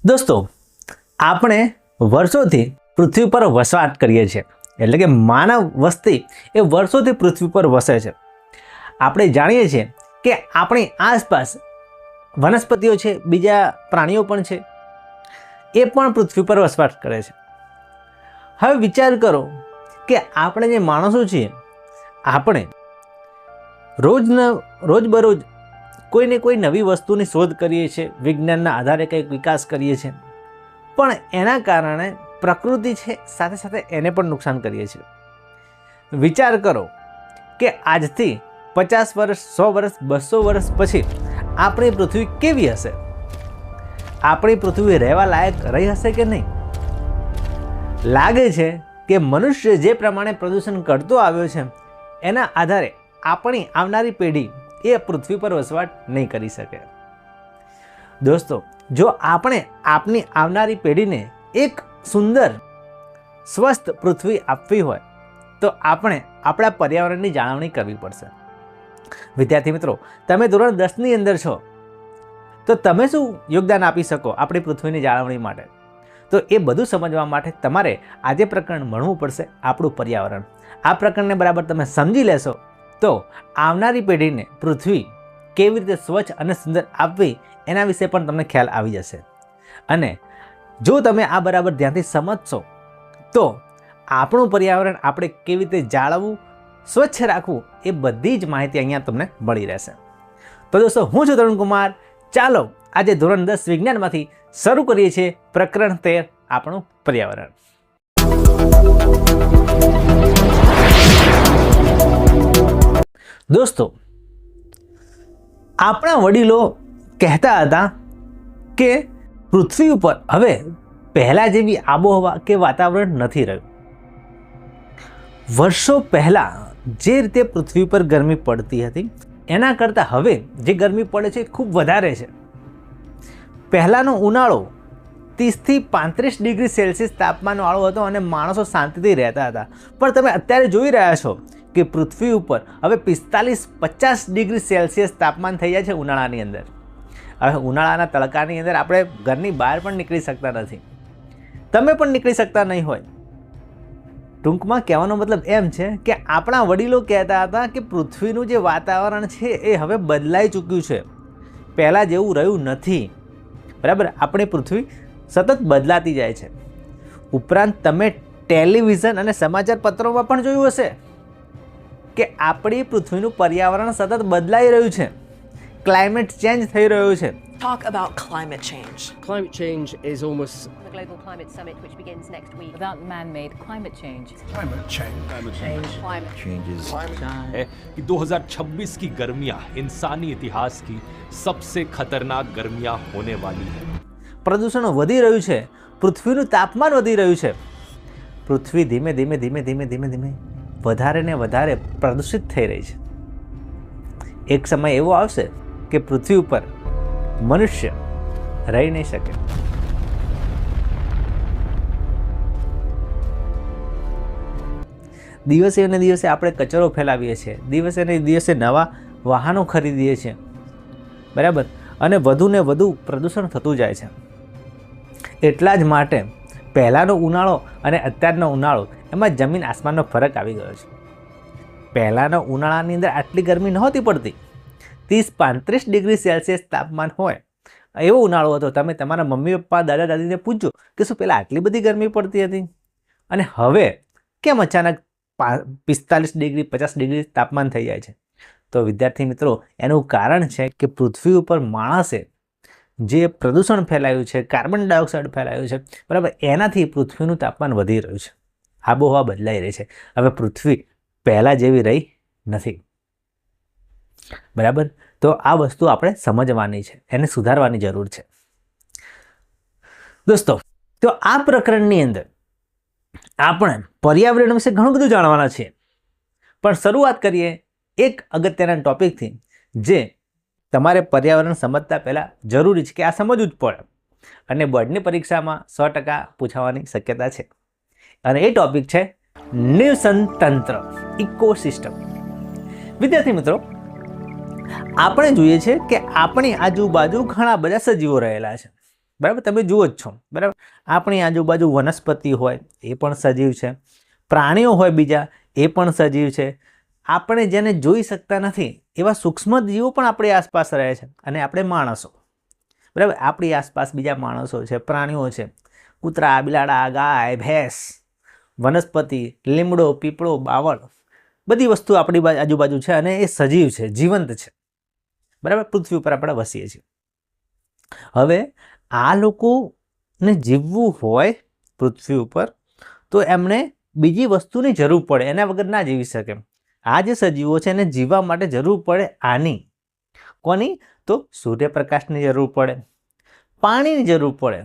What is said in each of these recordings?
દોસ્તો, આપણે વર્ષોથી પૃથ્વી પર વસવાટ કરીએ છીએ, એટલે કે માનવ વસ્તી એ વર્ષોથી પૃથ્વી પર વસે છે. આપણે જાણીએ છીએ કે આપણી આસપાસ વનસ્પતિઓ છે, બીજા પ્રાણીઓ પણ છે, એ પણ પૃથ્વી પર વસવાટ કરે છે. હવે વિચાર કરો કે આપણે જે માણસો છીએ, આપણે રોજબરોજ કોઈને કોઈ નવી વસ્તુની શોધ કરીએ છીએ, વિજ્ઞાનના આધારે કંઈક વિકાસ કરીએ છીએ, પણ એના કારણે પ્રકૃતિ છે સાથે સાથે એને પણ નુકસાન કરીએ છીએ. વિચાર કરો કે આજથી 50 વર્ષ, 100 વર્ષ, 200 વર્ષ પછી આપણી પૃથ્વી કેવી હશે? આપણી પૃથ્વી રહેવા લાયક રહી હશે કે નહીં? લાગે છે કે મનુષ્ય જે પ્રમાણે પ્રદૂષણ કરતો આવ્યો છે એના આધારે આપણી આવનારી પેઢી એ પૃથ્વી પર વસવાટ નહીં કરી શકે. દોસ્તો, જો આપણે આપની આવનારી પેઢીને એક સુંદર સ્વસ્થ પૃથ્વી આપવી હોય તો આપણે આપણા પર્યાવરણની જાળવણી કરવી પડશે. વિદ્યાર્થી મિત્રો, તમે ધોરણ 10ની અંદર છો તો તમે શું યોગદાન આપી શકો આપણી પૃથ્વીની જાળવણી માટે? તો એ બધું સમજવા માટે તમારે આજે પ્રકરણ ભણવું પડશે, આપણું પર્યાવરણ. આ પ્રકરણને બરાબર તમે સમજી લેશો તો આવનારી પેઢીને પૃથ્વી કેવી રીતે સ્વચ્છ અને સુંદર આપવી એના વિશે પણ તમને ખ્યાલ આવી જશે. અને જો તમે આ બરાબર ધ્યાનથી સમજશો તો આપણું પર્યાવરણ આપણે કેવી રીતે જાળવવું, સ્વચ્છ રાખવું, એ બધી જ માહિતી અહીંયા તમને મળી રહેશે. તો દોસ્તો, હું છું તરુણ કુમાર. ચાલો આજે ધોરણ 10 વિજ્ઞાનમાંથી શરૂ કરીએ છીએ પ્રકરણ 13, આપણું પર્યાવરણ. દોસ્તો, આપણા વડીલો કહેતા હતા કે પૃથ્વી ઉપર હવે પહેલા જેવી આબોહવા કે વાતાવરણ નથી રહ્યું. વર્ષો પહેલા જે રીતે પૃથ્વી પર ગરમી પડતી હતી એના કરતાં હવે જે ગરમી પડે છે એ ખૂબ વધારે છે. પહેલાંનો ઉનાળો 30થી 35 ડિગ્રી સેલ્સિયસ તાપમાનવાળો હતો અને માણસો શાંતિથી રહેતા હતા. પણ તમે અત્યારે જોઈ રહ્યા છો કે પૃથ્વી ઉપર હવે 45-50 ડિગ્રી સેલ્સિયસ તાપમાન થઈ જાય છે ઉનાળાની અંદર. હવે ઉનાળાના તડકાની અંદર આપણે ઘરની બહાર પણ નીકળી શકતા નથી, તમે પણ નીકળી શકતા નહીં હોય. ટૂંકમાં કહેવાનો મતલબ એમ છે કે આપણા વડીલો કહેતા હતા કે પૃથ્વીનું જે વાતાવરણ છે એ હવે બદલાઈ ચૂક્યું છે, પહેલાં જેવું રહ્યું નથી. બરાબર, આપણી પૃથ્વી સતત બદલાતી જાય છે. ઉપરાંત તમે ટેલિવિઝન અને સમાચાર પત્રોમાં પણ જોયું હશે કે આપણી પૃથ્વીનું પર્યાવરણ સતત બદલાઈ રહ્યું છે, ક્લાઇમેટ ચેન્જ થઈ રહ્યું છે. Talk about climate change. Climate change is almost The Global Climate Summit, which begins next week. About man-made climate change. है कि 2026 की गर्मियां इंसानी इतिहास की सबसे खतरनाक गर्मियां होने वाली है. પ્રદૂષણ વધી રહ્યું છે, પૃથ્વીનું તાપમાન વધી રહ્યું છે, પૃથ્વી ધીમે ધીમે ધીમે ધીમે ધીમે ધીમે વધારે ને વધારે પ્રદૂષિત થઈ રહી છે. એક સમય એવો આવશે કે પૃથ્વી ઉપર મનુષ્ય રહી નહીં શકે. દિવસે ને દિવસે આપણે કચરો ફેલાવીએ છીએ, દિવસે ને દિવસે નવા વાહનો ખરીદીએ છીએ, બરાબર, અને વધુ ને વધુ પ્રદૂષણ થતું જાય છે. એટલા જ માટે પહેલાંનો ઉનાળો અને અત્યારનો ઉનાળો એમાં જમીન આસમાનનો ફરક આવી ગયો છે. પહેલાંનો ઉનાળાની અંદર આટલી ગરમી નહોતી પડતી, 30-35 ડિગ્રી સેલ્સિયસ તાપમાન હોય એવો ઉનાળો હતો. તમે તમારા મમ્મી પપ્પા, દાદા દાદીને પૂછજો કે શું પહેલાં આટલી બધી ગરમી પડતી હતી અને હવે કેમ અચાનક 45 ડિગ્રી 50 ડિગ્રી તાપમાન થઈ જાય છે? તો વિદ્યાર્થી મિત્રો, એનું કારણ છે કે પૃથ્વી ઉપર માણસે જે પ્રદૂષણ ફેલાયું છે, કાર્બન ડાયોક્સાઇડ ફેલાયું છે, બરાબર, એનાથી પૃથ્વીનું તાપમાન વધી રહ્યું છે, આબોહવા બદલાઈ રહી છે. હવે પૃથ્વી પહેલાં જેવી રહી નથી. બરાબર, તો આ વસ્તુ આપણે સમજવાની છે, એને સુધારવાની જરૂર છે. દોસ્તો, તો આ પ્રકરણની અંદર આપણે પર્યાવરણ વિશે ઘણું બધું જાણવાના છીએ, પણ શરૂઆત કરીએ એક અગત્યના ટોપિકથી જે તમારે પર્યાવરણ સમજતા પહેલાં જરૂરી છે કે આ સમજવું જ પડે અને બોર્ડની પરીક્ષામાં 100% પૂછાવાની શક્યતા છે. અને એ ટોપિક છે નિવસન તંત્ર, ઇકોસિસ્ટમ. વિદ્યાર્થી મિત્રો, આપણે જોઈએ છે કે આપણી આજુબાજુ ઘણા બધા સજીવો રહેલા છે, બરાબર, તમે જુઓ જ છો. બરાબર, આપણી આજુબાજુ વનસ્પતિ હોય એ પણ સજીવ છે, પ્રાણીઓ હોય બીજા એ પણ સજીવ છે. આપણે જેને જોઈ શકતા નથી એવા સૂક્ષ્મ જીવો પણ આપણી આસપાસ રહે છે. અને આપણે માણસો, બરાબર, આપણી આસપાસ બીજા માણસો છે, પ્રાણીઓ છે, કૂતરા, બિલાડા, ગાય, ભેંસ, વનસ્પતિ, લીમડો, પીપળો, બાવળ, બધી વસ્તુ આપણી આજુબાજુ છે અને એ સજીવ છે, જીવંત છે. બરાબર, પૃથ્વી ઉપર આપણે વસીએ છીએ. હવે આ લોકોને જીવવું હોય પૃથ્વી ઉપર તો એમને બીજી વસ્તુની જરૂર પડે, એના વગર ના જીવી શકે. આ જે સજીવો છે એને જીવવા માટે જરૂર પડે આની. કોની? તો સૂર્યપ્રકાશની જરૂર પડે, પાણીની જરૂર પડે,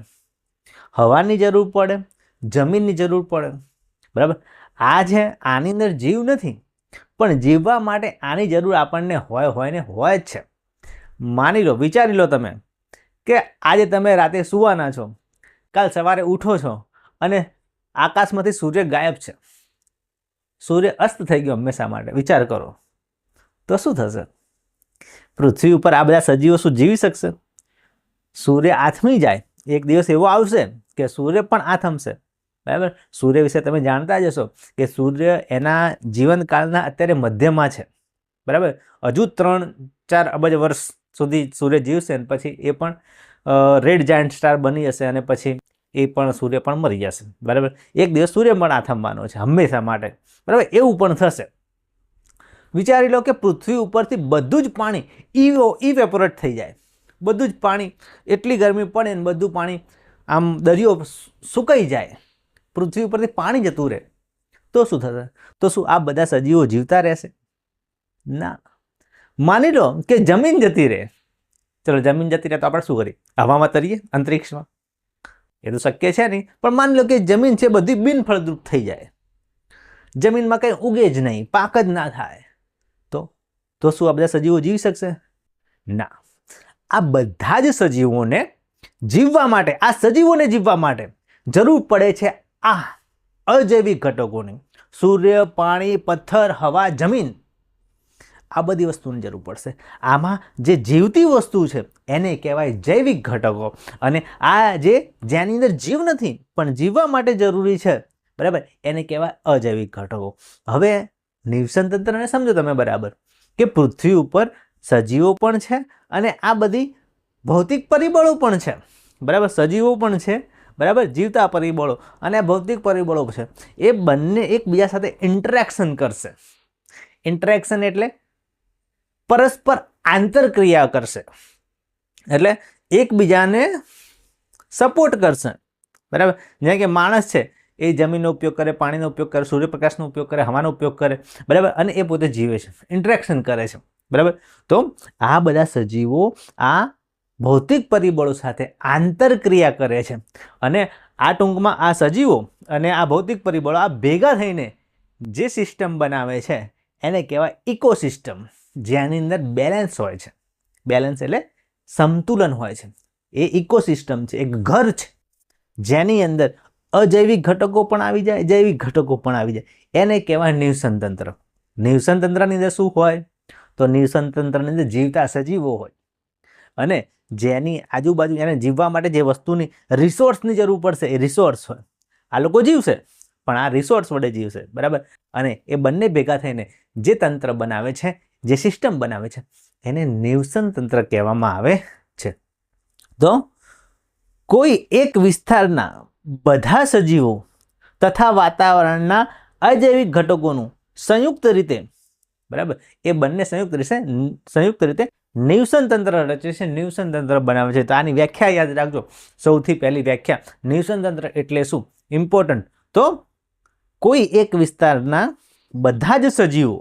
હવાની જરૂર પડે, જમીનની જરૂર પડે. બરાબર, આ છે આની અંદર જીવ નથી, પણ જીવવા માટે આની જરૂર આપણને હોય ને હોય જ છે. માની લો, વિચારી લો તમે કે આજે તમે રાતે સૂવાના છો, કાલ સવારે ઉઠો છો અને આકાશમાંથી સૂર્ય ગાયબ છે, સૂર્ય અસ્ત થઈ ગયો હંમેશા માટે. વિચાર કરો તો શું થશે? પૃથ્વી ઉપર આ બધા સજીવો શું જીવી શકશે? સૂર્ય આથમી જાય, એક દિવસ એવો આવશે કે સૂર્ય પણ આથમશે. બરાબર, સૂર્ય વિશે તમે જાણતા જ હશો કે સૂર્ય એના જીવનકાળના અત્યારે મધ્યમાં છે. બરાબર, હજુ 3-4 અબજ વર્ષ સુધી સૂર્ય જીવશે અને પછી એ પણ રેડ જાયન્ટ સ્ટાર બની જશે અને પછી એ પણ સૂર્ય પણ મરી જશે. બરાબર, એક દિવસ સૂર્ય પણ આથમવાનો છે હંમેશા માટે. બરાબર, એવું પણ થશે. વિચારી લો કે પૃથ્વી ઉપરથી બધું જ પાણી ઇવેપોરેટ થઈ જાય, બધું જ પાણી, એટલી ગરમી પડે ને બધું પાણી આમ દરિયો સુકાઈ જાય, પૃથ્વી ઉપરથી પાણી જતું રહે, તો શું થશે? તો શું આ બધા સજીવો જીવતા રહેશે? ના. માની લો કે જમીન જતી રહે. ચલો, જમીન જતી રહે તો આપણે શું કરીએ? હવામાં તરીએ, અંતરિક્ષમાં? એ તો શક્ય છે નહીં. પણ માની લો કે જમીન છે બધી બિનફળદ્રુપ થઈ જાય, જમીનમાં કંઈ ઉગે જ નહીં, પાક જ ના થાય, તો શું આ બધા સજીવો જીવી શકશે? ના. આ બધા જ સજીવોને જીવવા માટે, આ સજીવોને જીવવા માટે જરૂર પડે છે આ અજૈવિક ઘટકોની. સૂર્ય, પાણી, પથ્થર, હવા, જમીન, આ બધી વસ્તુની જરૂર પડશે. આમાં જે જીવતી વસ્તુ છે એને કહેવાય જૈવિક ઘટકો. અને આ જેની અંદર જીવ નથી પણ જીવવા માટે જરૂરી છે, બરાબર, એને કહેવાય અજૈવિક ઘટકો. હવે નિવસન તંત્રને સમજો તમે બરાબર કે પૃથ્વી ઉપર સજીવો પણ છે અને આ બધી ભૌતિક પરિબળો પણ છે. બરાબર, સજીવો પણ છે, બરાબર, જીવતા પરિબળો અને ભૌતિક પરિબળો છે. એ બંને એકબીજા સાથે ઇન્ટરેક્શન કરશે. ઇન્ટરેક્શન એટલે પરસ્પર આંતરક્રિયા કરશે, એટલે એકબીજાને સપોર્ટ કરશે. બરાબર, જેમ કે માણસ છે એ જમીનનો ઉપયોગ કરે, પાણીનો ઉપયોગ કરે, સૂર્યપ્રકાશનો ઉપયોગ કરે, હવાનો ઉપયોગ કરે. બરાબર, અને એ પોતે જીવે છે, ઇન્ટરેક્શન કરે છે. બરાબર, તો આ બધા સજીવો આ ભૌતિક પરિબળો સાથે આંતરક્રિયા કરે છે. અને આ ટૂંકમાં આ સજીવો અને આ ભૌતિક પરિબળો આ ભેગા થઈને જે સિસ્ટમ બનાવે છે એને કહેવાય ઇકોસિસ્ટમ, જેની અંદર બેલેન્સ હોય છે. બેલેન્સ એટલે સંતુલન હોય છે. એ ઇકોસિસ્ટમ છે, એક ઘર છે જેની અંદર અજૈવિક ઘટકો પણ આવી જાય, જૈવિક ઘટકો પણ આવી જાય. એને કહેવાય નિવસન તંત્ર. નિવસન તંત્રની અંદર શું હોય? તો નિવસન તંત્રની અંદર જીવતા સજીવો હોય અને જેની આજુબાજુ એને જીવવા માટે જે વસ્તુની રિસોર્સની જરૂર પડશે એ રિસોર્સ હોય. આ લોકો જીવશે પણ આ રિસોર્સ વડે જીવશે. બરાબર, અને એ બંને ભેગા થઈને જે તંત્ર બનાવે છે, જે સિસ્ટમ બનાવે છે, એને નિવસન તંત્ર કહેવામાં આવે છે. તો કોઈ એક વિસ્તારના બધા સજીવો તથા વાતાવરણના અજૈવિક ઘટકોનું સંયુક્ત રીતે, બરાબર, એ બંને સંયુક્ત રીતે નિવસન તંત્ર રચે છે, નિવસન તંત્ર બનાવે છે. તો આની વ્યાખ્યા યાદ રાખજો. સૌથી પહેલી વ્યાખ્યા, નિવસન તંત્ર એટલે શું? ઇમ્પોર્ટન્ટ. તો કોઈ એક વિસ્તારના બધા જ સજીવો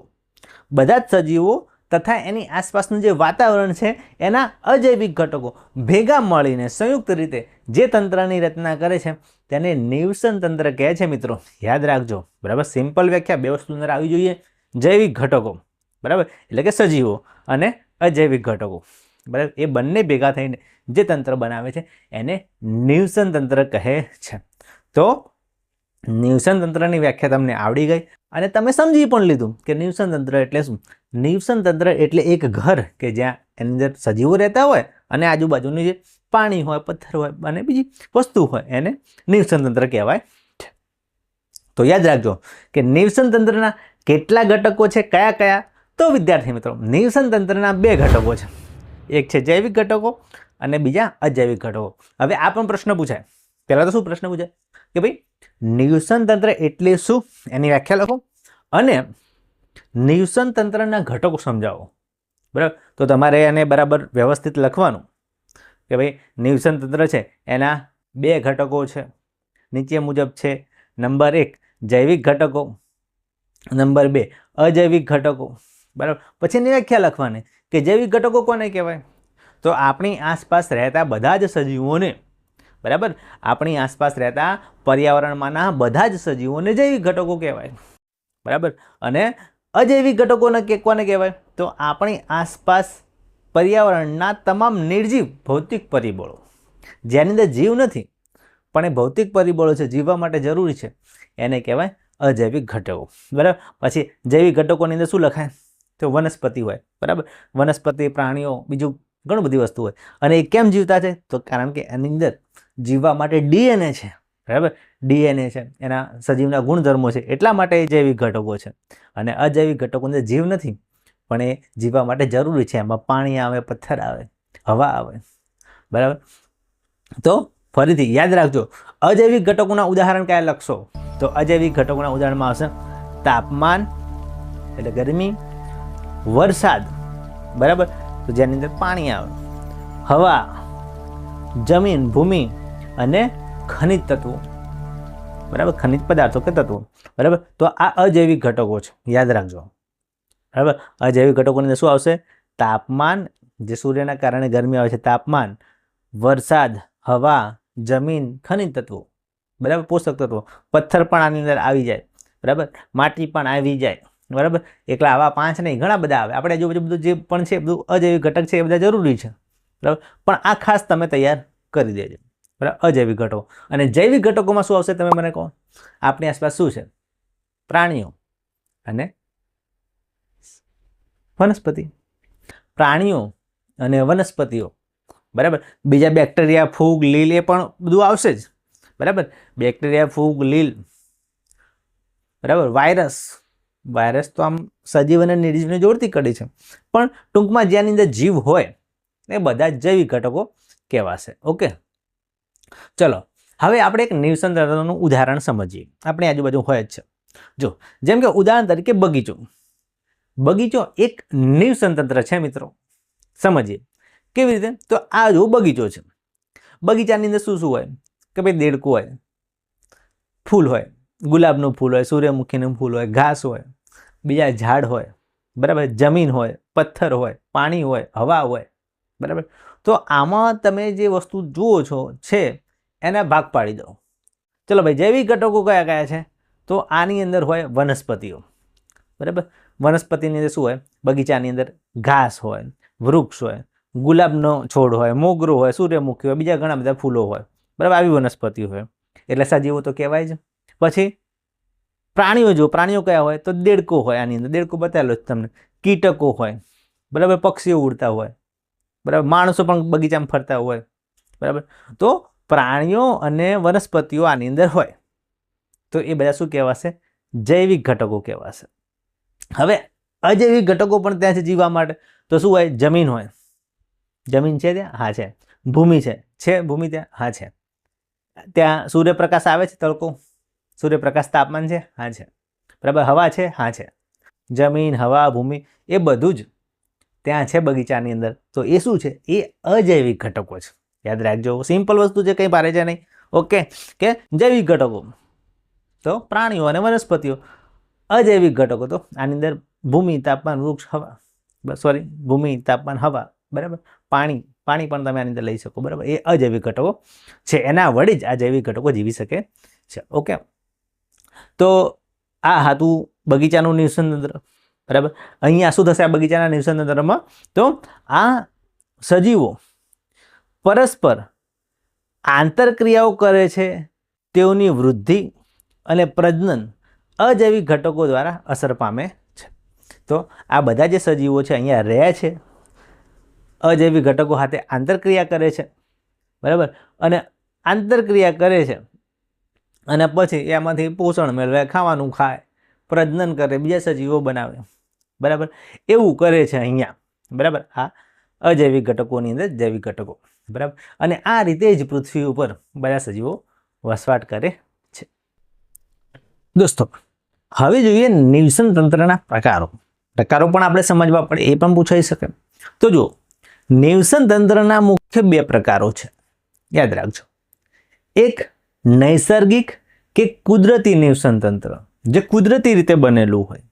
તથા એની આસપાસનું જે વાતાવરણ છે એના અજૈવિક ઘટકો ભેગા મળીને સંયુક્ત રીતે જે તંત્રની રચના કરે છે તેને નિવસન તંત્ર કહે છે. મિત્રો યાદ રાખજો. બરાબર, સિમ્પલ વ્યાખ્યા, બે વસ્તુ અંદર આવી જોઈએ. જૈવિક ઘટકો, બરાબર, એટલે કે સજીવો, અને અજૈવિક ઘટકો, બરાબર, એ બંને ભેગા થઈને જે તંત્ર બનાવે છે એને નિવસન તંત્ર કહે છે. તો નિવસન તંત્રની વ્યાખ્યા તમને આવડી ગઈ અને તમે સમજી પણ લીધું કે નિવસન તંત્ર એટલે શું. નિવસન તંત્ર એટલે એક ઘર કે જ્યાં એની અંદર સજીવો રહેતા હોય અને આજુબાજુની જે પાણી હોય, પથ્થર હોય અને બીજી વસ્તુ હોય એને નિવસન તંત્ર કહેવાય છે. તો યાદ રાખજો કે નિવસન તંત્રના કેટલા ઘટકો છે, કયા કયા? તો વિદ્યાર્થી મિત્રો, નિવસન તંત્રના 2 ઘટકો છે. એક છે જૈવિક ઘટકો અને બીજા અજૈવિક ઘટકો. હવે આ પણ પ્રશ્ન પૂછાય. પહેલા તો શું પ્રશ્ન પૂછાય કે ભાઈ નિવસન તંત્ર એટલે શું, એની વ્યાખ્યા લખો અને નિવસન તંત્રના ઘટકો સમજાવો. બરાબર, તો તમારે એને બરાબર વ્યવસ્થિત લખવાનું કે ભાઈ નિવસન તંત્ર છે એના 2 ઘટકો છે, નીચે મુજબ છે. નંબર 1 જૈવિક ઘટકો, નંબર 2 અજૈવિક ઘટકો. બરાબર, પછી એની વ્યાખ્યા લખવાની કે જૈવિક ઘટકો કોને કહેવાય? તો આપણી આસપાસ રહેતા બધા જ સજીવોને, બરાબર, આપણી આસપાસ રહેતા પર્યાવરણમાંના બધા જ સજીવોને જૈવિક ઘટકો કહેવાય. બરાબર, અને અજૈવિક ઘટકોને કોને કહેવાય? તો આપણી આસપાસ પર્યાવરણના તમામ નિર્જીવ ભૌતિક પરિબળો, જેની અંદર જીવ નથી પણ એ ભૌતિક પરિબળો છે, જીવવા માટે જરૂરી છે, એને કહેવાય અજૈવિક ઘટકો. બરાબર, પછી જૈવિક ઘટકોની અંદર શું લખાય? તો વનસ્પતિ હોય. બરાબર, વનસ્પતિ, પ્રાણીઓ, બીજું ઘણું બધી વસ્તુ હોય. અને એ કેમ જીવતા છે? તો કારણ કે એની અંદર જીવવા માટે ડીએનએ છે. બરાબર, ડીએનએ છે, એના સજીવના ગુણધર્મો છે, એટલા માટે એ જૈવિક ઘટકો છે. અને અજૈવિક ઘટકોની અંદર જીવ નથી પણ એ જીવવા માટે જરૂરી છે. એમાં પાણી આવે, પથ્થર આવે, હવા આવે. બરાબર, તો ફરીથી યાદ રાખજો, અજૈવિક ઘટકોના ઉદાહરણ કયા લખશો? તો અજૈવિક ઘટકોના ઉદાહરણમાં આવશે તાપમાન એટલે ગરમી, વરસાદ, બરાબર, તો જેની અંદર પાણી આવે, હવા, જમીન, ભૂમિ અને ખનિજ તત્વો. બરાબર, ખનિજ પદાર્થો કે તત્વો. બરાબર, તો આ અજૈવિક ઘટકો છે, યાદ રાખજો. બરાબર, અજૈવિક ઘટકોની અંદર શું આવશે? તાપમાન, જે સૂર્યના કારણે ગરમી આવે છે, તાપમાન, વરસાદ, હવા, જમીન, ખનિજ તત્વો. બરાબર, પોષક તત્વો. પથ્થર પણ આની અંદર આવી જાય. બરાબર, માટી પણ આવી જાય. બરાબર, એકલા આવા 5 નહીં, ઘણા બધા આવે. આપણે આજુબાજુ બધું જે પણ છે બધું અજૈવિક ઘટક છે એ બધા જરૂરી છે. બરાબર, પણ આ ખાસ તમે તૈયાર કરી દેજો. બરાબર, અજૈવિક ઘટકો. અને જૈવિક ઘટકોમાં શું આવશે? તમે મને કહો. આપણી આસપાસ શું છે? પ્રાણીઓ અને વનસ્પતિ. પ્રાણીઓ અને વનસ્પતિઓ. બરાબર, બીજા બેક્ટેરિયા, ફૂગ, લીલ, એ પણ બધું આવશે જ. બરાબર, બેક્ટેરિયા, ફૂગ, લીલ. બરાબર, વાયરસ. વાયરસ તો આમ સજીવ અને નિર્જીવને જોડતી કડી છે, પણ ટૂંકમાં જેની અંદર જીવ હોય એ બધા જૈવિક ઘટકો કહેવાશે. ઓકે, ચલો હવે આપણે એક નિવસન તંત્રનું ઉદાહરણ સમજીએ. આપણી આજુબાજુ હોય જ છે. જો જેમ કે ઉદાહરણ તરીકે બગીચો. બગીચો એક નિવસન તંત્ર છે મિત્રો. સમજીએ કેવી રીતે? તો આ જો બગીચો છે. બગીચાની અંદર શું શું હોય? કે ભાઈ દેડકું હોય, ફૂલ હોય, ગુલાબનું ફૂલ હોય, સૂર્યમુખીનું ફૂલ હોય, ઘાસ હોય, બીજા ઝાડ હોય. બરાબર, જમીન હોય, પથ્થર હોય, પાણી હોય, હવા હોય. બરાબર, તો આમાં તમે જે વસ્તુ જુઓ છો છે એના ભાગ પાડી દો. ચલો ભાઈ, જૈવિક ઘટકો કયા કયા છે? તો આની અંદર હોય વનસ્પતિઓ. બરાબર, વનસ્પતિની અંદર શું હોય? બગીચાની અંદર ઘાસ હોય, વૃક્ષ હોય, ગુલાબનો છોડ હોય, મોગરો હોય, સૂર્યમુખી હોય, બીજા ઘણા બધા ફૂલો હોય. બરાબર, આવી વનસ્પતિ હોય એટલે સજીવો તો કહેવાય જ. પછી પ્રાણીઓ. જો પ્રાણીઓ કયા હોય? તો દેડકો હોય. આની અંદર દેડકો બતાવેલો છે તમને. કીટકો હોય. બરાબર, પક્ષીઓ ઉડતા હોય. બરાબર, માણસો પણ બગીચામાં ફરતા હોય. બરાબર, તો પ્રાણીઓ અને વનસ્પતિઓ આની અંદર હોય. તો એ બધા શું કહેવાશે? જૈવિક ઘટકો કહેવાશે. હવે અજૈવિક ઘટકો પણ ત્યાં છે જીવવા માટે. તો શું હોય? જમીન હોય. જમીન છે ત્યાં? હા છે. ભૂમિ છે ભૂમિ ત્યાં? હા છે. ત્યાં સૂર્યપ્રકાશ આવે છે, તડકો, સૂર્યપ્રકાશ, તાપમાન છે? હા છે. બરાબર, હવા છે? હા છે. જમીન, હવા, ભૂમિ એ બધું જ ત્યાં છે બગીચાની અંદર. તો એ શું છે? એ અજૈવિક ઘટકો છે. યાદ રાખજો, સિમ્પલ વસ્તુ છે, કંઈ ભારે છે નહીં. ઓકે, કે જૈવિક ઘટકો તો પ્રાણીઓ અને વનસ્પતિઓ. અજૈવિક ઘટકો તો આની અંદર ભૂમિ, તાપમાન, વૃક્ષ, હવા. સોરી, ભૂમિ, તાપમાન, હવા. બરાબર, પાણી પણ તમે આની અંદર લઈ શકો. બરાબર, એ અજૈવિક ઘટકો છે. એના વડે જ આ જૈવિક ઘટકો જીવી શકે છે. ઓકે, તો આ હતું બગીચાનું નિવસન તંત્ર. બરાબર, અહીંયા શું થશે આ બગીચાના નિવસન તંત્રમાં? તો આ સજીવો પરસ્પર આંતરક્રિયાઓ કરે છે. તેઓની વૃદ્ધિ અને પ્રજનન અજૈવિક ઘટકો દ્વારા અસર પામે છે. તો આ બધા જે સજીવો છે અહીંયા રહે છે, અજૈવિક ઘટકો સાથે આંતરક્રિયા કરે છે. બરાબર, અને આંતરક્રિયા કરે છે અને પછી એમાંથી પોષણ મેળવે, ખાવાનું ખાય, પ્રજનન કરે, બીજા સજીવો બનાવે, બરાબર, એવું કરે છે અહીંયા, બરાબર, આ અજૈવિક ઘટકોની અંદર જૈવિક ઘટકો, બરાબર, અને આ રીતે જ પૃથ્વી ઉપર બધા સજીવો વસવાટ કરે છે. દોસ્તો, હવે જોઈએ નિવસન તંત્રના પ્રકારો પણ આપણે સમજવા પડે, એ પણ પૂછાઈ શકે. તો જુઓ, નિવસન તંત્રના મુખ્ય 2 પ્રકારો છે, યાદ રાખજો. એક નૈસર્ગિક કે કુદરતી નિવસન તંત્ર, જે કુદરતી રીતે બનેલું હોય,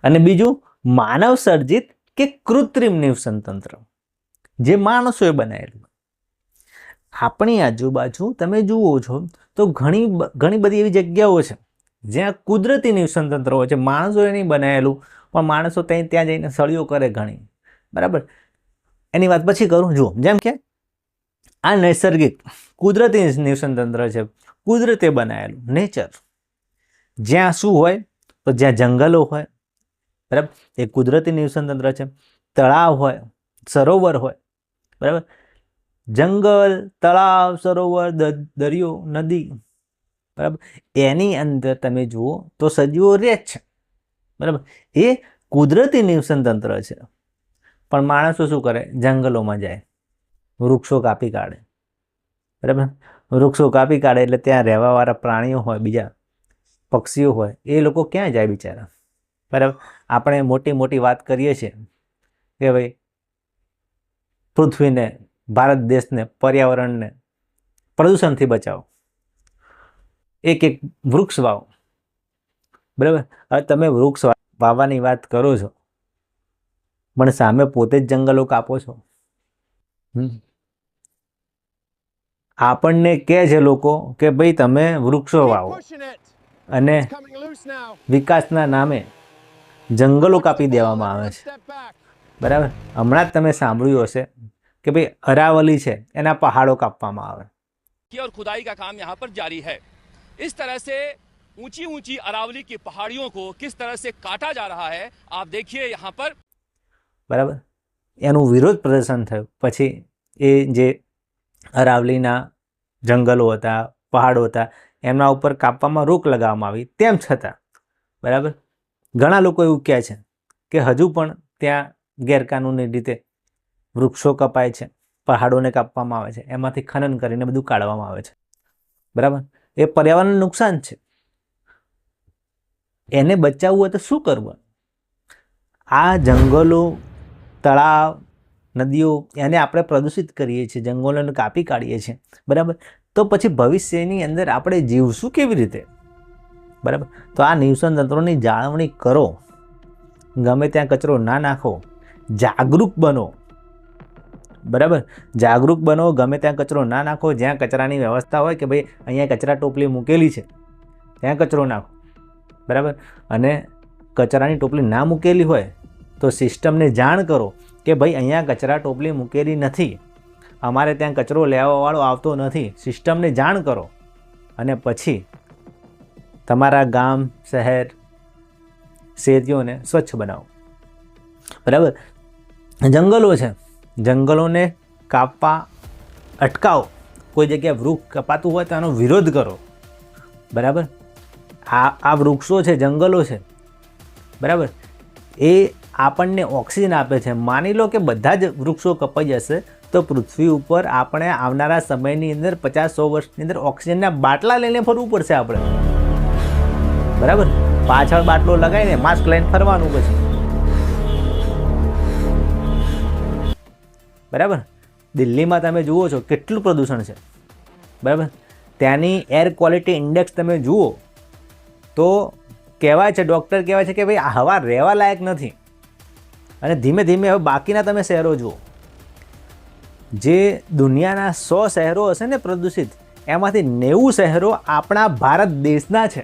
અને બીજું માનવ સર્જિત કે કૃત્રિમ નિવસન તંત્ર, જે માણસોએ બનાવેલું. આપણી આજુબાજુ તમે જુઓ છો તો ઘણી બધી એવી જગ્યાઓ છે જ્યાં કુદરતી નિવસન તંત્ર હોય છે, માણસોએ નહીં બનાવેલું, પણ માણસો ત્યાં જઈને સળીઓ કરે ઘણી, બરાબર. એની વાત પછી કરું. જુઓ, જેમ કે આ નૈસર્ગિક કુદરતી નિવસન તંત્ર છે, કુદરતે બનાવેલું, નેચર. જ્યાં શું હોય તો જ્યાં જંગલો હોય, બરાબર, એ કુદરતી નિવસન તંત્ર છે. તળાવ હોય, સરોવર હોય, બરાબર, જંગલ, તળાવ, સરોવર, દરિયો, નદી, બરાબર, એની અંદર તમે જુઓ તો સજીવો રહે જ છે, બરાબર, એ કુદરતી નિવસન તંત્ર છે. પણ માણસો શું કરે? જંગલોમાં જાય, વૃક્ષો કાપી કાઢે, બરાબર, વૃક્ષો કાપી કાઢે એટલે ત્યાં રહેવાવાળા પ્રાણીઓ હોય, બીજા પક્ષીઓ હોય, એ લોકો ક્યાં જાય બિચારા, બરાબર. આપણે મોટી વાત કરીએ છીએ કે ભાઈ પૃથ્વીને, ભારત દેશને, પર્યાવરણને પ્રદૂષણથી બચાવો, એક વૃક્ષ વાવો, બરાબર. હવે તમે વૃક્ષ વાવવાની વાત કરો છો, પણ સામે પોતે જ જંગલો કાપો છો. આપણને કહે છે લોકો કે ભાઈ તમે વૃક્ષો વાવો, અને વિકાસના નામે જંગલો કાપી દેવામાં આવે છે, બરાબર. હમણાં જ તમે સાંભળ્યું હશે કે ભાઈ અરાવલી છે, એના પહાડો કાપવામાં આવે. और खुदाई का काम यहाँ पर जारी है. इस तरह से ऊंची ऊंची अरावली की पहाड़ियों को किस तरह से काटा जा रहा है आप देखिए यहाँ पर, બરાબર. એનું વિરોધ પ્રદર્શન થયું. પછી એ જે અરાવલીના જંગલો હતા, પહાડો હતા, એમના ઉપર કાપવામાં રોક લગાવવામાં આવી. તેમ છતાં, બરાબર, ઘણા લોકો એવું કહે છે કે હજુ પણ ત્યાં ગેરકાનૂની રીતે વૃક્ષો કપાય છે, પહાડોને કાપવામાં આવે છે, એમાંથી ખનન કરીને બધું કાઢવામાં આવે છે, બરાબર. એ પર્યાવરણને નુકસાન છે. એને બચાવવું હોય તો શું કરવું? આ જંગલો, તળાવ, નદીઓ, એને આપણે પ્રદૂષિત કરીએ છીએ, જંગલોને કાપી કાઢીએ છીએ, બરાબર. તો પછી ભવિષ્યની અંદર આપણે જીવશું કેવી રીતે, બરાબર. તો આ નિવસન તંત્રોની જાળવણી કરો, ગમે ત્યાં કચરો ના નાખો, જાગૃત બનો, બરાબર, જાગૃત બનો, ગમે ત્યાં કચરો ના નાખો. જ્યાં કચરાની વ્યવસ્થા હોય કે ભાઈ અહીંયા કચરા ટોપલી મૂકેલી છે, ત્યાં કચરો નાખો, બરાબર. અને કચરાની ટોપલી ના મૂકેલી હોય તો સિસ્ટમને જાણ કરો કે ભાઈ અહીંયા કચરા ટોપલી મૂકેલી નથી, અમારે ત્યાં કચરો લેવાવાળો આવતો નથી. સિસ્ટમને જાણ કરો, અને પછી તમારા ગામ, શહેર, શેરીઓને સ્વચ્છ બનાવો, બરાબર. જંગલો છે, જંગલોને કાપવા અટકાવો. કોઈ જગ્યાએ વૃક્ષ કપાતું હોય તો એનો વિરોધ કરો, બરાબર. આ વૃક્ષો છે, જંગલો છે, બરાબર, એ આપણને ઓક્સિજન આપે છે. માની લો કે બધા જ વૃક્ષો કપાઈ જશે તો પૃથ્વી ઉપર આપણે આવનારા સમયની અંદર 50-100 વર્ષની અંદર ઓક્સિજનના બાટલા લઈને ફરવું પડશે આપણે, બરાબર. પાછળ બાટલો લગાવીને માસ્ક લઈને ફરવાનું પછી, બરાબર. દિલ્હીમાં તમે જુઓ છો કેટલું પ્રદૂષણ છે, બરાબર. ત્યાંની એર ક્વોલિટી ઇન્ડેક્સ તમે જુઓ તો કહેવાય છે, ડૉક્ટર કહેવાય છે કે ભાઈ આ હવા રહેવા લાયક નથી. અને ધીમે ધીમે હવે બાકીના તમે શહેરો જુઓ, જે દુનિયાના 100 શહેરો હશે ને પ્રદૂષિત, એમાંથી 90 શહેરો આપણા ભારત દેશના છે.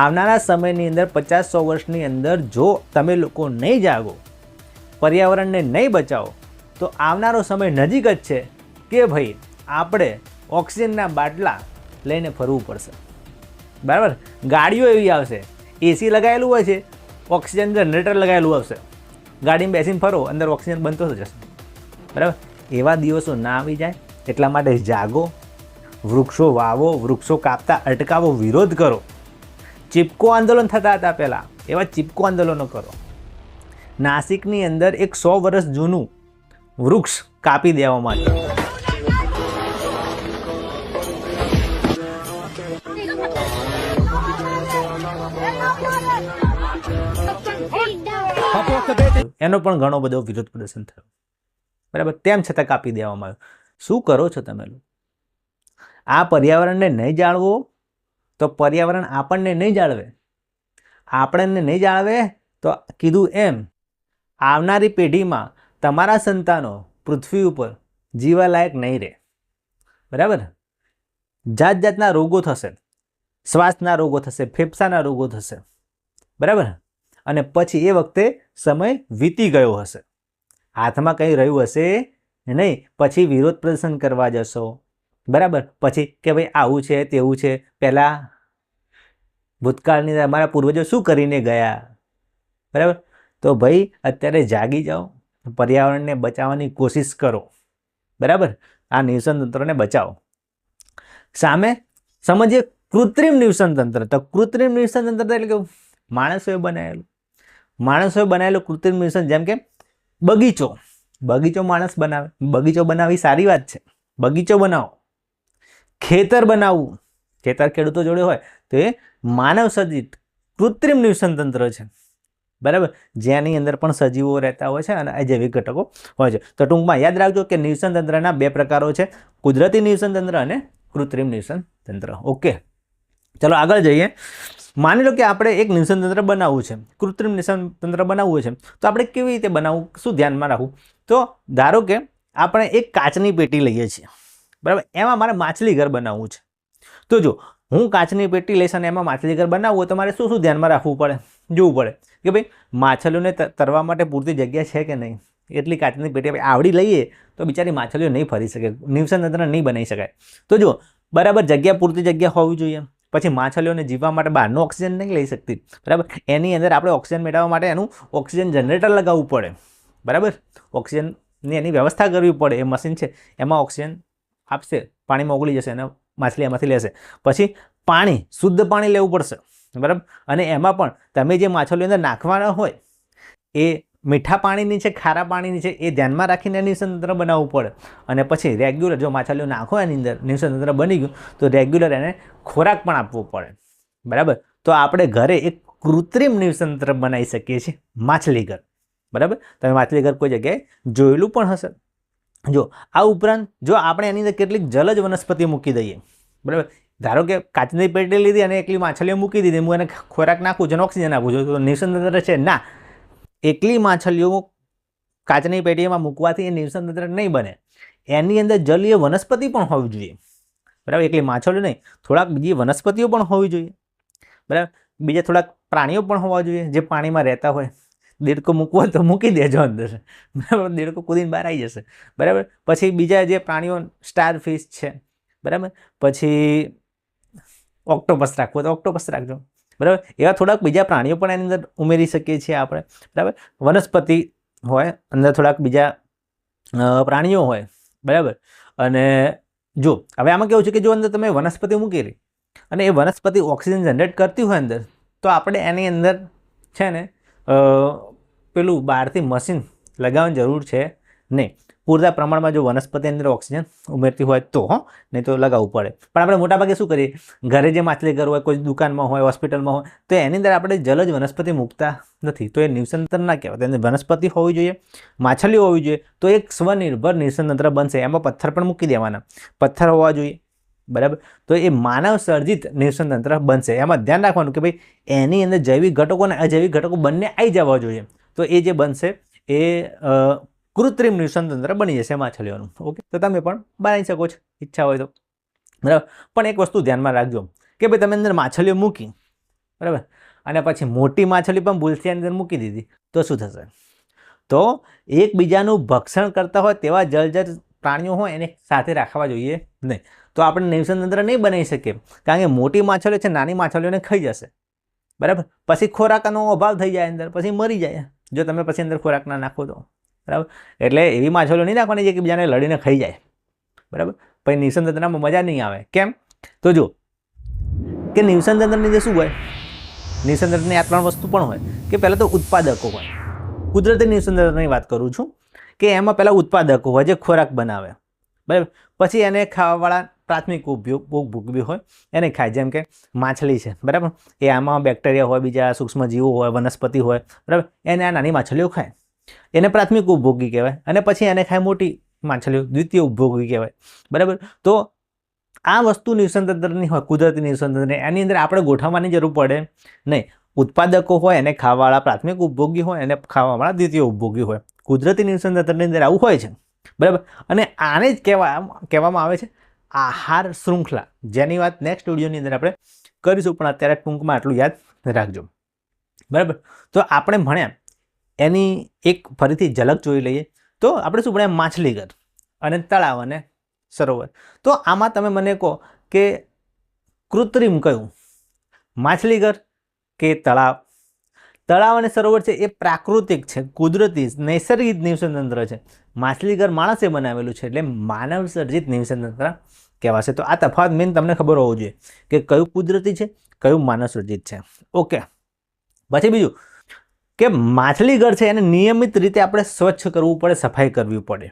આવનારા સમયની અંદર 50-100 વર્ષની અંદર જો તમે લોકો નહીં જાગો, પર્યાવરણને નહીં બચાવો, તો આવનારો સમય નજીક જ છે કે ભાઈ આપણે ઓક્સિજનના બાટલા લઈને ફરવું પડશે, બરાબર. ગાડીઓ એવી આવશે, એસી લગાવેલું હોય છે, ઓક્સિજન જનરેટર લગાવેલું આવશે, ગાડીમાં બેસીને ફરો, અંદર ઓક્સિજન બનતો જશે, બરાબર. એવા દિવસો ના આવી જાય એટલા માટે જાગો, વૃક્ષો વાવો, વૃક્ષો કાપતા અટકાવો, વિરોધ કરો. ચીપકો આંદોલન થતા હતા પહેલાં, એવા ચીપકો આંદોલનો કરો. નાસિકની અંદર એક 100 વર્ષ જૂનું વૃક્ષ કાપી દેવામાં આવ્યું. એનો પણ ઘણો બધો વિરોધ પ્રદર્શન થયો, બરાબર. તેમ છતાં કાપી દેવામાં આવ્યો. શું કરો છો તમે લોકો? આ પર્યાવરણને નહીં જાળવો તો પર્યાવરણ આપણને નહીં જાળવે. આપણને નહીં જાળવે તો કીધું એમ આવનારી પેઢીમાં તમારા સંતાનો પૃથ્વી ઉપર જીવાલાયક નહીં રહે, બરાબર. જાત જાતના રોગો થશે, શ્વાસના રોગો થશે, ફેફસાના રોગો થશે, બરાબર. અને પછી એ વખતે સમય વીતી ગયો હશે, હાથમાં કંઈ રહ્યું હશે નહીં. પછી વિરોધ પ્રદર્શન કરવા જશો, બરાબર. પછી કે ભાઈ આવું છે તેવું છે, પહેલાં ભૂતકાળની અમારા પૂર્વજો શું કરીને ગયા, બરાબર. તો ભાઈ અત્યારે જાગી જાઓ, પર્યાવરણને બચાવવાની કોશિશ કરો, બરાબર. આ નિવસન તંત્રને બચાવો. સામે સમજીએ કૃત્રિમ નિવસન તંત્ર. તો કૃત્રિમ નિવસન તંત્ર એટલે કે માણસોએ બનાવેલું કૃત્રિમ નિવસન. જેમ કે બગીચો માણસ બનાવે. બગીચો બનાવવી સારી વાત છે, બગીચો બનાવો. ખેતર બનાવવું, ખેતર ખેડૂતો જોડે હોય તો એ માનવ સર્જિત કૃત્રિમ નિવસન તંત્ર છે, બરાબર. જેની અંદર પણ સજીવો રહેતા હોય છે અને અજૈવિક ઘટકો હોય છે. તો ટૂંકમાં યાદ રાખજો કે નિવસન તંત્રના 2 પ્રકારો છે, કુદરતી નિવસન તંત્ર અને કૃત્રિમ નિવસન તંત્ર. ઓકે, ચલો આગળ જઈએ. માની લો કે આપણે એક નિવસન તંત્ર બનાવવું છે, કૃત્રિમ નિવસન તંત્ર બનાવવું છે, તો આપણે કેવી રીતે બનાવવું, શું ધ્યાનમાં રાખવું? તો ધારો કે આપણે એક કાચની પેટી લઈએ છીએ, બરાબર. એમાં મારે માછલી ઘર બનાવવું છે. તો જો હું કાચની પેટી લઈશ અને એમાં માછલી ઘર બનાવવું હોય તો મારે શું શું ધ્યાનમાં રાખવું પડે, જોવું પડે કે ભાઈ માછલીઓને તરવા માટે પૂરતી જગ્યા છે કે નહીં. એટલી કાચની પેટી આવડી લઈએ તો બિચારી માછલીઓ નહીં ફરી શકે, નિવસન તંત્ર નહીં બનાવી શકાય. તો જો બરાબર પૂરતી જગ્યા હોવી જોઈએ. પછી માછલીઓને જીવવા માટે બહારનો ઓક્સિજન નહીં લઈ શકતી, બરાબર. એની અંદર આપણે ઓક્સિજન મેળવવા માટે એનું ઓક્સિજન જનરેટર લગાવવું પડે, બરાબર. ઓક્સિજનની એની વ્યવસ્થા કરવી પડે. એ મશીન છે એમાં ઓક્સિજન આપશે, પાણીમાં ઓગળી જશે અને માછલી એમાંથી લેશે. પછી પાણી, શુદ્ધ પાણી લેવું પડશે, બરાબર. અને એમાં પણ તમે જે માછલીઓ અંદર નાખવાના હોય એ મીઠા પાણીની છે, ખારા પાણીની છે, એ ધ્યાનમાં રાખીને નિવસન તંત્ર બનાવવું પડે. અને પછી રેગ્યુલર જો માછલીઓ નાખો એની અંદર નિવસન તંત્ર બની ગયું તો રેગ્યુલર એને ખોરાક પણ આપવો પડે, બરાબર. તો આપણે ઘરે એક કૃત્રિમ નિવસન તંત્ર બનાવી શકીએ છીએ, માછલી ઘર, બરાબર. તમે માછલી ઘર કોઈ જગ્યાએ જોયેલું પણ હશે. જો આ ઉપરાંત જો આપણે એની અંદર કેટલીક જલજ વનસ્પતિ મૂકી દઈએ, બરાબર. ધારો કે કાચની પેટી લીધી અને એકલી માછલીઓ મૂકી દીધી, હું એને ખોરાક નાખું છું અને ઓક્સિજન આપું છું, તો નિવસન તંત્ર છે ના. એકલી માછલીઓ કાચની પેટીમાં મૂકવાથી એ નિવસન તંત્ર નહીં બને. એની અંદર જલીય વનસ્પતિ પણ હોવી જોઈએ, બરાબર. એકલી માછલીઓ નહીં, થોડાક બીજી વનસ્પતિઓ પણ હોવી જોઈએ, બરાબર. બીજા થોડાક પ્રાણીઓ પણ હોવા જોઈએ જે પાણીમાં રહેતા હોય. દેડકો મૂકવો હોય તો મૂકી દેજો અંદર, બરાબર. દેડકો કૂદીને બહાર આવી જશે, બરાબર. પછી બીજા જે પ્રાણીઓ સ્ટાર ફિશ છે, બરાબર. પછી ઓક્ટોપસ રાખવો તો ઓક્ટોપસ રાખજો, બરાબર. એવા થોડાક બીજા પ્રાણીઓ પણ એની અંદર ઉમેરી શકીએ છીએ આપણે, બરાબર. વનસ્પતિ હોય, અંદર થોડાક બીજા પ્રાણીઓ હોય, બરાબર. અને જો હવે આમાં કેવું છે કે જો અંદર તમે વનસ્પતિ મૂકી રહી અને એ વનસ્પતિ ઓક્સિજન જનરેટ કરતી હોય અંદર, તો આપણે એની અંદર છે ને પેલું બહારથી મશીન લગાવવાની જરૂર છે નહીં. પૂરતા પ્રમાણમાં જો વનસ્પતિ અંદર ઓક્સિજન ઉમેરતી હોય તો, નહીં તો લગાવવું પડે. પણ આપણે મોટાભાગે શું કરીએ, ઘરે જે માછલી ઘર હોય, કોઈ દુકાનમાં હોય, હોસ્પિટલમાં હોય, તો એની અંદર આપણે જલજ વનસ્પતિ મૂકતા નથી. તો એ નિવસન તંત્ર ના કહેવાય. તેની વનસ્પતિ હોવી જોઈએ, માછલીઓ હોવી જોઈએ, તો એક સ્વનિર્ભર નિવસન તંત્ર બનશે. એમાં પથ્થર પણ મૂકી દેવાના, પથ્થર હોવા જોઈએ, બરાબર. તો એ માનવ સર્જિત નિવસન તંત્ર બનશે. એમાં ધ્યાન રાખવાનું કે ભાઈ એની અંદર જૈવિક ઘટકો અને અજૈવિક ઘટકો બંને આવી જવા જોઈએ. તો એ જે બનશે એ કૃત્રિમ નિવસન તંત્ર બની જશે માછલીઓનું. ઓકે, તો તમે પણ બનાવી શકો છો ઈચ્છા હોય તો, બરાબર. પણ એક વસ્તુ ધ્યાનમાં રાખજો કે ભાઈ તમે અંદર માછલીઓ મૂકી, બરાબર, અને પછી મોટી માછલી પણ ભૂલથી અંદર મૂકી દીધી તો શું થશે? તો એકબીજાનું ભક્ષણ કરતા હોય તેવા જળચર પ્રાણીઓ હોય એને સાથે રાખવા જોઈએ નહીં. તો આપણે નિવસન તંત્ર નહીં બનાવી શકીએ, કારણ કે મોટી માછલીઓ છે નાની માછલીઓને ખાઈ જશે, બરાબર. પછી ખોરાકનો અભાવ થઈ જાય અંદર, પછી મરી જાય જો તમે પછી અંદર ખોરાક ના નાખો તો, બરાબર. એટલે એવી માછલીઓ નહીં નાખવાની જે કે બીજાને લડીને ખાઈ જાય, બરાબર. પછી નિવસન તંત્રમાં મજા નહીં આવે. કેમ? તો જો કે નિવસન તંત્રની અંદર શું હોય, નિવસન તંત્રની આ 3 વસ્તુ પણ હોય કે પહેલાં તો ઉત્પાદકો હોય. કુદરતી નિવસન તંત્રની વાત કરું છું કે એમાં પહેલાં ઉત્પાદકો હોય જે ખોરાક બનાવે, બરાબર. પછી એને ખાવાવાળા પ્રાથમિક ઉપભોગી હોય એને ખાય, જેમ કે માછલી છે, બરાબર. એ આમાં બેક્ટેરિયા હોય, બીજા સૂક્ષ્મજીવો હોય, વનસ્પતિ હોય, બરાબર. એને આ નાની માછલીઓ ખાય, એને પ્રાથમિક ઉપભોગી કહેવાય. અને પછી એને ખાય મોટી માછલીઓ, દ્વિતીય ઉપભોગી કહેવાય, બરાબર. તો આ વસ્તુ નિવસન તંત્રની હોય, કુદરતી નિવસન તંત્ર. એની અંદર આપણે ગોઠવવાની જરૂર પડે નહીં. ઉત્પાદકો હોય એને ખાવાવાળા પ્રાથમિક ઉપભોગી હોય, એને ખાવાવાળા દ્વિતીય ઉપભોગી હોય. કુદરતી નિવસન તંત્રની અંદર આવું હોય છે, બરાબર. અને આને જ કહેવામાં આવે છે આહાર શૃંખલા, જેની વાત નેક્સ્ટ વિડીયોની અંદર આપણે કરીશું, પણ અત્યારે ટૂંકમાં આટલું યાદ રાખજો, બરાબર. તો આપણે ભણ્યા એની એક ફરીથી ઝલક જોઈ લઈએ. તો આપણે શું ભણ્યા? માછલીઘર અને તળાવ અને સરોવર. તો આમાં તમે મને કહો કે કૃત્રિમ કયું, માછલીઘર કે તળાવ? તળાવ અને સરોવર છે એ પ્રાકૃતિક છે, કુદરતી નૈસર્ગિક નિવસન તંત્ર છે. માછલીઘર માણસે બનાવેલું છે એટલે માનવ સર્જિત નિવસન તંત્ર કહેવાશે. તો આ તફાવત મેન તમને ખબર હોવું જોઈએ કે કયું કુદરતી છે, કયું માનવ સર્જિત છે. ઓકે. પછી બીજું કે માછલીઘર છે એને નિયમિત રીતે આપણે સ્વચ્છ કરવું પડે, સફાઈ કરવી પડે,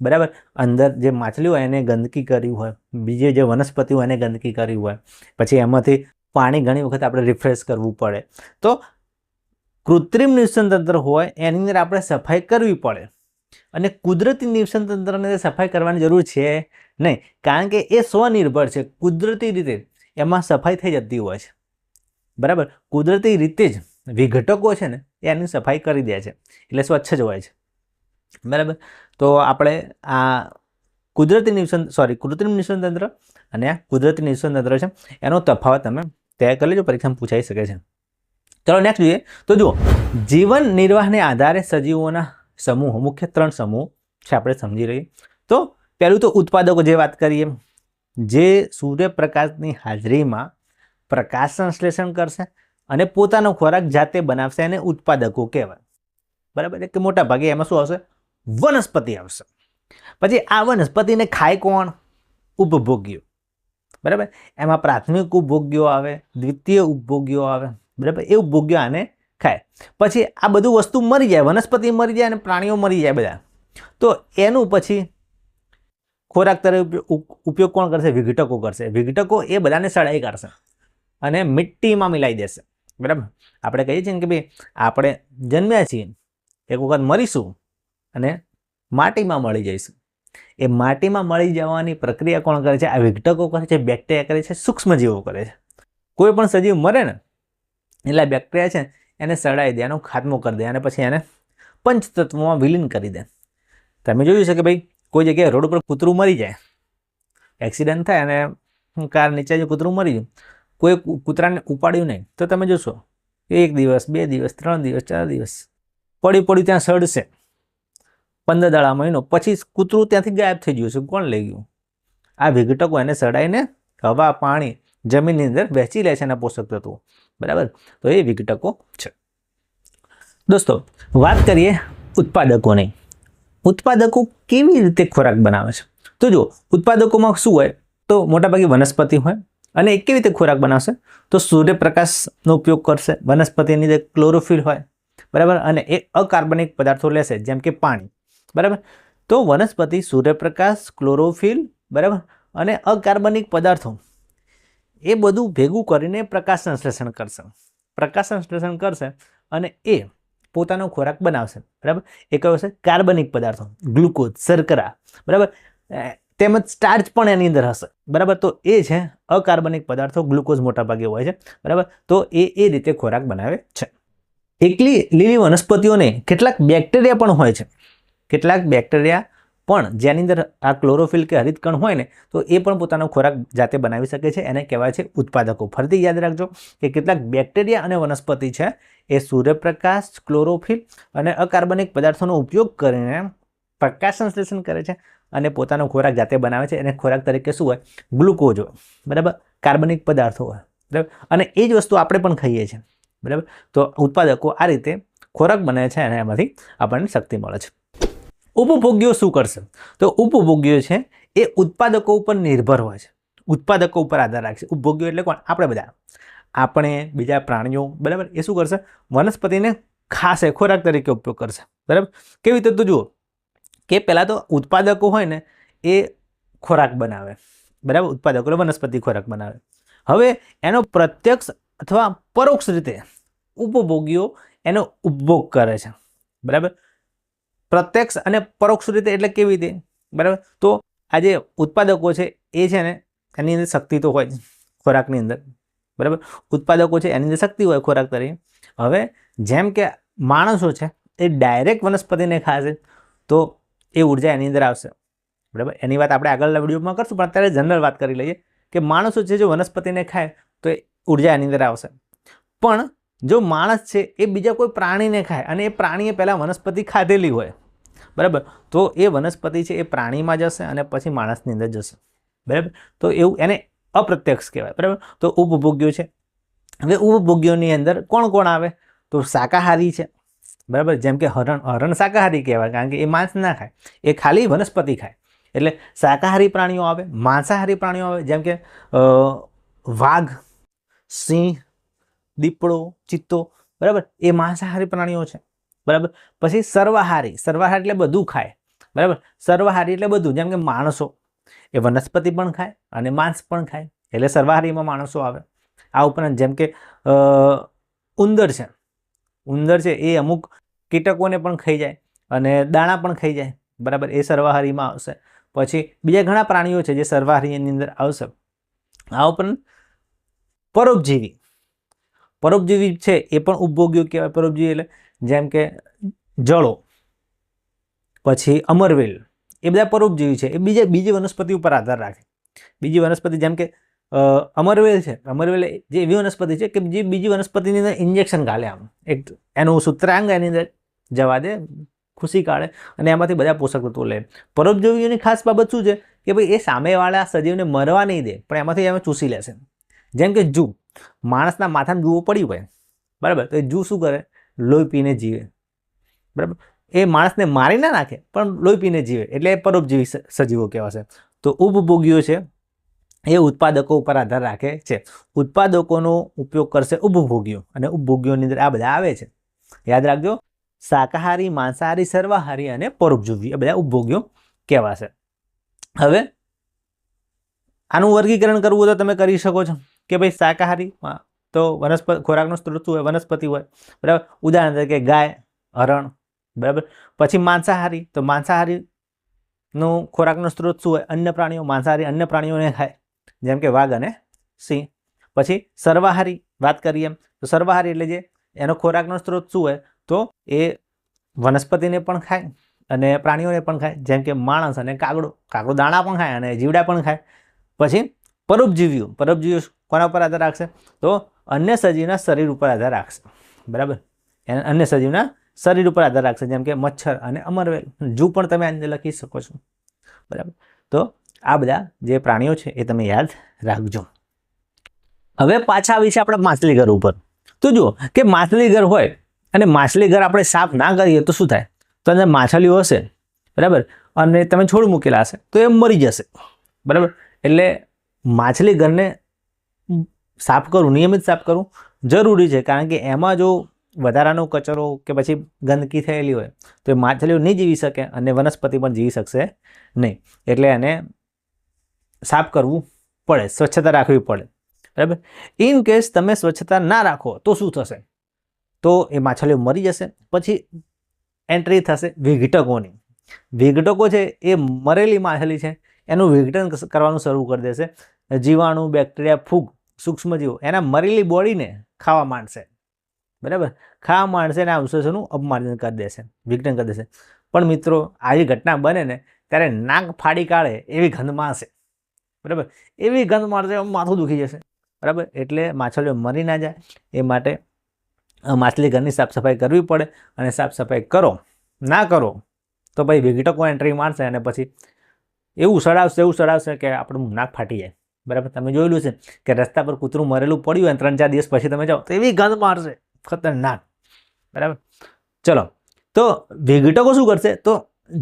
બરાબર. અંદર જે માછલી હોય એને ગંદકી કરી હોય, બીજી જે વનસ્પતિ હોય એને ગંદકી કરી હોય, પછી એમાંથી પાણી ઘણી વખત આપણે રિફ્રેશ કરવું પડે. તો કૃત્રિમ નિવસન તંત્ર હોય એની અંદર આપણે સફાઈ કરવી પડે, અને કુદરતી નિવસન તંત્રને સફાઈ કરવાની જરૂર છે નહીં, કારણ કે એ સ્વનિર્ભર છે. કુદરતી રીતે એમાં સફાઈ થઈ જતી હોય છે, બરાબર. કુદરતી રીતે જ વિઘટકો છે ને એની સફાઈ કરી દે છે, એટલે સ્વચ્છ જ હોય છે, બરાબર. તો આપણે આ કૃત્રિમ નિવસન તંત્ર અને આ કુદરતી નિવસન તંત્ર છે એનો તફાવત તમે તૈયાર કરી લેજો, પરીક્ષામાં પૂછાઈ શકે છે. ચલો નેક્સ્ટ જોઈએ. તો જુઓ, જીવન નિર્વાહને આધારે સજીવોના સમૂહો, મુખ્ય 3 સમૂહ છે આપણે સમજી રહીએ. તો પહેલું તો ઉત્પાદકો, જે વાત કરીએ, જે સૂર્યપ્રકાશની હાજરીમાં પ્રકાશ સંશ્લેષણ કરશે અને પોતાનો ખોરાક જાતે બનાવશે, એને ઉત્પાદકો કહેવાય, બરાબર. કે મોટા ભાગે એમાં શું આવશે? વનસ્પતિ આવશે. પછી આ વનસ્પતિને ખાય કોણ? ઉપભોગ્યો, બરાબર. એમાં પ્રાથમિક ઉપભોગ્યો આવે, દ્વિતીય ઉપભોગ્યો આવે, બરાબર. એ ઉપભોગ્યો આને ખાય. પછી આ બધું વસ્તુ મરી જાય, વનસ્પતિ મરી જાય અને પ્રાણીઓ મરી જાય બધા. તો એનું પછી ખોરાક તરીકે ઉપયોગ કોણ કરશે? વિઘટકો કરશે. વિઘટકો એ બધાને સળાઈ કાઢશે અને મિટ્ટીમાં મિલાઈ દેશે, બરાબર. આપણે કહીએ છીએ ને કે ભાઈ આપણે જન્મ્યા છીએ, એક વખત મરીશું અને માટીમાં મળી જઈશું. એ માટીમાં મળી જવાની પ્રક્રિયા કોણ કરે છે? આ વિઘટકો કરે છે, બેક્ટેરિયા કરે છે, સૂક્ષ્મજીવો કરે છે. કોઈ પણ સજીવ મરે ને એટલે બેક્ટેરિયા છે એને સળાઈ દે, એનો ખાત્મો કરી દે અને પછી એને પંચતત્વોમાં વિલીન કરી દે. તમે જોયું છે કે ભાઈ કોઈ જગ્યાએ રોડ ઉપર કૂતરું મરી જાય, એક્સિડન્ટ થાય અને કાર નીચે જે કૂતરું મરી ગયું, કોઈ કૂતરાને ઉપાડ્યું નહીં, તો તમે જોશો 1 દિવસ 2 દિવસ 3 દિવસ 4 દિવસ પડ્યું ત્યાં સડશે, 15 દાડા, મહિનો પછી કૂતરું ત્યાંથી ગાયબ થઈ ગયું છે. કોણ લઈ ગયું? આ વિઘટકો એને સડાઈને હવા, પાણી, જમીનની અંદર વહેંચી લે છે એના પોષક તત્વો, બરાબર. તો એ વિઘટકો છે. દોસ્તો, વાત કરીએ ઉત્પાદકોની. ઉત્પાદકો કેવી રીતે ખોરાક બનાવે છે? તો જો, ઉત્પાદકોમાં શું હોય? તો મોટાભાગે વનસ્પતિ હોય. અને એ કેવી રીતે ખોરાક બનાવશે? તો સૂર્યપ્રકાશનો ઉપયોગ કરશે. વનસ્પતિની અંદર ક્લોરોફિલ હોય, બરાબર. અને એ અકાર્બનિક પદાર્થો લેશે, જેમ કે પાણી, બરાબર. તો વનસ્પતિ સૂર્યપ્રકાશ, ક્લોરોફિલ, બરાબર, અને અકાર્બનિક પદાર્થો એ બધું ભેગું કરીને પ્રકાશ સંશ્લેષણ કરશે. પ્રકાશ સંશ્લેષણ કરશે અને એ પોતાનો ખોરાક બનાવશે, બરાબર. એ કયો છે? કાર્બનિક પદાર્થો, ગ્લુકોઝ, શર્કરા, બરાબર. તેમજ સ્ટાર્ચ પણ એની અંદર હશે, બરાબર. તો એ છે અકાર્બનિક પદાર્થો, ગ્લુકોઝ મોટા ભાગે હોય છે, બરાબર. તો એ રીતે ખોરાક બનાવે છે. એકલી લીલી વનસ્પતિઓને કેટલાક બેક્ટેરિયા પણ હોય છે. કેટલાક બેક્ટેરિયા પણ જેની અંદર આ ક્લોરોફિલ કે હરિતકણ હોય ને, તો એ પણ પોતાનો ખોરાક જાતે બનાવી શકે છે. એને કહેવાય છે ઉત્પાદકો. ફરીથી યાદ રાખજો કે કેટલાક બેક્ટેરિયા અને વનસ્પતિ છે એ સૂર્યપ્રકાશ, ક્લોરોફિલ અને અકાર્બનિક પદાર્થોનો ઉપયોગ કરીને પ્રકાશ સંશ્લેષણ કરે છે અને પોતાનો ખોરાક જાતે બનાવે છે. અને ખોરાક તરીકે શું હોય? ગ્લુકોઝ હોય, બરાબર, કાર્બનિક પદાર્થો હોય, બરાબર. અને એ જ વસ્તુ આપણે પણ ખાઈએ છીએ, બરાબર. તો ઉત્પાદકો આ રીતે ખોરાક બનાવે છે અને એમાંથી આપણને શક્તિ મળે છે. ઉપભોગ્યો શું કરશે? તો ઉપભોગ્યો છે એ ઉત્પાદકો ઉપર નિર્ભર હોય છે, ઉત્પાદકો ઉપર આધાર રાખશે. ઉપભોગ્યો એટલે કોણ? આપણે બધા, આપણે, બીજા પ્રાણીઓ, બરાબર. એ શું કરશે? વનસ્પતિને ખાશે, ખોરાક તરીકે ઉપયોગ કરશે, બરાબર. કેવી રીતે? તો જુઓ કે પહેલાં તો ઉત્પાદકો હોય ને એ ખોરાક બનાવે, બરાબર. ઉત્પાદકો વનસ્પતિ ખોરાક બનાવે. હવે એનો પ્રત્યક્ષ અથવા પરોક્ષ રીતે ઉપભોગીઓ એનો ઉપભોગ કરે છે, બરાબર. પ્રત્યક્ષ અને પરોક્ષ રીતે એટલે કેવી રીતે? બરાબર. તો આ જે ઉત્પાદકો છે એ છે ને એની અંદર શક્તિ તો હોય જ ખોરાકની અંદર, બરાબર. ઉત્પાદકો છે એની અંદર શક્તિ હોય ખોરાક તરીકે. હવે જેમ કે માણસો છે એ ડાયરેક્ટ વનસ્પતિને ખાશે તો એ ઉર્જા એની અંદર આવશે, બરાબર. એની વાત આપણે આગળના વિડીયોમાં કરશું, પણ અત્યારે જનરલ વાત કરી લઈએ કે માણસો છે જો વનસ્પતિને ખાય તો એ ઉર્જા એની અંદર આવશે. પણ જો માણસ છે એ બીજા કોઈ પ્રાણીને ખાય અને એ પ્રાણીએ પહેલાં વનસ્પતિ ખાધેલી હોય, બરાબર, તો એ વનસ્પતિ છે એ પ્રાણીમાં જશે અને પછી માણસની અંદર જશે, બરાબર. તો એવું એને અપ્રત્યક્ષ કહેવાય, બરાબર. તો ઉપભોગ્યો છે. હવે ઉપભોગ્યોની અંદર કોણ કોણ આવે? તો શાકાહારી છે, બરાબર. જેમ કે હરણ શાકાહારી કહેવાય, કારણ કે એ માંસ ના ખાય, એ ખાલી વનસ્પતિ ખાય. એટલે શાકાહારી પ્રાણીઓ આવે. માંસાહારી પ્રાણીઓ આવે, જેમ કે વાઘ, સિંહ, દીપડો, ચિત્તો, બરાબર. એ માંસાહારી પ્રાણીઓ છે, બરાબર. પછી સર્વાહારી. સર્વાહારી એટલે બધું ખાય, બરાબર. સર્વાહારી એટલે બધું, જેમ કે માણસો એ વનસ્પતિ પણ ખાય અને માંસ પણ ખાય, એટલે સર્વાહારીમાં માણસો આવે. આ ઉપરાંત જેમ કે ઉંદર છે. ઉંદર છે એ અમુક કીટકોને પણ ખાઈ જાય અને દાણા પણ ખાઈ જાય, બરાબર. એ સર્વાહારીમાં આવશે. પછી બીજા ઘણા પ્રાણીઓ છે જે સર્વાહારીની અંદર આવશે. આ ઉપરાંત પરોપજીવી. પરોપજીવી છે એ પણ ઉપભોગ્યો કહેવાય. પરોપજીવી એટલે જેમ કે જળો, પછી અમરવેલ, એ બધા પરોપજીવી છે. એ બીજી વનસ્પતિ ઉપર આધાર રાખે. બીજી વનસ્પતિ જેમ કે અમરવેલ છે. અમરવેલ જે એવી વનસ્પતિ છે કે જે બીજી વનસ્પતિની અંદર ઇન્જેક્શન ગાલે, આમ એક એનું સૂત્રાંગ એની અંદર જવા દે, ખુશી કાઢે અને એમાંથી બધા પોષક તત્વો લે. પરોપજીવીઓની ખાસ બાબત શું છે કે ભાઈ એ સામેવાળા સજીવને મરવા નહીં દે, પણ એમાંથી એમાં ચૂસી લેશે. જેમ કે જૂ, માણસના માથામાં જુઓ પડી હોય, બરાબર, તો એ જૂ શું કરે? લોહી પીને જીવે, બરાબર. એ માણસને મારી ના નાખે પણ લોહી પીને જીવે, એટલે એ પરોપજીવી સજીવો કહેવાશે. તો ઉપભોગીઓ છે એ ઉત્પાદકો ઉપર આધાર રાખે છે. ઉત્પાદકોનો ઉપયોગ કરશે ઉપભોગીઓ, અને ઉપભોગીઓની અંદર આ બધા આવે છે. યાદ રાખજો, શાકાહારી, માંસાહારી, સર્વાહારી અને પરોપજીવી, એ બધા ઉપભોગીઓ કહેવાશે. હવે આનું વર્ગીકરણ કરવું તો તમે કરી શકો છો કે ભાઈ શાકાહારી તો વનસ્પતિ, ખોરાકનો સ્ત્રોત શું હોય? વનસ્પતિ હોય, બરાબર. ઉદાહરણ તરીકે ગાય, હરણ, બરાબર. પછી માંસાહારી, તો માંસાહારીનો ખોરાકનો સ્ત્રોત શું હોય? અન્ય પ્રાણીઓ. માંસાહારી અન્ય પ્રાણીઓને ખાય, જેમ કે વાઘ અને સિંહ. પછી સર્વાહારી વાત કરીએ એમ, તો સર્વાહારી એટલે જે એનો ખોરાકનો સ્ત્રોત શું હોય? તો એ વનસ્પતિને પણ ખાય અને પ્રાણીઓને પણ ખાય, જેમ કે માણસ અને કાગડો. કાગડો દાણા પણ ખાય અને જીવડા પણ ખાય. પછી પરોપજીવીઓ. પરોપજીવીઓ કોના ઉપર આધાર રાખશે? તો અન્ય સજીવના શરીર ઉપર આધાર રાખશે, બરાબર. અન્ય સજીવના શરીર ઉપર આધાર રાખશે, જેમ કે મચ્છર અને અમરવેલ. જૂ પણ તમે આની અંદર લખી શકો છો, બરાબર. તો આ બધા જે પ્રાણીઓ છે એ તમે યાદ રાખજો. હવે પાછા આવીશું આપણે માછલીઘર ઉપર. તો જુઓ કે માછલીઘર હોય અને માછલીઘર આપણે સાફ ના કરીએ તો શું થાય? તો અંદર માછલીઓ હશે, બરાબર, અને તમે છોડ મૂકેલા હશે તો એ મરી જશે, બરાબર. એટલે માછલીઘરને સાફ કરવું, નિયમિત સાફ કરવું જરૂરી છે, કારણ કે એમાં જો વધારાનો કચરો કે પછી ગંદકી થયેલી હોય તો એ માછલીઓ નહીં જીવી શકે અને વનસ્પતિ પણ જીવી શકશે નહીં. એટલે એને સાફ કરવું પડે, સ્વચ્છતા રાખવી પડે, બરાબર. ઇન કેસ તમે સ્વચ્છતા ના રાખો તો શું થશે? તો એ માછલીઓ મરી જશે. પછી એન્ટ્રી થશે વિઘટકોની. વિઘટકો છે એ મરેલી માછલી છે એનું વિઘટન કરવાનું શરૂ કરી દેશે. જીવાણુ, બેક્ટેરિયા, ફૂગ, સૂક્ષ્મજીવો એના મરેલી બોડીને ખાવા માંડશે, બરાબર. ખાવા માંડશે અને અવશેષોનું અપમાર્જન કરી દેશે, વિઘટન કરી દેશે. પણ મિત્રો આવી ઘટના બને ને ત્યારે નાક ફાડી કાઢે એવી ગંધ મારશે, બરાબર. એવી ગંધ મારશે, માથું દુખી જશે, બરાબર. એટલે માછલીઓ મરી ના જાય એ માટે માછલીઘરની સાફ સફાઈ કરવી પડે. અને સાફ સફાઈ કરો, ના કરો તો ભાઈ વિઘટકો એન્ટ્રી મારશે અને પછી એવું સડાવશે કે આપણું નાક ફાટી જાય, બરાબર. તમે જોયેલું છે કે રસ્તા પર કૂતરું મરેલું પડ્યું હોય 3-4 દિવસ પછી તમે જાઓ તો એવી ગંધ મારશે, ખતરનાક, બરાબર. ચલો, તો વિઘટકો શું કરશે? તો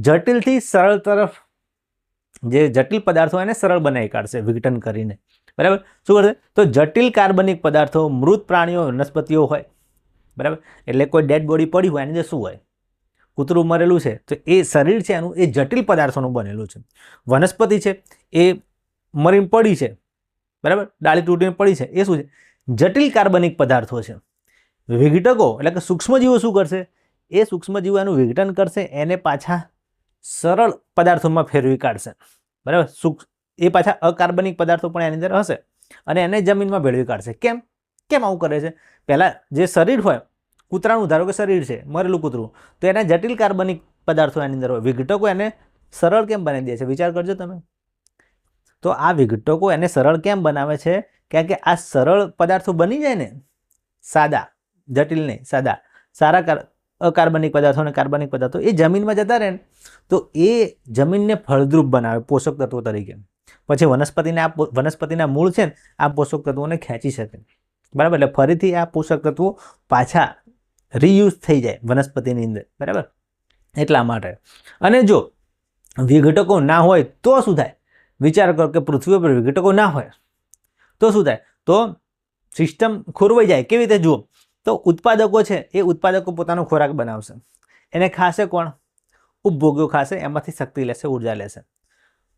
જટિલથી સરળ તરફ જે જટિલ પદાર્થો એને સરળ બનાવી કાઢશે વિઘટન કરીને, બરાબર. શું કરશે? તો જટિલ કાર્બનિક પદાર્થો મૃત પ્રાણીઓ વનસ્પતિઓ હોય, બરાબર. એટલે કોઈ ડેડ બોડી પડી હોય એની અંદર શું હોય? કૂતરું મરેલું છે તો એ શરીર છે એનું એ જટિલ પદાર્થોનું બનેલું છે. વનસ્પતિ છે એ મરીને પડી છે, બરાબર, ડાળી તૂટીને પડી છે, એ શું છે? જટિલ કાર્બનિક પદાર્થો છે. વિઘટકો એટલે કે સૂક્ષ્મજીવો શું કરશે? એ સૂક્ષ્મજીવો એનું વિઘટન કરશે, એને પાછા સરળ પદાર્થોમાં ફેરવી કાઢશે, બરાબર. એ પાછા અકાર્બનિક પદાર્થો પણ એની અંદર હશે અને એને જમીનમાં ભેળવી કાઢશે. કેમ આવું કરે છે? પહેલાં જે શરીર હોય કૂતરાનું, ધારો કે શરીર છે મરેલું કૂતરું, તો એના જટિલ કાર્બનિક પદાર્થો એની અંદર હોય. વિઘટકો એને સરળ કેમ બનાવી દે છે? વિચાર કરજો તમે. તો આ વિઘટકો એને સરળ કેમ બનાવે છે? કારણ કે આ સરળ પદાર્થો બની જાય ને, સાદા, જટિલ નહીં, સાદા, સારા અકાર્બનિક પદાર્થો અને કાર્બનિક પદાર્થો એ જમીનમાં જતા રહે ને તો એ જમીનને ફળદ્રુપ બનાવે પોષક તત્વો તરીકે. પછી વનસ્પતિના મૂળ છે ને આ પોષક તત્વોને ખેંચી શકે, બરાબર. એટલે ફરીથી આ પોષક તત્વો પાછા રીયુઝ થઈ જાય વનસ્પતિની અંદર, બરાબર. એટલા માટે. અને જો વિઘટકો ના હોય તો શું થાય? વિચાર કરો કે પૃથ્વી પર વિઘટકો ના હોય તો શું થાય? તો સિસ્ટમ ખોરવાઈ જાય. કેવી રીતે? જુઓ તો ઉત્પાદકો છે એ ઉત્પાદકો પોતાનો ખોરાક બનાવશે, એને ખાશે કોણ? ઉપભોગ્યો ખાશે, એમાંથી શક્તિ લેશે, ઉર્જા લેશે.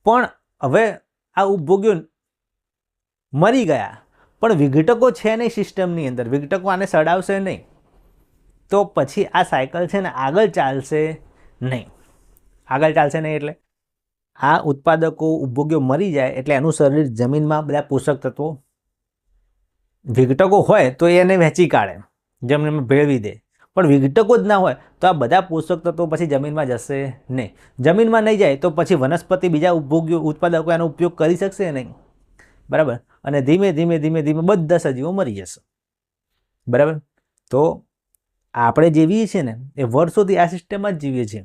પણ હવે આ ઉપભોગ્યો મરી ગયા પણ વિઘટકો છે નહીં સિસ્ટમની અંદર, વિઘટકો આને સડાવશે નહીં, તો પછી આ સાયકલ છે ને આગળ ચાલશે નહીં. આગળ ચાલશે નહીં એટલે આ ઉત્પાદકો ઉપભોગ્યો મરી જાય એટલે એનું શરીર જમીનમાં બધા પોષક તત્વો, વિઘટકો હોય તો એને વહેંચી કાઢે, જમીનમાં ભેળવી દે. પણ વિઘટકો જ ના હોય તો આ બધા પોષક તત્વો પછી જમીનમાં જશે નહીં. જમીનમાં નહીં જાય તો પછી વનસ્પતિ બીજા ઉપભોગ્યો ઉત્પાદકો એનો ઉપયોગ કરી શકશે નહીં, બરાબર. અને ધીમે ધીમે બધા સજીવો મરી જશે, બરાબર. તો આપણે જીવીએ છીએ ને એ વર્ષોથી આ સિસ્ટમમાં જ જીવીએ છીએ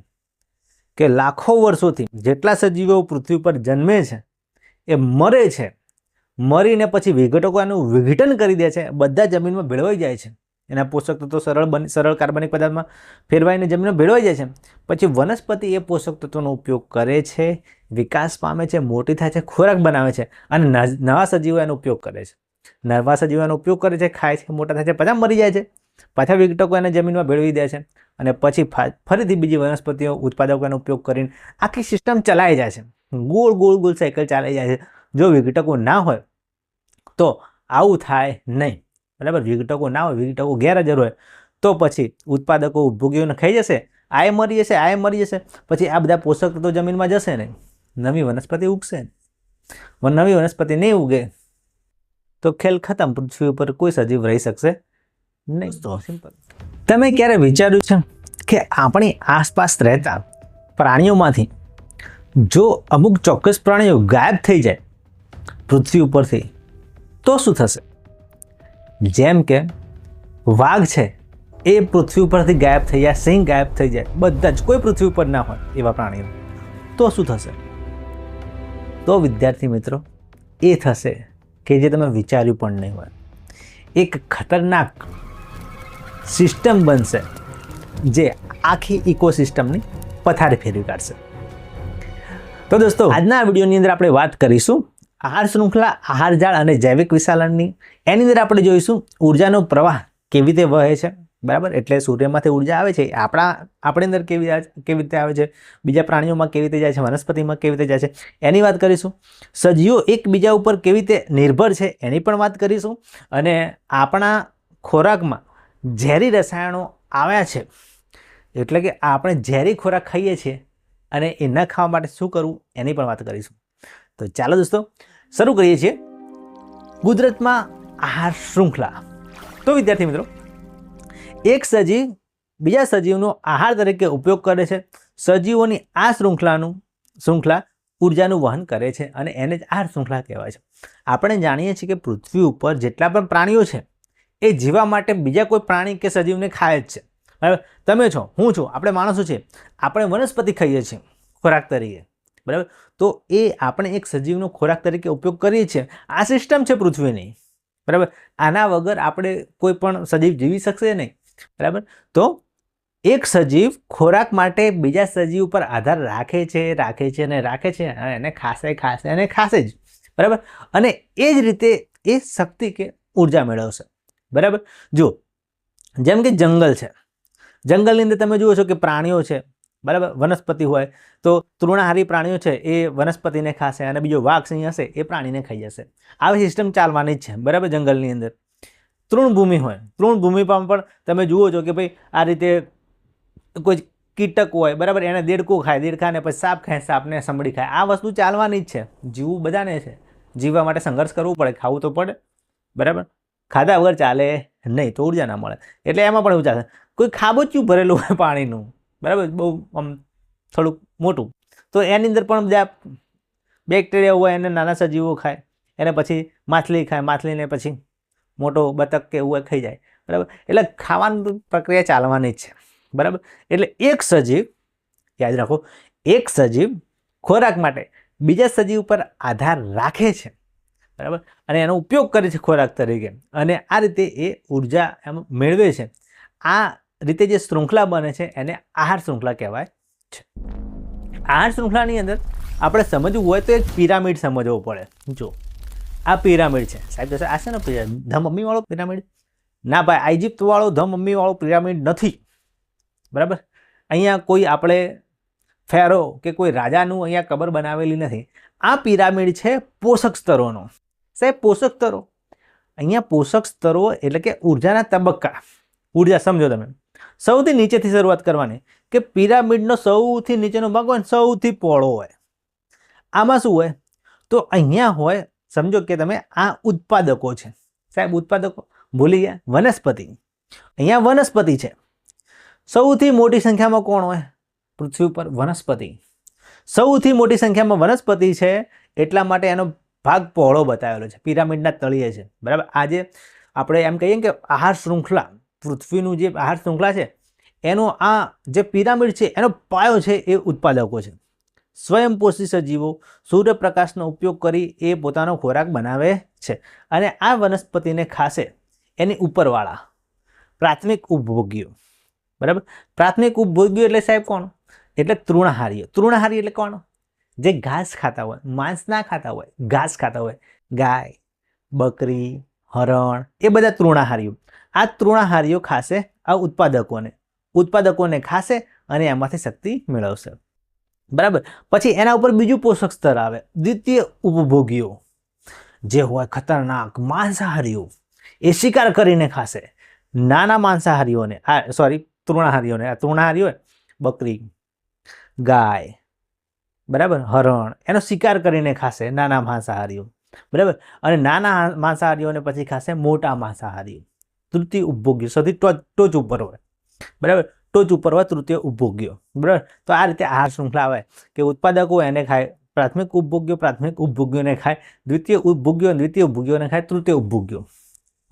કે લાખો વર્ષોથી જેટલા સજીવો પૃથ્વી પર જન્મે છે એ મરે છે, મરીને પછી વિઘટકો એનું વિઘટન કરી દે છે, બધા જમીનમાં ભેળવાઈ જાય છે, એના પોષક તત્વો સરળ કાર્બનિક પદાર્થમાં ફેરવાઈને જમીનમાં ભેળવાઈ જાય છે. પછી વનસ્પતિ એ પોષક તત્વોનો ઉપયોગ કરે છે, વિકાસ પામે છે, મોટી થાય છે, ખોરાક બનાવે છે અને નવા સજીવો એનો ઉપયોગ કરે છે. નવા સજીવો એનો ઉપયોગ કરે છે, ખાય છે, મોટા થાય છે, પાછા મરી જાય છે, પાછા વિઘટકો એને જમીનમાં ભેળવી દે છે અને પછી ફરીથી બીજી વનસ્પતિઓ ઉત્પાદકો એનો ઉપયોગ કરીને આખી સિસ્ટમ ચલાઈ જાય છે. ગોળ ગોળ ગોળ સાયકલ ચાલી જાય છે. જો વિઘટકો ના હોય તો આવું થાય નહીં, બરાબર. વિઘટકો ના હોય, વિઘટકો ગેરહાજર હોય તો પછી ઉત્પાદકો ઉપભોગીઓને ખાઈ જશે, આ મરી જશે, આ મરી જશે, પછી આ બધા પોષક તત્વો જમીનમાં જશે ને, નવી વનસ્પતિ ઉગશે ને. નવી વનસ્પતિ નહીં ઉગે તો ખેલ ખતમ, પૃથ્વી ઉપર કોઈ સજીવ રહી શકશે નહીં. તો સિમ્પલ. તમે ક્યારે વિચાર્યું છે કે આપણી આસપાસ રહેતા પ્રાણીઓમાંથી જો અમુક ચોક્કસ પ્રાણીઓ ગાયબ થઈ જાય પૃથ્વી ઉપરથી તો શું થશે? જેમ કે વાઘ છે એ પૃથ્વી ઉપરથી ગાયબ થઈ જાય, સિંહ ગાયબ થઈ જાય, બધા જ કોઈ પૃથ્વી ઉપર ના હોય એવા પ્રાણીઓ, તો શું થશે? તો વિદ્યાર્થી મિત્રો એ થશે કે જે તમે વિચાર્યું પણ નહીં હોય. એક ખતરનાક સિસ્ટમ બનશે જે આખી ઇકોસિસ્ટમની પથારી ફેરવી કાઢશે. તો દોસ્તો આજના આ વિડીયોની અંદર આપણે વાત કરીશું આહાર શૃંખલા, આહાર જાળ અને જૈવિક વિશાલનની. એની અંદર આપણે જોઈશું ઉર્જાનો પ્રવાહ કેવી રીતે વહે છે, બરાબર. એટલે સૂર્યમાંથી ઉર્જા આવે છે આપણી અંદર કેવી રીતે આવે છે, બીજા પ્રાણીઓમાં કેવી રીતે જાય છે, વનસ્પતિમાં કેવી રીતે જાય છે, એની વાત કરીશું. સજીવો એકબીજા ઉપર કેવી રીતે નિર્ભર છે એની પણ વાત કરીશું. અને આપણા ખોરાકમાં ઝેરી રસાયણો આવ્યા છે એટલે કે આપણે ઝેરી ખોરાક ખાઈએ છીએ અને એ ન ખાવા માટે શું કરવું એની પણ વાત કરીશું. તો ચાલો દોસ્તો શરૂ કરીએ છીએ કુદરતમાં આહાર શૃંખલા. તો વિદ્યાર્થી મિત્રો, એક સજીવ બીજા સજીવનો આહાર તરીકે ઉપયોગ કરે છે. સજીવોની આ શૃંખલા ઉર્જાનું વહન કરે છે અને એને જ આહાર શૃંખલા કહેવાય છે. આપણે જાણીએ છીએ કે પૃથ્વી ઉપર જેટલા પણ પ્રાણીઓ છે એ જીવવા માટે બીજા કોઈ પ્રાણી કે સજીવને ખાય જ છે, બરાબર. તમે છો, હું છું, આપણે માણસો છીએ, આપણે વનસ્પતિ ખાઈએ છીએ ખોરાક તરીકે, બરાબર. તો એ આપણે એક સજીવનો ખોરાક તરીકે ઉપયોગ કરીએ છીએ. આ સિસ્ટમ છે પૃથ્વીની, બરાબર. આના વગર આપણે કોઈ પણ સજીવ જીવી શકશે નહીં, બરાબર. તો એક સજીવ ખોરાક માટે બીજા સજીવ ઉપર આધાર રાખે છે અને એને ખાશે જ, બરાબર. અને એ જ રીતે એ શક્તિ કે ઉર્જા મેળવશે, બરાબર. જો જેમ કે જંગલ છે, જંગલની અંદર તમે જુઓ છો કે પ્રાણીઓ છે, બરાબર. વનસ્પતિ હોય તો તૃણાહારી પ્રાણીઓ છે એ વનસ્પતિને ખાશે અને બીજો વાઘ સિંહ હશે એ પ્રાણીને ખાઈ જશે. આવી સિસ્ટમ ચાલવાની જ છે, બરાબર. જંગલની અંદર તૃણભૂમિ હોય, તૃણભૂમિમાં પણ તમે જુઓ છો કે ભાઈ આ રીતે કોઈ કીટક હોય, બરાબર, એને દેડકો ખાય, દેડકાને પછી સાપ ખાય, સાપને સમડી ખાય. આ વસ્તુ ચાલવાની જ છે. જીવવું બધાને છે, જીવવા માટે સંઘર્ષ કરવું પડે, ખાવું તો પડે, બરાબર. ખાધા વગર ચાલે નહીં તો ઉર્જા ના મળે. એટલે એમાં પણ એવું ચાલે. કોઈ ખાબોચિયું ભરેલું હોય પાણીનું, બરાબર, બહુ આમ થોડુંક મોટું, તો એની અંદર પણ બધા બેક્ટેરિયા હોય, એને નાના સજીવો ખાય, એને પછી માછલી ખાય, માછલીને પછી મોટો બતક કે એવું ખાઈ જાય, બરાબર. એટલે ખાવાની પ્રક્રિયા ચાલવાની જ છે, બરાબર. એટલે એક સજીવ, યાદ રાખો, એક સજીવ ખોરાક માટે બીજા સજીવ ઉપર આધાર રાખે છે, બરાબર, અને એનો ઉપયોગ કરે છે ખોરાક તરીકે, અને આ રીતે એ ઉર્જા એમ મેળવે છે. આ રીતે જે શૃંખલા બને છે એને આહાર શૃંખલા કહેવાય છે. આહાર શૃંખલાની અંદર આપણે સમજવું હોય તો એક પિરામિડ સમજવો પડે. જો આ પિરામિડ છે, સાહેબ કહેશે આ છે ને ધ મમ્મી વાળો પિરામિડ? ના ભાઈ, ઇજિપ્ત વાળો ધ મમ્મી વાળો પિરામિડ નથી, બરાબર. અહીંયા કોઈ આપણે ફેરો કે કોઈ રાજાનું અહીંયા કબર બનાવેલી નથી. આ પિરામિડ છે પોષક સ્તરોનો. સાહેબ પોષક સ્તરો, અહીંયા પોષક સ્તરો એટલે કે ઉર્જાના તબક્કા. ઉર્જા સમજો તમે, સૌથી નીચેથી શરૂઆત કરવાની કે પિરામિડનો સૌથી નીચેનો ભાગ હોય ને સૌથી પહોળો હોય. આમાં શું હોય તો અહીંયા હોય, સમજો કે તમે આ ઉત્પાદકો છે. સાહેબ ઉત્પાદકો ભૂલી ગયા, વનસ્પતિ. અહીંયા વનસ્પતિ છે. સૌથી મોટી સંખ્યામાં કોણ હોય પૃથ્વી ઉપર? વનસ્પતિ. સૌથી મોટી સંખ્યામાં વનસ્પતિ છે, એટલા માટે એનો ભાગ પહોળો બતાવેલો છે, પિરામિડના તળિયે છે, બરાબર. આજે આપણે એમ કહીએ કે આહાર શૃંખલા, પૃથ્વીનું જે આહાર શૃંખલા છે એનો આ જે પિરામિડ છે એનો પાયો છે એ ઉત્પાદકો છે. સ્વયંપોષી સજીવો સૂર્યપ્રકાશનો ઉપયોગ કરી એ પોતાનો ખોરાક બનાવે છે, અને આ વનસ્પતિને ખાશે એની ઉપરવાળા પ્રાથમિક ઉપભોગીઓ, બરાબર. પ્રાથમિક ઉપભોગીઓ એટલે સાહેબ કોણ? એટલે તૃણાહારીઓ. તૃણાહારી એટલે કોણ? જે ઘાસ ખાતા હોય, માંસ ના ખાતા હોય, ઘાસ ખાતા હોય. ગાય, બકરી, હરણ, એ બધા તૃણાહારીઓ. આ તૃણાહારીઓ ખાશે આ ઉત્પાદકોને ખાશે અને એમાંથી શક્તિ મેળવશે, બરાબર. પછી એના ઉપર બીજું પોષક સ્તર આવે, દ્વિતીય ઉપભોગીઓ, જે હોય ખતરનાક માંસાહારીઓ. એ શિકાર કરીને ખાશે નાના માંસાહારીઓને, તૃણાહારીઓને. આ તૃણાહારીઓ બકરી, ગાય, બરાબર, હરણ, એનો શિકાર કરીને ખાશે નાના માંસાહારીઓ, બરાબર. અને નાના માંસાહારીઓને પછી ખાશે મોટા માંસાહારીઓ. તૃતીય ઉપભોગ્ય સૌથી ટોચ ઉપર હોય, બરાબર. ટોચ ઉપર હોય તૃતીય ઉપભોગ્યો, બરાબર. તો આ રીતે આહાર શૃંખલા આવે કે ઉત્પાદકો એને ખાય, પ્રાથમિક ઉપભોગ્યોને ખાય, દ્વિતીય ઉપભોગ્યોને ખાય, તૃતીય ઉપભોગ્યો,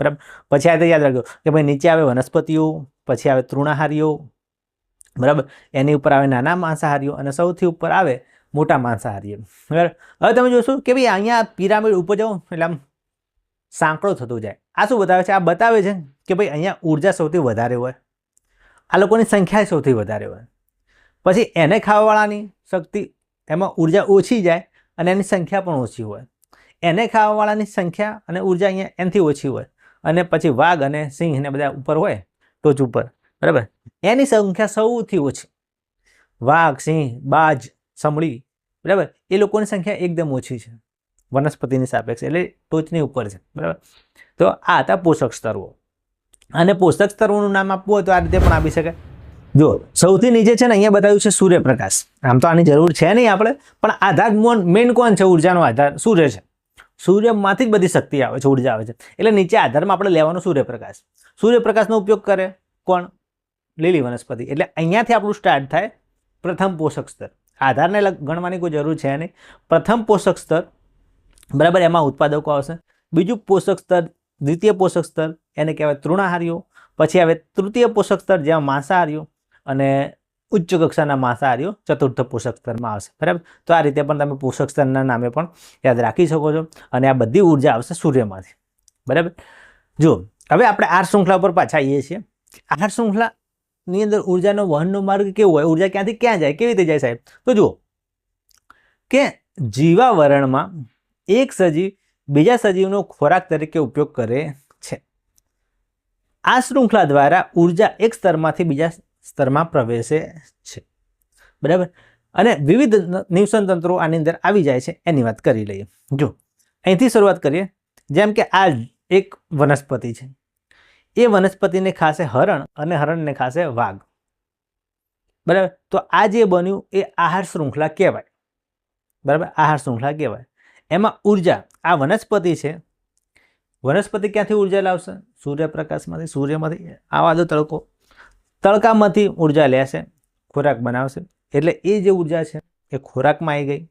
બરાબર. પછી આ યાદ રાખજો કે ભાઈ નીચે આવે વનસ્પતિઓ, પછી આવે તૃણાહારીઓ, બરાબર. એની ઉપર આવે નાના માંસાહારીઓ અને સૌથી ઉપર આવે મોટા માંસાહારીઓ, બરાબર. હવે તમે જોશો કે ભાઈ અહીંયા પિરામિડ ઉપર જાઓ એટલે આમ સાંકડો થતો જાય. આ શું બતાવે છે? આ બતાવે છે કે ભાઈ અહીંયા ઉર્જા સૌથી વધારે હોય, આ લોકોની સંખ્યા સૌથી વધારે હોય. પછી એને ખાવાવાળાની શક્તિ, એમાં ઉર્જા ઓછી જાય અને એની સંખ્યા પણ ઓછી હોય. એને ખાવાવાળાની સંખ્યા અને ઉર્જા અહીંયા એનાથી ઓછી હોય, અને પછી વાઘ અને સિંહ ને બધા ઉપર હોય ટોચ ઉપર, બરાબર. એની સંખ્યા સૌથી ઓછી. વાઘ, સિંહ, બાજ, સમડી, બરાબર, એ લોકોની સંખ્યા એકદમ ઓછી છે વનસ્પતિની સાપેક્ષે, એટલે ટોચની ઉપર છે, બરાબર. તો આ હતા પોષક સ્તરો. અને પોષક સ્તરોનું નામ આપવું હોય તો આ રીતે પણ આપી શકાય. જો સૌથી નીચે છે ને અહીંયા બતાવ્યું છે સૂર્યપ્રકાશ. આમ તો આની જરૂર છે નહીં આપણે, પણ આધાર મેઇન કોણ છે? ઉર્જાનો આધાર સૂર્ય છે. સૂર્યમાંથી જ બધી શક્તિ આવે છે, ઉર્જા આવે છે. એટલે નીચે આધારમાં આપણે લેવાનો સૂર્યપ્રકાશ. સૂર્યપ્રકાશનો ઉપયોગ કરે કોણ? લીલી વનસ્પતિ. એટલે અહીંયાથી આપણું સ્ટાર્ટ થાય પ્રથમ પોષક સ્તર. આધારને ગણવાની કોઈ જરૂર છે નહીં. પ્રથમ પોષક સ્તર, બરાબર, એમાં ઉત્પાદકો આવશે. બીજું પોષક સ્તર, દ્વિતીય પોષક સ્તર, એને કહેવાય તૃણાહારીઓ. પછી આવે તૃતીય પોષક સ્તર, જ્યાં માંસાહારીઓ, અને ઉચ્ચ કક્ષાના માંસાહારીઓ ચતુર્થ પોષક સ્તરમાં આવશે, બરાબર. તો આ રીતે પણ તમે પોષક સ્તરના નામે પણ યાદ રાખી શકો છો. અને આ બધી ઉર્જા આવશે સૂર્યમાંથી, બરાબર. જો હવે આપણે આહાર શૃંખલા પર પાછા આવીએ છીએ. આહાર શૃંખલા ની અંદર ઉર્જાનો વહનનો માર્ગ કેવો હોય, ઉર્જા ક્યાંથી ક્યાં જાય, કેવી રીતે જાય સાહેબ? તો જુઓ કે જીવાવરણમાં એક સજીવ બીજા સજીવનો ખોરાક તરીકે ઉપયોગ કરે છે. આ શૃંખલા દ્વારા ઉર્જા એક સ્તરમાંથી બીજા સ્તરમાં પ્રવેશે છે, બરાબર. અને વિવિધ નિવસન તંત્રો આની અંદર આવી જાય છે એની વાત કરી લઈએ. જો અહીંથી શરૂઆત કરીએ. જેમ કે આ એક વનસ્પતિ છે, એ વનસ્પતિને ખાશે હરણ અને હરણને ખાશે વાઘ, બરાબર. તો આ જે બન્યું એ આહાર શૃંખલા કહેવાય, બરાબર. આહાર શૃંખલા કહેવાય. એમાં ઉર્જા આ વનસ્પતિ છે, વનસ્પતિ ક્યાંથી ઉર્જા લાવશે? સૂર્યપ્રકાશમાંથી, સૂર્યમાંથી આવા દો તડકો, તડકામાંથી ઉર્જા લેશે, ખોરાક બનાવશે, એટલે એ જે ઉર્જા છે એ ખોરાકમાં આવી ગઈ.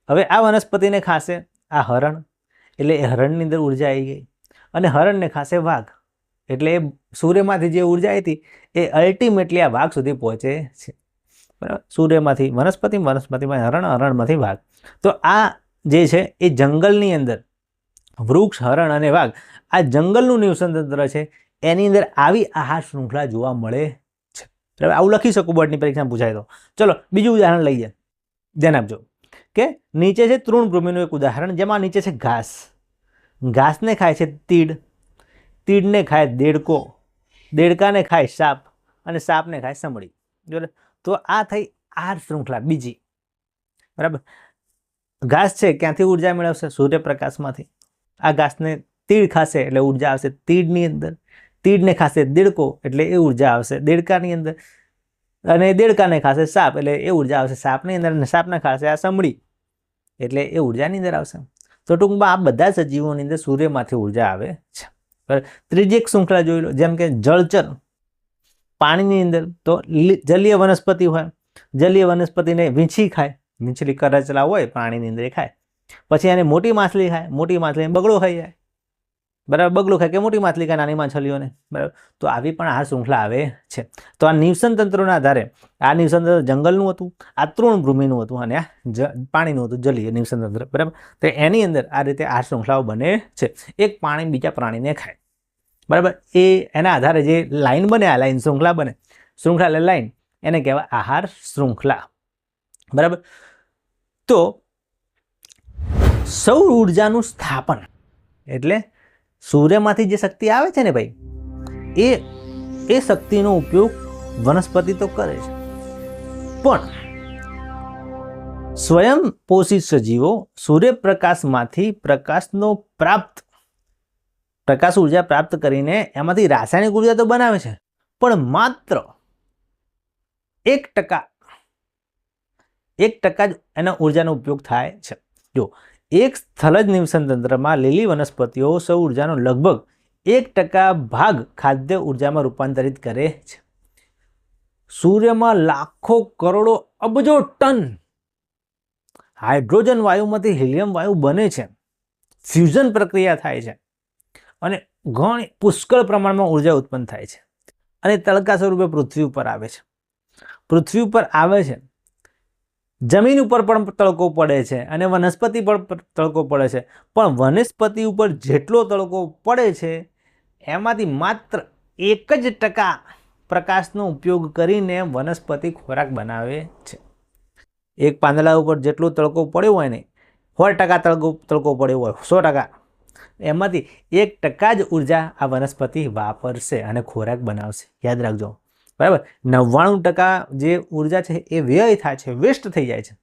હવે આ વનસ્પતિને ખાશે આ હરણ, એટલે એ હરણની અંદર ઉર્જા આવી ગઈ. અને હરણને ખાશે વાઘ, એટલે એ સૂર્યમાંથી જે ઉર્જા આવી હતી એ અલ્ટિમેટલી આ વાઘ સુધી પહોંચે છે, બરાબર. સૂર્યમાંથી વનસ્પતિ, વનસ્પતિમાં હરણ, હરણમાંથી વાઘ. તો આ જે છે એ જંગલની અંદર વૃક્ષ, હરણ અને વાઘ, આ જંગલનું નિવસન તંત્ર છે, એની અંદર આવી આહાર શૃંખલા જોવા મળે છે, બરાબર. આવું લખી શકું, બોર્ડની પરીક્ષામાં પૂછાય તો. ચલો બીજું ઉદાહરણ લઈએ, ધ્યાન આપજો કે નીચે છે તૃણભૂમિનું એક ઉદાહરણ, જેમાં નીચે છે ઘાસ. ઘાસને ખાય છે તીડ, તીડને ખાય દેડકો, દેડકાને ખાય સાપ અને સાપને ખાય સમડી. બરાબર. તો આ થઈ આહાર શૃંખલા બીજી, બરાબર. ઘાસ છે ક્યાંથી ઉર્જા મેળવશે? સૂર્યપ્રકાશમાંથી. આ ઘાસને તીડ ખાશે એટલે ઉર્જા આવશે તીડની અંદર, તીડને ખાશે દેડકો એટલે એ ઉર્જા આવશે દેડકાની અંદર, અને દેડકાને ખાશે સાપ એટલે એ ઉર્જા આવશે સાપની અંદર, અને સાપને ખાશે આ સમડી એટલે એ ઉર્જાની અંદર આવશે. તો ટૂંકમાં આ બધા સજીવોની અંદર સૂર્યમાંથી ઉર્જા આવે છે, બરાબર. ત્રીજી એક શૃંખલા જોઈ લો, જેમ કે જળચર, પાણીની અંદર તો જલીય વનસ્પતિ હોય, જલીય વનસ્પતિને વીંછી ખાય, વીંછલી કરચલા હોય પાણીની અંદર એ ખાય. પછી એને મોટી માછલી ખાય, મોટી માછલી બગડો ખાઈ જાય, બરાબર. બગડો ખાય કે મોટી માછલી ખાય નાની માછલીઓને, બરાબર. તો આવી પણ આ શૃંખલા આવે છે. તો આ નિવસન તંત્રોના આધારે આ નિવસન તંત્ર જંગલનું હતું, આ તૃણભૂમિનું હતું, અને આ પાણીનું હતું, જલીય નિવસન તંત્ર, બરાબર. તો એની અંદર આ રીતે આ શૃંખલાઓ બને છે. એક પ્રાણી બીજા પ્રાણીને ખાય, બરાબર. એ એના આધારે જે લાઈન બને, આ લાઈન શૃંખલા બને, શૃંખલા એટલે લાઈન, એને કહેવાય આહાર શૃંખલા, બરાબર. તો સૌર ઉર્જાનું સ્થાપન એટલે સૂર્યમાંથી જે શક્તિ આવે છે ને ભાઈ, એ શક્તિનો ઉપયોગ વનસ્પતિ તો કરે છે, પણ સ્વયં પોષિત સજીવો સૂર્યપ્રકાશમાંથી પ્રકાશ ઉર્જા પ્રાપ્ત કરીને એમાંથી રાસાયણિક ઉર્જા તો બનાવે છે, પણ માત્ર 1% જ એના ઉર્જાનો ઉપયોગ થાય છે. જો એક સ્થળજ નિવસન તંત્રમાં લીલી વનસ્પતિઓ સૌર ઉર્જાનો લગભગ 1% ભાગ ખાદ્ય ઉર્જામાં રૂપાંતરિત કરે છે. સૂર્યમાં લાખો કરોડો અબજો ટન હાઇડ્રોજન વાયુમાંથી હિલિયમ વાયુ બને છે, ફ્યુઝન પ્રક્રિયા થાય છે, અને ઘણી પુષ્કળ પ્રમાણમાં ઉર્જા ઉત્પન્ન થાય છે, અને તડકા સ્વરૂપે પૃથ્વી ઉપર આવે છે. પૃથ્વી ઉપર આવે છે, જમીન ઉપર પણ તડકો પડે છે, અને વનસ્પતિ પર તડકો પડે છે, પણ વનસ્પતિ ઉપર જેટલો તડકો પડે છે એમાંથી માત્ર 1% પ્રકાશનો ઉપયોગ કરીને વનસ્પતિ ખોરાક બનાવે છે. એક પાંદડા ઉપર જેટલો તડકો પડ્યો હોય ને, 100% તડકો પડ્યો હોય, 100%, એમાંથી 1% જ ઉર્જા આ વનસ્પતિ વાપરશે અને ખોરાક બનાવશે. યાદ રાખજો, બરાબર. 99% જે ઉર્જા છે એ વ્યય થાય છે, વેસ્ટ થઈ જાય છે,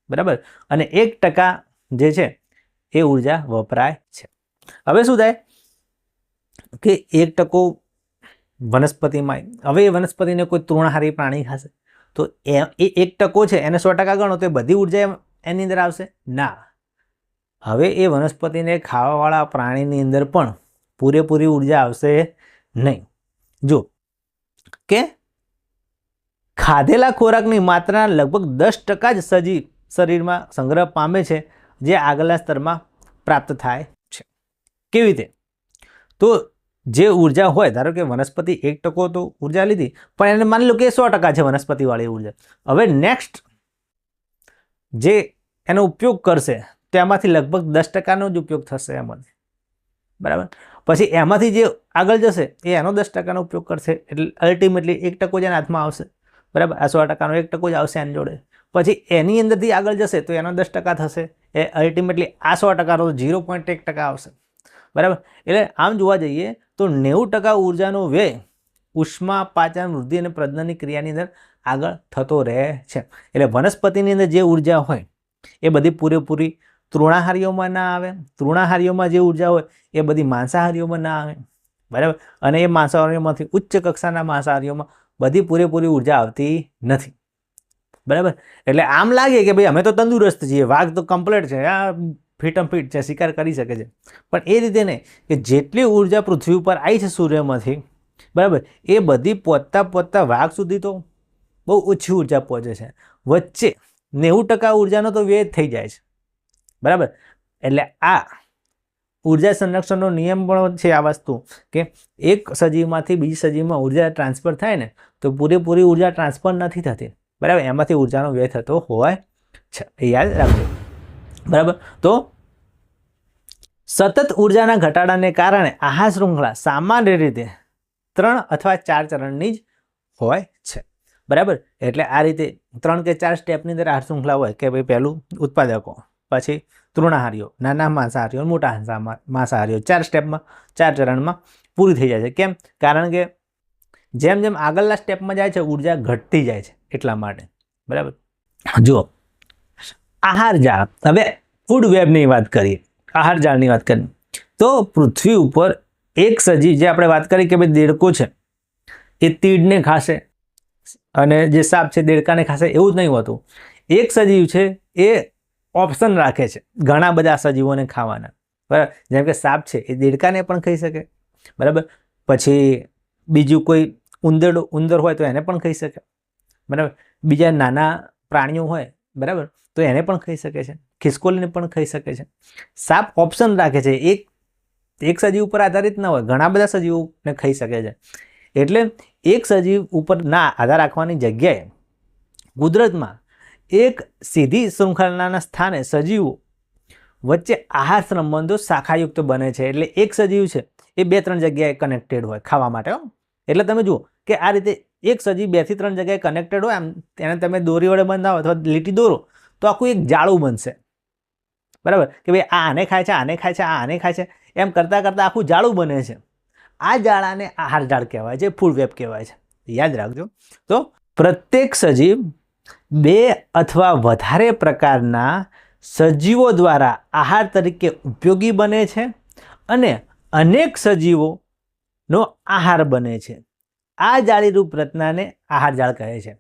બરાબર. અને 1% જે છે એ ઉર્જા વપરાય છે. હવે શું થાય કે 1% વનસ્પતિમાં, હવે એ વનસ્પતિને કોઈ તૃણહારી પ્રાણી ખાશે તો એ 1% છે એને 100% ગણો તો એ બધી ઉર્જા એની અંદર આવશે ના. હવે એ વનસ્પતિને ખાવાવાળા પ્રાણીની અંદર પણ પૂરેપૂરી ઉર્જા આવશે નહીં. જો કે ખાધેલા ખોરાકની માત્રા લગભગ 10% જ સજીવ શરીરમાં સંગ્રહ પામે છે, જે આગળના સ્તરમાં પ્રાપ્ત થાય છે. કેવી રીતે? તો જે ઉર્જા હોય, ધારો કે વનસ્પતિ 1% તો ઉર્જા લીધી, પણ એને માની લો કે 100% છે વનસ્પતિવાળી ઉર્જા. હવે નેક્સ્ટ જે એનો ઉપયોગ કરશે તેમાંથી લગભગ 10%નો જ ઉપયોગ થશે એમાંથી, બરાબર. પછી એમાંથી જે આગળ જશે એ એનો 10%નો ઉપયોગ કરશે, એટલે અલ્ટિમેટલી 1% જ એના હાથમાં આવશે, બરાબર. આ 100%નો 1% જ આવશે એની જોડે. પછી એની અંદરથી આગળ જશે તો એનો 10% થશે, એ અલ્ટિમેટલી આ 100%નો 0.1% આવશે, બરાબર. એટલે આમ જોવા જઈએ તો 90% ઉર્જાનો વ્યય ઉષ્મા, પાચન, વૃદ્ધિ અને પ્રજનનની ક્રિયાની અંદર આગળ થતો રહે છે. એટલે વનસ્પતિની અંદર જે ઉર્જા હોય એ બધી પૂરેપૂરી તૃણાહારીઓમાં ના આવે. તૃણાહારીઓમાં જે ઉર્જા હોય એ બધી માંસાહારીઓમાં ના આવે, બરાબર. અને એ માંસાહારીઓમાંથી ઉચ્ચ કક્ષાના માંસાહારીઓમાં બધી પૂરેપૂરી ઉર્જા આવતી નથી, બરાબર. એટલે આમ લાગે કે ભાઈ અમે તો તંદુરસ્ત છીએ, વાઘ તો કમ્પ્લીટ છે, આ ફીટમ ફીટ છે, શિકાર કરી શકે છે. પણ એ રીતે નહીં કે જેટલી ઉર્જા પૃથ્વી ઉપર આવી છે સૂર્યમાંથી, બરાબર, એ બધી પહોંચતા વાઘ સુધી તો બહુ ઓછી ઉર્જા પહોંચે છે. વચ્ચે 90% ઉર્જાનો તો વ્યય થઈ જાય છે, બરાબર. એટલે આ ઉર્જા સંરક્ષણનો નિયમ પણ છે આ વસ્તુ કે એક સજીવમાંથી બીજી સજીવમાં ઉર્જા ટ્રાન્સફર થાય ને તો પૂરેપૂરી ઉર્જા ટ્રાન્સફર નથી થતી, બરાબર. એમાંથી ઉર્જાનો વ્યય થતો હોય છે, એ યાદ રાખજો, બરાબર. તો સતત ઉર્જાના ઘટાડાને કારણે આહાર શૃંખલા સામાન્ય રીતે 3 અથવા 4 ચરણની જ હોય છે, બરાબર. એટલે આ રીતે 3 કે 4 સ્ટેપની અંદર આહાર શૃંખલા હોય કે ભાઈ પહેલું ઉત્પાદકો, પછી તૃણાહારીઓ, નાના માંસાહારીઓ, મોટા માંસાહારીઓ, 4 સ્ટેપમાં 4 ચરણમાં પૂરી થઈ જાય છે. કેમ? કારણ કે જેમ જેમ આગળના સ્ટેપમાં જાય છે ઉર્જા ઘટતી જાય છે, એટલા માટે, બરાબર. જુઓ, આહાર જાળ. હવે ફૂડ વેબની વાત કરીએ, આહાર જાળની વાત કરીએ તો પૃથ્વી ઉપર એક સજીવ, જે આપણે વાત કરી કે ભાઈ દેડકો છે એ તીડને ખાશે અને જે સાપ છે દેડકાને ખાશે, એવું જ નહીં હોતું. એક સજીવ છે એ ઓપ્શન રાખે છે ઘણા બધા સજીવોને ખાવાના, બરાબર. જેમ કે સાપ છે એ દેડકાને પણ ખાઈ શકે, બરાબર. પછી બીજું કોઈ ઉંદર હોય તો એને પણ ખાઈ શકે, બરાબર. બીજા નાના પ્રાણીઓ હોય, બરાબર, તો એને પણ ખાઈ શકે છે, ખિસકોલીને પણ ખાઈ શકે છે. સાપ ઓપ્શન રાખે છે, એક સજીવ ઉપર આધારિત ના હોય, ઘણા બધા સજીવોને ખાઈ શકે છે. એટલે એક સજીવ ઉપર ના આધાર રાખવાની જગ્યાએ કુદરતમાં એક સીધી શૃંખલાના સ્થાને સજીવો વચ્ચે આહાર સંબંધો શાખાયુક્ત બને છે. એટલે એક સજીવ છે એ 2-3 જગ્યાએ કનેક્ટેડ હોય ખાવા માટે. એટલે તમે જુઓ કે આ રીતે એક સજીવ 2 થી 3 જગ્યાએ કનેક્ટેડ હોય, આમ તેને તમે દોરી વડે બંધાવો અથવા લીટી દોરો તો આખું એક જાળું બનશે, બરાબર. કે ભાઈ આ આને ખાય છે, આને ખાય છે, આ આને ખાય છે, એમ કરતાં કરતાં આખું જાળું બને છે. આ જાળાને આહાર જાળ કહેવાય છે, ફૂડ વેબ કહેવાય છે, યાદ રાખજો. તો પ્રત્યેક સજીવ 2 અથવા વધારે પ્રકારના સજીવો દ્વારા આહાર તરીકે ઉપયોગી બને છે અને અનેક સજીવોનો આહાર બને છે. આ જાળીરૂપ રચનાને આહાર જાળ કહે છે.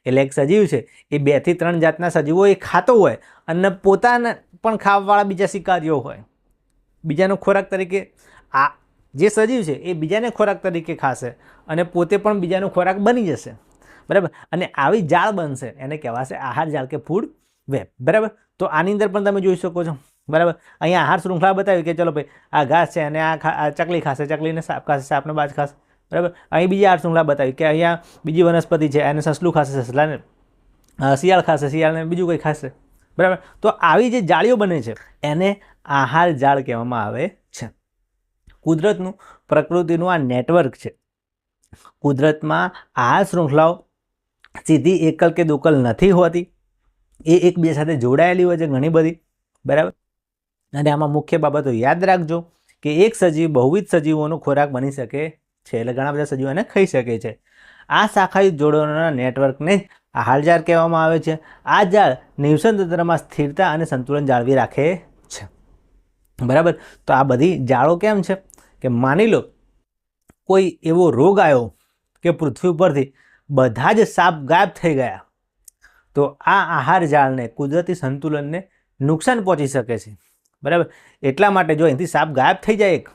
એટલે એક સજીવ છે એ 2 થી 3 જાતના સજીવો એ ખાતો હોય અને પોતાના પણ ખાવાવાળા બીજા શિકારીઓ હોય, બીજાનો ખોરાક તરીકે આ જે સજીવ છે એ બીજાને ખોરાક તરીકે ખાશે અને પોતે પણ બીજાનો ખોરાક બની જશે, બરાબર. અને આવી જાળ બનશે, એને કહેવાશે આહાર જાળ કે ફૂડ વેબ, બરાબર. તો આની અંદર પણ તમે જોઈ શકો છો, બરાબર. અહીંયા આહાર શૃંખલા બતાવી કે ચલો ભાઈ આ ઘાસ છે અને આ ચકલી ખાશે, ચકલીને સાપ ખાશે, સાપને બાજ ખાશે, બરાબર. અહીં બીજી આહાર શૃંખલા બતાવી કે અહીંયા બીજી વનસ્પતિ છે, એને સસલું ખાશે, સસલાને શિયાળ ખાશે, શિયાળને બીજું કંઈ ખાશે, બરાબર. તો આવી જે જાળીઓ બને છે એને આહાર જાળ કહેવામાં આવે છે. કુદરતનું, પ્રકૃતિનું આ નેટવર્ક છે. કુદરતમાં આહાર શૃંખલાઓ સીધી એકલ કે દોકલ નથી હોતી, એ એકબીજા સાથે જોડાયેલી હોય છે ઘણી બધી, બરાબર. અને આમાં મુખ્ય બાબતો યાદ રાખજો કે એક સજીવ બહુવિધ સજીવોનો ખોરાક બની શકે છે, એટલે ઘણા બધા સજીવો એને ખાઈ શકે છે. આ શાખાયુક્ત જોડાણોના નેટવર્કને જ આહાર જાળ કહેવામાં આવે છે. આ જાળ નિવસનતંત્રમાં સ્થિરતા અને સંતુલન જાળવી રાખે છે, બરાબર. તો આ બધી જાળો કેમ છે કે માની લો કોઈ એવો રોગ આવ્યો કે પૃથ્વી પરથી બધા જ સાપ ગાયબ થઈ ગયા, તો આ આહાર જાળને, કુદરતી સંતુલનને નુકસાન પહોંચી શકે છે, બરાબર. એટલા માટે જો અહીંથી સાપ ગાયબ થઈ જાય એક,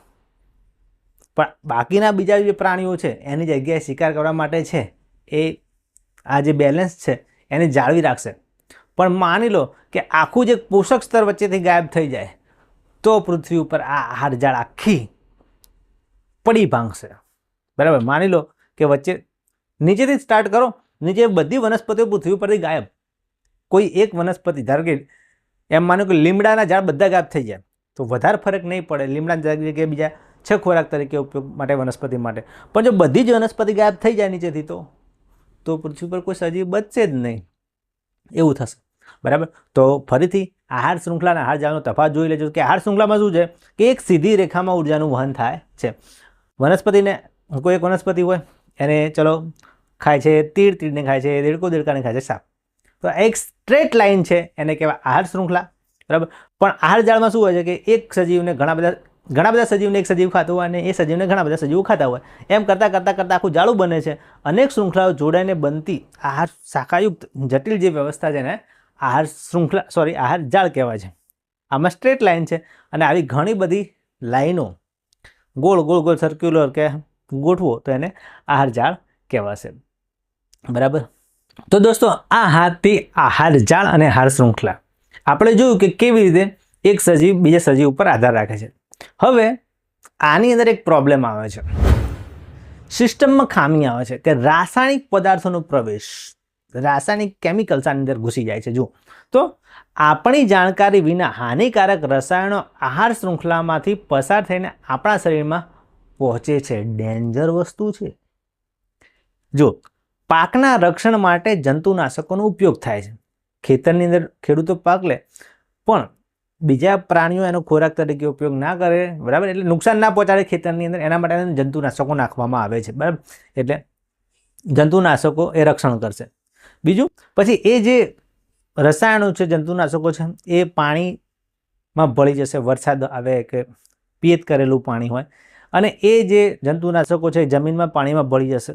પણ બાકીના બીજા જે પ્રાણીઓ છે એની જગ્યાએ શિકાર કરવા માટે છે એ આ જે બેલેન્સ છે એને જાળવી રાખશે. પણ માની લો કે આખું જે પોષક સ્તર વચ્ચેથી ગાયબ થઈ જાય તો પૃથ્વી ઉપર આ આહાર જાળ આખી પડી ભાંગશે, બરાબર. માની લો કે વચ્ચે નીચેથી સ્ટાર્ટ કરો, નીચે બધી વનસ્પતિઓ પૃથ્વી પરથી ગાયબ, કોઈ એક વનસ્પતિ, ધારો કે એમ માનો કે લીમડાના ઝાડ બધા ગાયબ થઈ જાય, તો વધારે ફરક નહીં પડે લીમડા જગ્યાએ બીજા 6 ખોરાક તરીકે ઉપયોગ માટે વનસ્પતિ માટે. પણ જો બધી જ વનસ્પતિ ગાયબ થઈ જાય નીચેથી તો પૃથ્વી પર કોઈ સજીવ બચશે જ નહીં, એવું થશે. બરાબર. તો ફરીથી આહાર શૃંખલા અને આહાર જાળનો તફાવત જોઈ લેજો કે આહાર શૃંખલામાં શું છે કે એક સીધી રેખામાં ઉર્જાનું વહન થાય છે. વનસ્પતિને કોઈ એક વનસ્પતિ હોય એને ચલો ખાય છે તીડને ખાય છે, દેડકાને ખાય છે સાપ, તો એક સ્ટ્રેટ લાઇન છે એને કહેવાય આહાર શૃંખલા. બરાબર. પણ આહાર જાળમાં શું હોય છે કે એક સજીવને ઘણા બધા સજીવને એક સજીવ ખાતો હોય અને એ સજીવને ઘણા બધા સજીવો ખાતા હોય, એમ કરતાં આખું જાળું બને છે. અનેક શૃંખલાઓ જોડાઈને બનતી આહાર શાખાયુક્ત જટિલ જે વ્યવસ્થા છે ને આહાર જાળ કહેવાય છે. આમાં સ્ટ્રેટ લાઇન છે અને આવી ઘણી બધી લાઈનો ગોળ સર્ક્યુલર કે ગોઠવો તો એને આહાર જાળ કહેવાશે. બરાબર. તો દોસ્તો આ હતી આહાર જાળ અને આહાર શૃંખલા. આપણે જોયું કે કેવી રીતે એક સજીવ બીજા સજીવ ઉપર આધાર રાખે છે. હવે આની અંદર એક પ્રોબ્લેમ આવે છે, સિસ્ટમમાં ખામી આવે છે કે રાસાયણિક પદાર્થોનો પ્રવેશ, રાસાયણિક કેમિકલ્સ આની અંદર ઘૂસી જાય છે. જો તો આપણી જાણકારી વિના હાનિકારક રસાયણો આહાર શૃંખલામાંથી પસાર થઈને આપણા શરીરમાં પહોંચે છે. ડેન્જર વસ્તુ છે. જો પાકના રક્ષણ માટે જંતુનાશકોનો ઉપયોગ થાય છે. ખેતરની અંદર ખેડૂતો પાક લે પણ બીજા પ્રાણીઓ એનો ખોરાક તરીકે ઉપયોગ ના કરે. બરાબર. એટલે નુકસાન ના પહોંચાડે ખેતરની અંદર, એના માટે જંતુનાશકો નાખવામાં આવે છે. બરાબર. એટલે જંતુનાશકો એ રક્ષણ કરશે. બીજું પછી એ જે રસાયણો છે જંતુનાશકો છે એ પાણીમાં ભળી જશે, વરસાદ આવે કે પિયત કરેલું પાણી હોય અને એ જે જંતુનાશકો છે જમીનમાં પાણીમાં ભળી જશે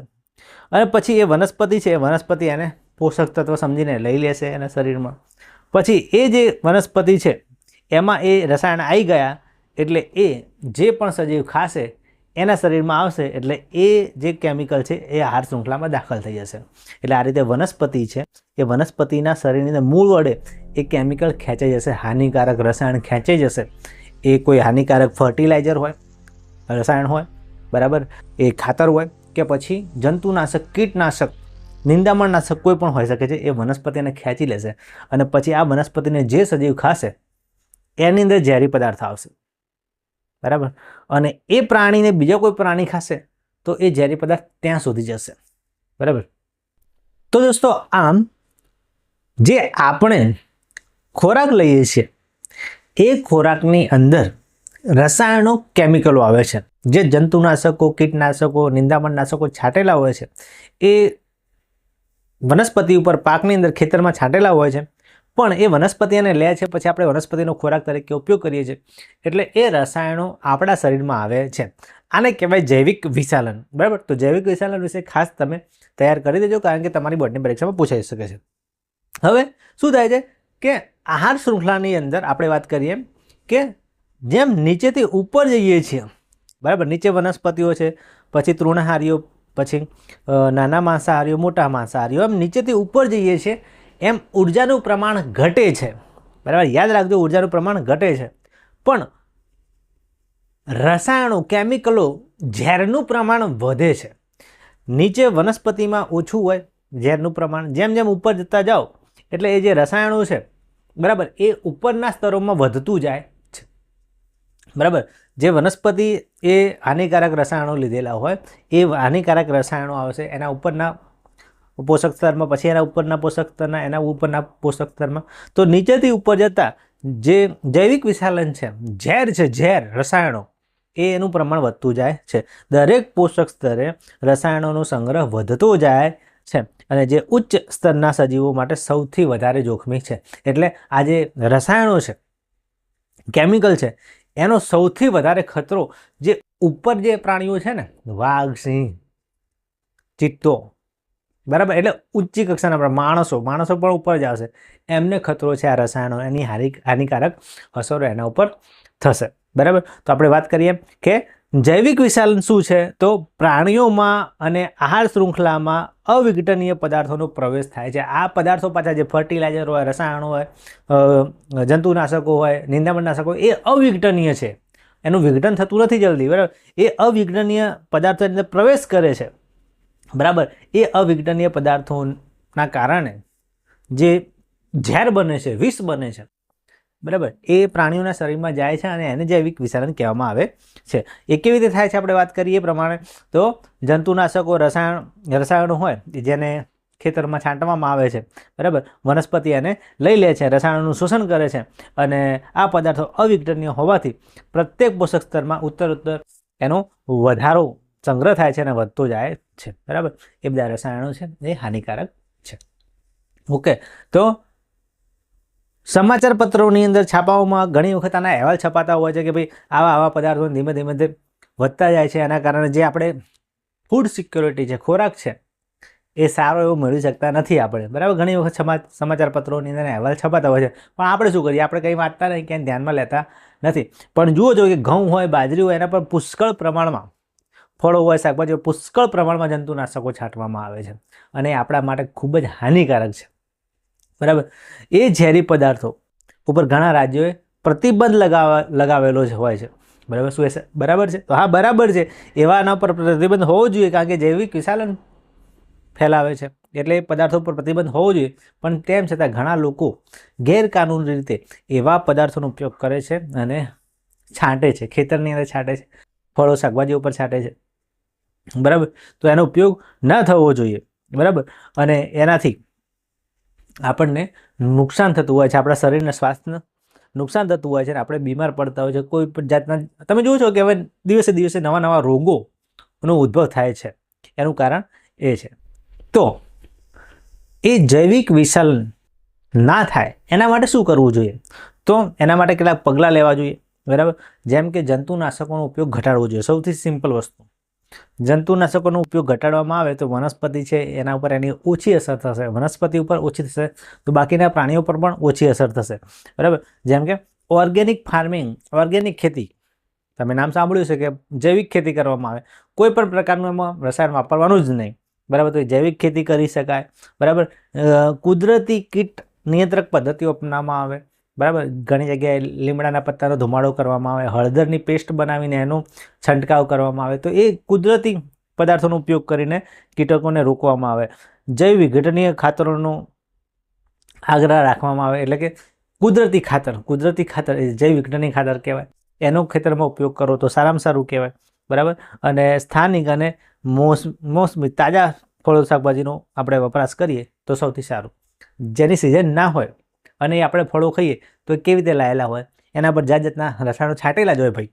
અને પછી એ વનસ્પતિ છે, એ વનસ્પતિ એને પોષક તત્વ સમજીને લઈ લેશે એના શરીરમાં. પછી એ જે વનસ્પતિ છે એમાં એ રસાયણ આવી ગયા એટલે એ જે પણ સજીવ ખાશે એના શરીરમાં આવશે એટલે એ જે કેમિકલ છે એ આહાર શૃંખલામાં દાખલ થઈ જશે. એટલે આ રીતે વનસ્પતિ છે એ વનસ્પતિના શરીરની અંદર મૂળ વડે એ કેમિકલ ખેંચાઈ જશે, હાનિકારક રસાયણ ખેંચાઈ જશે. એ કોઈ હાનિકારક ફર્ટિલાઇઝર હોય, રસાયણ હોય, બરાબર, એ ખાતર હોય કે પછી જંતુનાશક, કીટનાશક, નિંદામણનાશક કોઈ પણ હોઈ શકે છે. એ વનસ્પતિને ખેંચી લેશે અને પછી આ વનસ્પતિને જે સજીવ ખાશે એની અંદર ઝેરી પદાર્થ આવશે. બરાબર. અને એ પ્રાણીને બીજા કોઈ પ્રાણી ખાશે તો એ ઝેરી પદાર્થ ત્યાં સુધી જશે. બરાબર. તો દોસ્તો આમ જે આપણે ખોરાક લઈએ છીએ એ ખોરાકની અંદર રસાયણો, કેમિકલો આવે છે જે જંતુનાશકો, કીટનાશકો, નિંદામણનાશકો છાંટેલા હોય છે એ વનસ્પતિ ઉપર પાકની અંદર ખેતરમાં છાંટેલા હોય છે. પણ એ વનસ્પતિ એને લે છે, પછી આપણે વનસ્પતિનો ખોરાક તરીકે ઉપયોગ કરીએ છીએ એટલે એ રસાયણો આપણા શરીરમાં આવે છે. આને કહેવાય જૈવિક વિશાલન. બરાબર. તો જૈવિક વિશાલન વિશે ખાસ તમે તૈયાર કરી દેજો કારણ કે તમારી બોર્ડની પરીક્ષામાં પૂછાઈ શકે છે. હવે શું થાય છે કે આહાર શૃંખલાની અંદર આપણે વાત કરીએ કે જેમ નીચેથી ઉપર જઈએ છીએ, બરાબર, નીચે વનસ્પતિઓ છે, પછી તૃણહારીઓ, પછી નાના માંસાહારીઓ, મોટા માંસાહારીઓ, એમ નીચેથી ઉપર જઈએ છીએ એમ ઉર્જાનું પ્રમાણ ઘટે છે. બરાબર. યાદ રાખજો, ઉર્જાનું પ્રમાણ ઘટે છે પણ રસાયણો, કેમિકલો, ઝેરનું પ્રમાણ વધે છે. નીચે વનસ્પતિમાં ઓછું હોય ઝેરનું પ્રમાણ, જેમ જેમ ઉપર જતા જાઓ એટલે એ જે રસાયણો છે, બરાબર, એ ઉપરના સ્તરોમાં વધતું જાય છે. બરાબર. જે વનસ્પતિ એ હાનિકારક રસાયણો લીધેલા હોય એ હાનિકારક રસાયણો આવશે એના ઉપરના પોષક સ્તરમાં, પછી એના ઉપરના પોષક સ્તરના, એના ઉપરના પોષક સ્તરમાં. તો નીચેથી ઉપર જતાં જે જૈવિક વિશાલન છે, ઝેર છે, ઝેર રસાયણો, એનું પ્રમાણ વધતું જાય છે. દરેક પોષક સ્તરે રસાયણોનો સંગ્રહ વધતો જાય છે અને જે ઉચ્ચ સ્તરના સજીવો માટે સૌથી વધારે જોખમી છે. એટલે આ જે રસાયણો છે, કેમિકલ છે, એનો સૌથી વધારે ખતરો જે ઉપર જે પ્રાણીઓ છે ને, વાઘ, સિંહ, ચિત્તો, બરાબર, એટલે ઊંચી કક્ષાના માણસો પણ ઉપર જ આવશે, એમને ખતરો છે આ રસાયણો, એની હાનિકારક અસરો એના ઉપર થશે. બરાબર. તો આપણે વાત કરીએ કે જૈવિક વિશાલન શું છે, તો પ્રાણીઓમાં અને આહાર શૃંખલામાં અવિઘટનીય પદાર્થોનો પ્રવેશ થાય છે. આ પદાર્થો પાછા જે ફર્ટિલાઇઝર હોય, રસાયણો હોય, જંતુનાશકો હોય, નિંદામણનાશકો, એ અવિઘટનીય છે, એનું વિઘટન થતું નથી જલ્દી. બરાબર. એ અવિઘટનીય પદાર્થોની અંદર પ્રવેશ કરે છે. બરાબર. એ અવિઘટનીય પદાર્થોના કારણે જે ઝેર બને છે, વિષ બને છે, બરાબર, એ પ્રાણીઓના શરીરમાં જાય છે અને એને જૈવિક વિસરણ કહેવામાં આવે છે. એ કેવી રીતે થાય છે આપણે વાત કરીએ એ પ્રમાણે, તો જંતુનાશકો રસાયણો હોય જેને ખેતરમાં છાંટવામાં આવે છે, બરાબર, વનસ્પતિ એને લઈ લે છે, રસાયણોનું શોષણ કરે છે અને આ પદાર્થો અવિઘટનીય હોવાથી પ્રત્યેક પોષક સ્તરમાં ઉત્તરોત્તર એનો વધારો સંગ્રહ થાય છે અને વધતો જાય છે, બરાબર. એ બધા રસાયણો છે એ હાનિકારક છે. ઓકે, તો સમાચાર પત્રોની અંદર છાપાઓમાં ઘણી વખત આના અહેવાલ છપાતા હોય છે કે ભાઈ આવા પદાર્થો ધીમે ધીમે વધતા જાય છે. એના કારણે જે આપણે ફૂડ સિક્યોરિટી છે, ખોરાક છે, એ સારો એવો મેળવી શકતા નથી આપણે, બરાબર. ઘણી વખત સમાચાર પત્રોની અંદર અહેવાલ છપાતા હોય છે, પણ આપણે શું કરીએ, આપણે કંઈ વાંચતા નહીં, ક્યાંય ધ્યાનમાં લેતા નથી. પણ જુઓ છો કે ઘઉં હોય, બાજરી હોય, એના પર પુષ્કળ પ્રમાણમાં, ફળો હોય, શાકભાજી હોય, પુષ્કળ પ્રમાણમાં જંતુનાશકો છાંટવામાં આવે છે અને એ આપણા માટે ખૂબ જ હાનિકારક છે, બરાબર. એ ઝેરી પદાર્થો ઉપર ઘણા રાજ્યોએ પ્રતિબંધ લગાવેલો હોય છે, બરાબર. શું એ બરાબર છે? તો હા, બરાબર છે, એવાના પર પ્રતિબંધ હોવો જોઈએ, કારણ કે જૈવિક વિશાલન ફેલાવે છે એટલે એ પદાર્થો પર પ્રતિબંધ હોવો જોઈએ. પણ તેમ છતાં ઘણા લોકો ગેરકાનૂની રીતે એવા પદાર્થોનો ઉપયોગ કરે છે અને છાંટે છે, ખેતરની અંદર છાંટે છે, ફળો શાકભાજી ઉપર છાંટે છે, બરાબર. તો એનો ઉપયોગ ન થવો જોઈએ, બરાબર. અને એનાથી આપણને નુકસાન થતું હોય છે, આપણા શરીરના સ્વાસ્થ્યને નુકસાન થતું હોય છે અને આપણે બીમાર પડતા હોય છે. કોઈ પણ જાતના તમે જુઓ છો કે હવે દિવસે દિવસે નવા રોગોનો ઉદ્ભવ થાય છે. એનું કારણ એ છે. તો એ જૈવિક વિશાલન ના થાય એના માટે શું કરવું જોઈએ? તો એના માટે કેટલાક પગલાં લેવા જોઈએ, બરાબર. જેમ કે જંતુનાશકોનો ઉપયોગ ઘટાડવો જોઈએ. સૌથી સિમ્પલ વસ્તુ, જંતુનાશકોનો ઉપયોગ ઘટાડવામાં આવે તો વનસ્પતિ છે એના ઉપર એની ઓછી અસર થશે, વનસ્પતિ ઉપર ઓછી થશે તો બાકીના પ્રાણીઓ પર પણ ઓછી અસર થશે, બરાબર. જેમ કે ઓર્ગેનિક ફાર્મિંગ, ઓર્ગેનિક ખેતી, તમે નામ સાંભળ્યું છે કે જૈવિક ખેતી કરવામાં આવે, કોઈ પણ પ્રકારનું એમાં રસાયણ વાપરવાનું જ નહીં, બરાબર. તો જૈવિક ખેતી કરી શકાય, બરાબર. કુદરતી કીટ નિયંત્રક પદ્ધતિઓ અપનાવવામાં આવે, બરાબર. ઘણી જગ્યાએ લીમડાના પત્તાનો ધુમાડો કરવામાં આવે, હળદરની પેસ્ટ બનાવીને એનો છંટકાવ કરવામાં આવે. તો એ કુદરતી પદાર્થોનો ઉપયોગ કરીને કીટકોને રોકવામાં આવે. જૈવ વિઘટનીય ખાતરોનો આગ્રહ રાખવામાં આવે, એટલે કે કુદરતી ખાતર એ જૈવ વિઘટનીય ખાતર કહેવાય, એનો ખેતરમાં ઉપયોગ કરો તો સારામાં સારું કહેવાય, બરાબર. અને સ્થાનિક અને મોસમી તાજા ફળો શાકભાજીનો આપણે વપરાશ કરીએ તો સૌથી સારું. જેની સિઝન ના હોય અને એ આપણે ફળો ખાઈએ તો કેવી રીતે લાયેલા હોય, એના પર જાતના રસાયણો છાંટેલા જ હોય ભાઈ,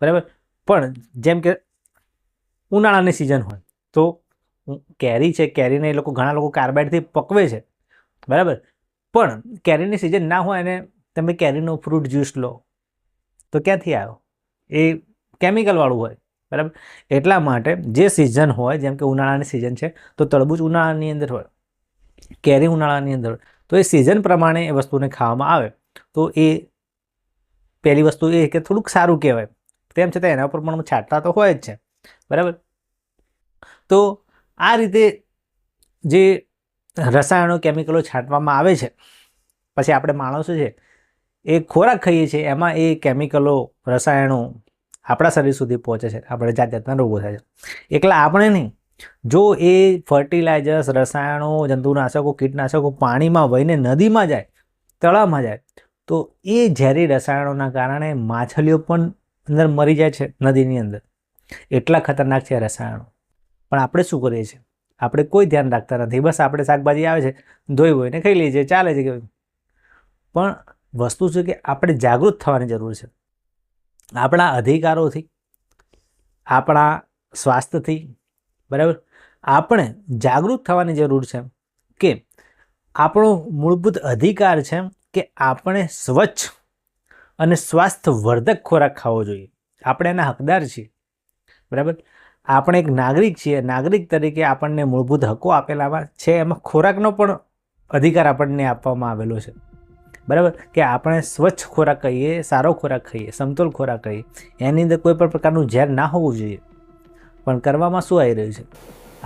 બરાબર. પણ જેમ કે ઉનાળાની સિઝન હોય તો કેરી છે, કેરીને એ ઘણા લોકો કાર્બાઇડથી પકવે છે, બરાબર. પણ કેરીની સિઝન ના હોય અને તમે કેરીનો ફ્રૂટ જ્યુસ લો તો ક્યાંથી આવ્યો? એ કેમિકલવાળું હોય, બરાબર. એટલા માટે જે સિઝન હોય, જેમ કે ઉનાળાની સિઝન છે તો તરબૂચ ઉનાળાની અંદર હોય, કેરી ઉનાળાની અંદર હોય, તો એ સિઝન પ્રમાણે એ વસ્તુને ખાવામાં આવે તો એ પહેલી વસ્તુ એ કે થોડુંક સારું કહેવાય. તેમ છતાં એના ઉપર પણ છાંટતા તો હોય જ છે, બરાબર. તો આ રીતે જે રસાયણો, કેમિકલો છાંટવામાં આવે છે, પછી આપણે માણસો છે એ ખોરાક ખાઈએ છીએ, એમાં એ કેમિકલો, રસાયણો આપણા શરીર સુધી પહોંચે છે, આપણે જાતના રોગો થાય છે. એકલા આપણે નહીં, જો એ ફર્ટિલાઇઝર્સ, રસાયણો, જંતુનાશકો, કીટનાશકો પાણીમાં વહીને નદીમાં જાય, તળાવમાં જાય તો એ ઝેરી રસાયણોના કારણે માછલીઓ પણ અંદર મરી જાય છે નદીની અંદર. એટલા ખતરનાક છે રસાયણો. પણ આપણે શું કરીએ છીએ? આપણે કોઈ ધ્યાન રાખતા નથી. બસ આપણે શાકભાજી આવે છે, ધોઈ હોઈને ખાઈ લઈએ છીએ, ચાલે છે. પણ વસ્તુ છે કે આપણે જાગૃત થવાની જરૂર છે. આપણા અધિકારોથી, આપણા સ્વાસ્થ્યથી, બરાબર, આપણે જાગૃત થવાની જરૂર છે કે આપણો મૂળભૂત અધિકાર છે કે આપણે સ્વચ્છ અને સ્વાસ્થ્યવર્ધક ખોરાક ખાવો જોઈએ. આપણે એના હકદાર છીએ, બરાબર. આપણે એક નાગરિક છીએ. નાગરિક તરીકે આપણને મૂળભૂત હકો આપેલા છે, એમાં ખોરાકનો પણ અધિકાર આપણને આપવામાં આવેલો છે, બરાબર. કે આપણે સ્વચ્છ ખોરાક ખાઈએ, સારો ખોરાક ખાઈએ, સમતોલ ખોરાક ખાઈએ, એની અંદર કોઈ પણ પ્રકારનું ઝેર ના હોવું જોઈએ. પણ કરવામાં શું આવી રહ્યું છે?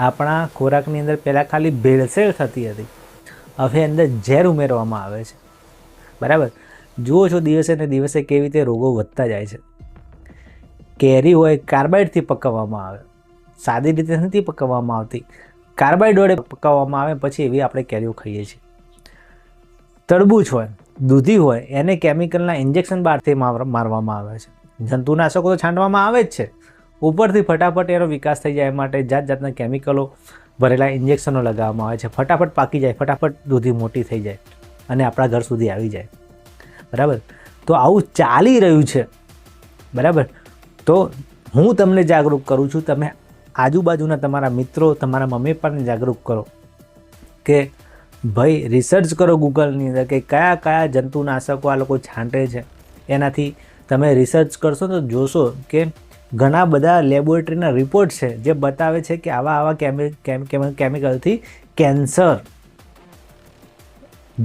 આપણા ખોરાકની અંદર પહેલાં ખાલી ભેળસેળ થતી હતી, હવે અંદર ઝેર ઉમેરવામાં આવે છે, બરાબર. જુઓ છો દિવસે ને દિવસે કેવી રીતે રોગો વધતા જાય છે. કેરી હોય, કાર્બાઇડથી પકવવામાં આવે, સાદી રીતે નથી પકવવામાં આવતી, કાર્બાઇડ વડે પકવવામાં આવે, પછી એવી આપણે કેરીઓ ખાઈએ છીએ. તરબૂચ હોય, દૂધી હોય એને કેમિકલના ઇન્જેક્શન બહારથી મારવામાં આવે છે. જંતુનાશકો તો છાંટવામાં આવે જ છે, ઉપરથી ફટાફટ એનો વિકાસ થઈ જાય માટે જાત જાતના કેમિકલો ભરેલા ઇન્જેક્શનો લગાવવામાં આવે છે. ફટાફટ પાકી જાય, ફટાફટ દૂધી મોટી થઈ જાય અને આપણા ઘર સુધી આવી જાય. બરાબર, તો આવું ચાલી રહ્યું છે. બરાબર, તો હું તમને જાગૃત કરું છું, તમે આજુબાજુના તમારા મિત્રો, તમારા મમ્મી પપ્પાને જાગૃત કરો કે ભાઈ રિસર્ચ કરો ગૂગલની અંદર કે કયા કયા જંતુનાશકો આ લોકો છાંટે છે. એનાથી તમે રિસર્ચ કરશો તો જોશો કે ઘણા બધા લેબોરેટરીના રિપોર્ટ છે જે બતાવે છે કે આવા કેમિકલથી કેન્સર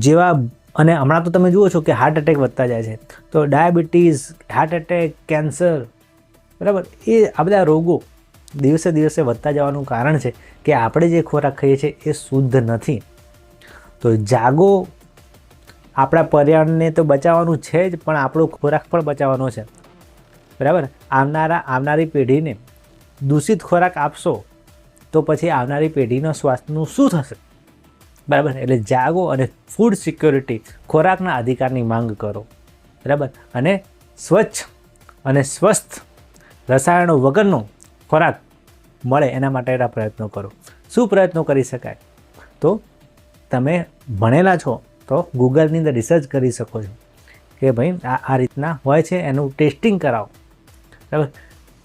જેવા, અને હમણાં તો તમે જુઓ છો કે હાર્ટ એટેક વધતા જાય છે. તો ડાયાબિટીસ, હાર્ટ એટેક, કેન્સર, બરાબર, એ આ બધા રોગો દિવસે દિવસે વધતા જવાનું કારણ છે કે આપણે જે ખોરાક ખાઈએ છીએ એ શુદ્ધ નથી. તો જાગો, આપણા પર્યાવરણને તો બચાવવાનું છે જ, પણ આપણો ખોરાક પણ બચાવવાનો છે. બરાબર, આવનારી પેઢીને દૂષિત ખોરાક આપશો તો પછી આવનારી પેઢીનો સ્વાસ્થ્યનું શું થશે? બરાબર, એટલે જાગો અને ફૂડ સિક્યોરિટી, ખોરાકના અધિકારની માંગ કરો. બરાબર, અને સ્વચ્છ અને સ્વસ્થ રસાયણો વગરનો ખોરાક મળે એના માટેના પ્રયત્નો કરો. શું પ્રયત્નો કરી શકાય? તો તમે ભણેલા છો તો ગૂગલની અંદર રિસર્ચ કરી શકો છો કે ભાઈ આ રીતના હોય છે, એનું ટેસ્ટિંગ કરાવો. બરાબર,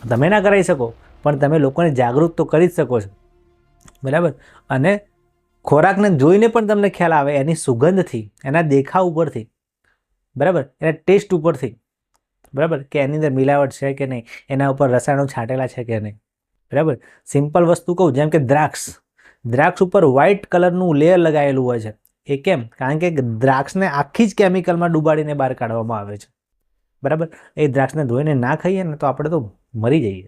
તમે ના કરાવી શકો પણ તમે લોકોને જાગૃત તો કરી જ શકો છો. બરાબર, અને ખોરાકને જોઈને પણ તમને ખ્યાલ આવે એની સુગંધથી, એના દેખાવ ઉપરથી, બરાબર, એના ટેસ્ટ ઉપરથી, બરાબર, કે એની અંદર મિલાવટ છે કે નહીં, એના ઉપર રસાયણો છાંટેલા છે કે નહીં. બરાબર, સિમ્પલ વસ્તુ કહું, જેમ કે દ્રાક્ષ ઉપર વ્હાઇટ કલરનું લેયર લગાવેલું હોય છે. એ કેમ? કારણ કે દ્રાક્ષને આખી જ કેમિકલમાં ડૂબાડીને બહાર કાઢવામાં આવે છે. બરાબર, એ દ્રાક્ષને ધોઈને ના ખાઈએ ને તો આપણે તો મરી જઈએ.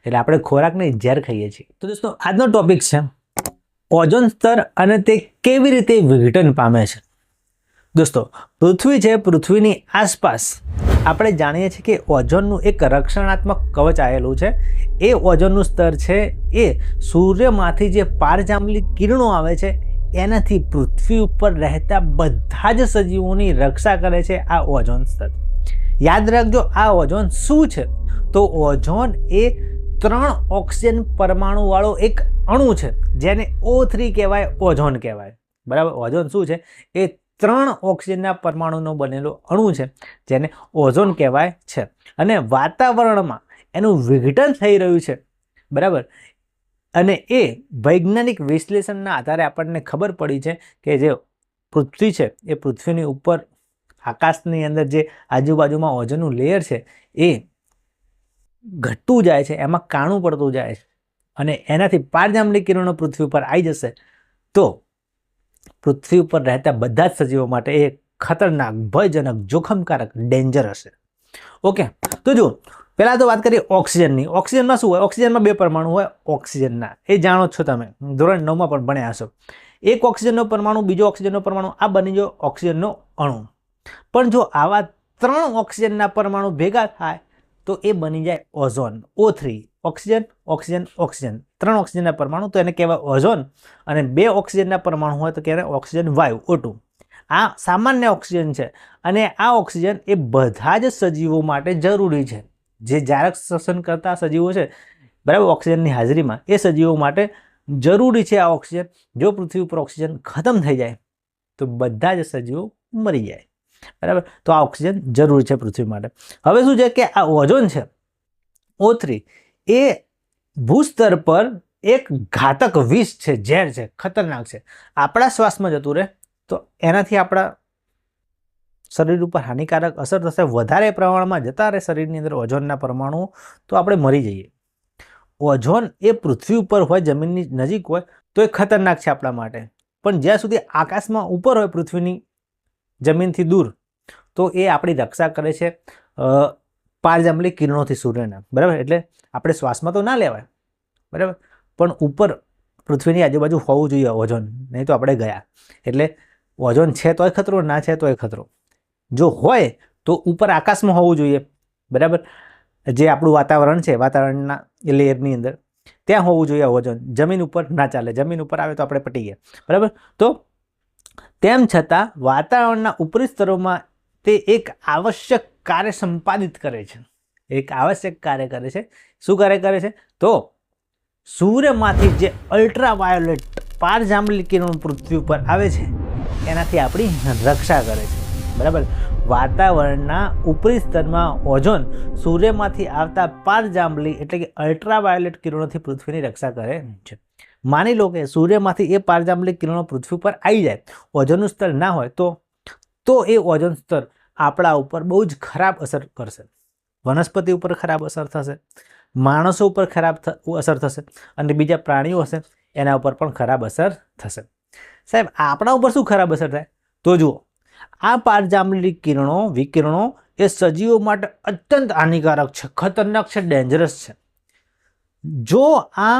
એટલે આપણે ખોરાકને ઝેર ખાઈએ છીએ. તો દોસ્તો, આજનો ટોપિક છે ઓઝોન સ્તર અને તે કેવી રીતે વિઘટન પામે છે. દોસ્તો, પૃથ્વી છે, પૃથ્વીની આસપાસ આપણે જાણીએ છીએ કે ઓઝોનનું એક રક્ષણાત્મક કવચ આવેલું છે. એ ઓઝોનનું સ્તર છે એ સૂર્યમાંથી જે પારજાંબલી કિરણો આવે છે એનાથી પૃથ્વી ઉપર રહેતા બધા જ સજીવોની રક્ષા કરે છે આ ઓઝોન સ્તર. યાદ રાખજો, આ ઓઝોન શું છે? તો ઓઝોન એ 3 ઓક્સિજન પરમાણુવાળો એક અણુ છે જેને O3 કહેવાય, ઓઝોન કહેવાય. બરાબર, ઓઝોન શું છે? એ 3 ઓક્સિજનના પરમાણુનો બનેલો અણુ છે જેને ઓઝોન કહેવાય છે. અને વાતાવરણમાં એનું વિઘટન થઈ રહ્યું છે. બરાબર, અને એ વૈજ્ઞાનિક વિશ્લેષણના આધારે આપણને ખબર પડી છે કે જે પૃથ્વી છે એ પૃથ્વીની ઉપર આકાશની અંદર જે આજુબાજુમાં ઓઝોનનું લેયર છે એ ઘટતું જાય છે, એમાં કાણું પડતું જાય છે, અને એનાથી પારજાંબલી કિરણો પૃથ્વી ઉપર આવી જશે તો પૃથ્વી ઉપર રહેતા બધા જ સજીવો માટે એ ખતરનાક, ભયજનક, જોખમકારક, ડેન્જર હશે. ઓકે, તો જો પહેલાં તો વાત કરીએ ઓક્સિજનની. ઓક્સિજનમાં શું હોય? ઓક્સિજનમાં 2 પરમાણુ હોય ઓક્સિજનના, એ જાણો છો તમે, ધોરણ 9માં પણ ભણ્યા હશો. એક ઓક્સિજનનો પરમાણુ, બીજો ઓક્સિજનનો પરમાણુ, આ બની ગયો ઓક્સિજનનો અણુ. પણ જો આવા 3 ઓક્સિજનના પરમાણુ ભેગા થાય તો એ બની જાય ozone, O3. Oxygen, oxygen, oxygen, 3 ઓક્સિજનના પરમાણુ, તો એને કહેવાય ઓઝોન. અને 2 ઓક્સિજનના પરમાણુ હોય તો કહેવાય ઓક્સિજન વાયુ, O2. આ સામાન્ય ઓક્સિજન છે અને આ ઓક્સિજન એ બધા જ સજીવો માટે જરૂરી છે. જે જારક શ્વસન કરતા સજીવો છે, બરાબર, ઓક્સિજનની હાજરીમાં, એ સજીવો માટે જરૂરી છે આ ઓક્સિજન. જો પૃથ્વી ઉપર ઓક્સિજન ખતમ થઈ જાય તો બધા જ સજીવો મરી જાય. બરાબર, તો આ ઓક્સિજન જરૂરી છે પૃથ્વી માટે. હવે શું છે કે આ ઓઝોન છે, O3, એ ભૂસ્તર પર એક ઘાતક વિષ છે, ઝેર છે, ખતરનાક છે. આપણા શ્વાસમાં જતું રહે તો એનાથી આપણા શરીર ઉપર હાનિકારક અસર થશે. વધારે પ્રમાણમાં જતા રહે શરીરની અંદર ઓઝોનના પરમાણુઓ તો આપણે મરી જઈએ. ઓઝોન એ પૃથ્વી ઉપર હોય, જમીનની નજીક હોય તો એ ખતરનાક છે આપણા માટે, પણ જ્યાં સુધી આકાશમાં ઉપર હોય, પૃથ્વીની જમીનથી દૂર, તો એ આપણી રક્ષા કરે છે પારજાંબલી કિરણોથી સૂર્યના. બરાબર, એટલે આપણે શ્વાસમાં તો ના લેવાય, બરાબર, પણ ઉપર પૃથ્વીની આજુબાજુ હોવું જોઈએ ઓઝોન, નહીં તો આપણે ગયા. એટલે ઓઝોન છે તોય ખતરો, ના છે તોય ખતરો. જો હોય તો ઉપર આકાશમાં હોવું જોઈએ. બરાબર, જે આપણું વાતાવરણ છે, વાતાવરણના લેયરની અંદર ત્યાં હોવું જોઈએ ઓઝોન. જમીન ઉપર ના ચાલે, જમીન ઉપર આવે તો આપણે પટી ગયા. બરાબર, તો તેમ છતાં વાતાવરણના ઉપરી સ્તરોમાં તે એક આવશ્યક કાર્ય સંપાદિત કરે છે. એક આવશ્યક કાર્ય કરે છે. શું કાર્ય કરે છે? તો સૂર્યમાંથી જે અલ્ટ્રાવાયોલેટ પારજાંબલી કિરણો પૃથ્વી ઉપર આવે છે એનાથી આપણી રક્ષા કરે છે. બરાબર. વાતાવરણના ઉપરી સ્તરમાં ઓઝોન સૂર્યમાંથી આવતા પારજાંબલી એટલે કે અલ્ટ્રાવાયોલેટ કિરણોથી પૃથ્વીની રક્ષા કરે છે. માની લો કે સૂર્યમાંથી એ પારજાંબલી કિરણો પૃથ્વી પર આવી જાય, ઓઝોનનું સ્તર ના હોય તો એ ઓઝોન સ્તર આપણા ઉપર બહુ જ ખરાબ અસર કરશે. વનસ્પતિ ઉપર ખરાબ અસર થશે, માણસો ઉપર ખરાબ અસર થશે અને બીજા પ્રાણીઓ હશે એના ઉપર પણ ખરાબ અસર થશે. સાહેબ, આપણા ઉપર શું ખરાબ અસર થાય? તો જુઓ, આ પારજાંબલી કિરણો વિકિરણો એ સજીવો માટે અત્યંત હાનિકારક છે, ખતરનાક છે, ડેન્જરસ છે. જો આ